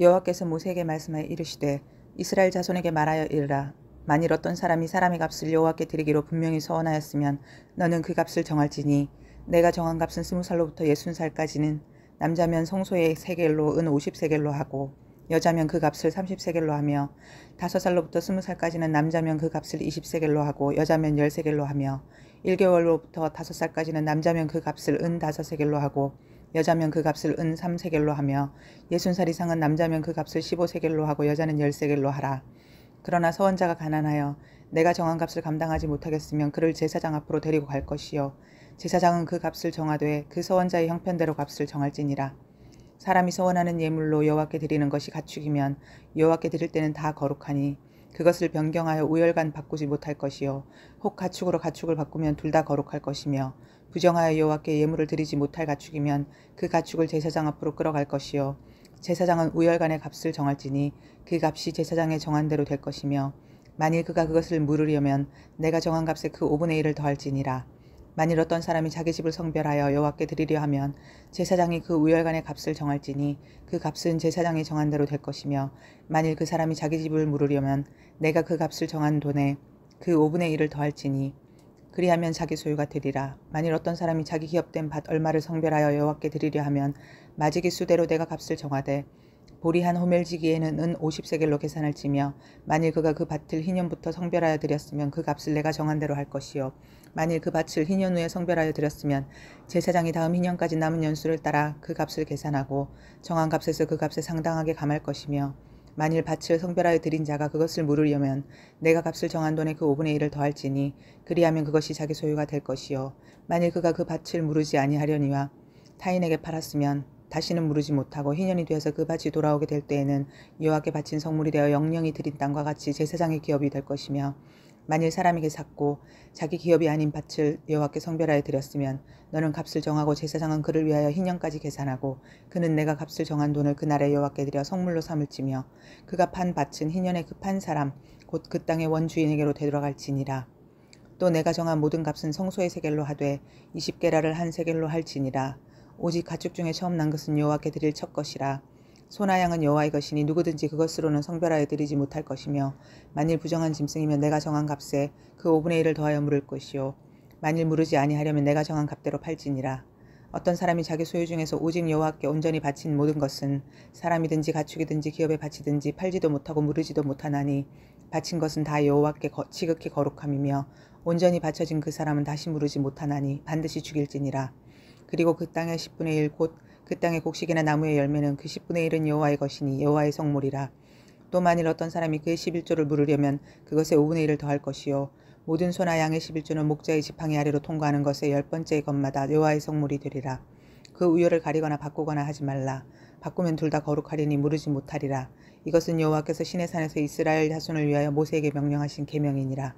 Speaker 1: 여호와께서 모세에게 말씀하여 이르시되 이스라엘 자손에게 말하여 이르라. 만일 어떤 사람이 사람의 값을 여호와께 드리기로 분명히 서원하였으면 너는 그 값을 정할지니 내가 정한 값은 20살로부터 60살까지는 남자면 성소의 세겔로 은 50세겔로 하고 여자면 그 값을 30세겔로 하며 5살로부터 20살까지는 남자면 그 값을 20세겔로 하고 여자면 10세겔로 하며 1개월로부터 5살까지는 남자면 그 값을 은 5세겔로 하고 여자면 그 값을 은 3세겔로 하며 60살 이상은 남자면 그 값을 15세겔로 하고 여자는 10세겔로 하라. 그러나 서원자가 가난하여 내가 정한 값을 감당하지 못하겠으면 그를 제사장 앞으로 데리고 갈 것이요 제사장은 그 값을 정하되 그 서원자의 형편대로 값을 정할지니라. 사람이 서원하는 예물로 여호와께 드리는 것이 가축이면 여호와께 드릴 때는 다 거룩하니 그것을 변경하여 우열간 바꾸지 못할 것이요 혹 가축으로 가축을 바꾸면 둘 다 거룩할 것이며 부정하여 여호와께 예물을 드리지 못할 가축이면 그 가축을 제사장 앞으로 끌어갈 것이요 제사장은 우열간의 값을 정할지니 그 값이 제사장의 정한 대로 될 것이며 만일 그가 그것을 물으려면 내가 정한 값에 그 5분의 1을 더할지니라. 만일 어떤 사람이 자기 집을 성별하여 여호와께 드리려 하면 제사장이 그 우열간의 값을 정할지니 그 값은 제사장이 정한 대로 될 것이며 만일 그 사람이 자기 집을 물으려면 내가 그 값을 정한 돈에 그 5분의 1을 더할지니 그리하면 자기 소유가 되리라. 만일 어떤 사람이 자기 기업된 밭 얼마를 성별하여 여호와께 드리려 하면 마지기 수대로 내가 값을 정하되 보리 한 호멜지기에는 은 50세겔로 계산을 치며 만일 그가 그 밭을 희년부터 성별하여 드렸으면 그 값을 내가 정한 대로 할 것이요 만일 그 밭을 희년 후에 성별하여 드렸으면 제사장이 다음 희년까지 남은 연수를 따라 그 값을 계산하고 정한 값에서 그 값에 상당하게 감할 것이며 만일 밭을 성별하여 드린 자가 그것을 물으려면 내가 값을 정한 돈의 그 5분의 1을 더할지니 그리하면 그것이 자기 소유가 될 것이요 만일 그가 그 밭을 물으지 아니하려니와 타인에게 팔았으면 다시는 물으지 못하고 희년이 되어서 그 밭이 돌아오게 될 때에는 여호와께 바친 성물이 되어 영영이 드린 땅과 같이 제사장의 기업이 될 것이며 만일 사람에게 샀고 자기 기업이 아닌 밭을 여호와께 성별하여 드렸으면 너는 값을 정하고 제사장은 그를 위하여 희년까지 계산하고 그는 내가 값을 정한 돈을 그날에 여호와께 드려 성물로 삼을지며 그가 판 밭은 희년에 그 판 사람 곧 그 땅의 원주인에게로 되돌아갈지니라. 또 내가 정한 모든 값은 성소의 세겔로 하되 20게라를 한 세겔로 할지니라. 오직 가축 중에 처음 난 것은 여호와께 드릴 첫 것이라. 소나 양은 여호와의 것이니 누구든지 그것으로는 성별하여 드리지 못할 것이며 만일 부정한 짐승이면 내가 정한 값에 그 5분의 1을 더하여 물을 것이요 만일 물으지 아니하려면 내가 정한 값대로 팔지니라. 어떤 사람이 자기 소유 중에서 오직 여호와께 온전히 바친 모든 것은 사람이든지 가축이든지 기업에 바치든지 팔지도 못하고 물으지도 못하나니 바친 것은 다 여호와께 지극히 거룩함이며 온전히 바쳐진 그 사람은 다시 물으지 못하나니 반드시 죽일지니라. 그리고 그 땅의 10분의 1 곧 그 땅의 곡식이나 나무의 열매는 그 10분의 1은 여호와의 것이니 여호와의 성물이라. 또 만일 어떤 사람이 그의 11조를 물으려면 그것의 5분의 1을 더할 것이요 모든 소나 양의 11조는 목자의 지팡이 아래로 통과하는 것의 10번째 것마다 여호와의 성물이 되리라. 그 우열을 가리거나 바꾸거나 하지 말라. 바꾸면 둘 다 거룩하리니 물으지 못하리라. 이것은 여호와께서 시내산에서 이스라엘 자손을 위하여 모세에게 명령하신 계명이니라.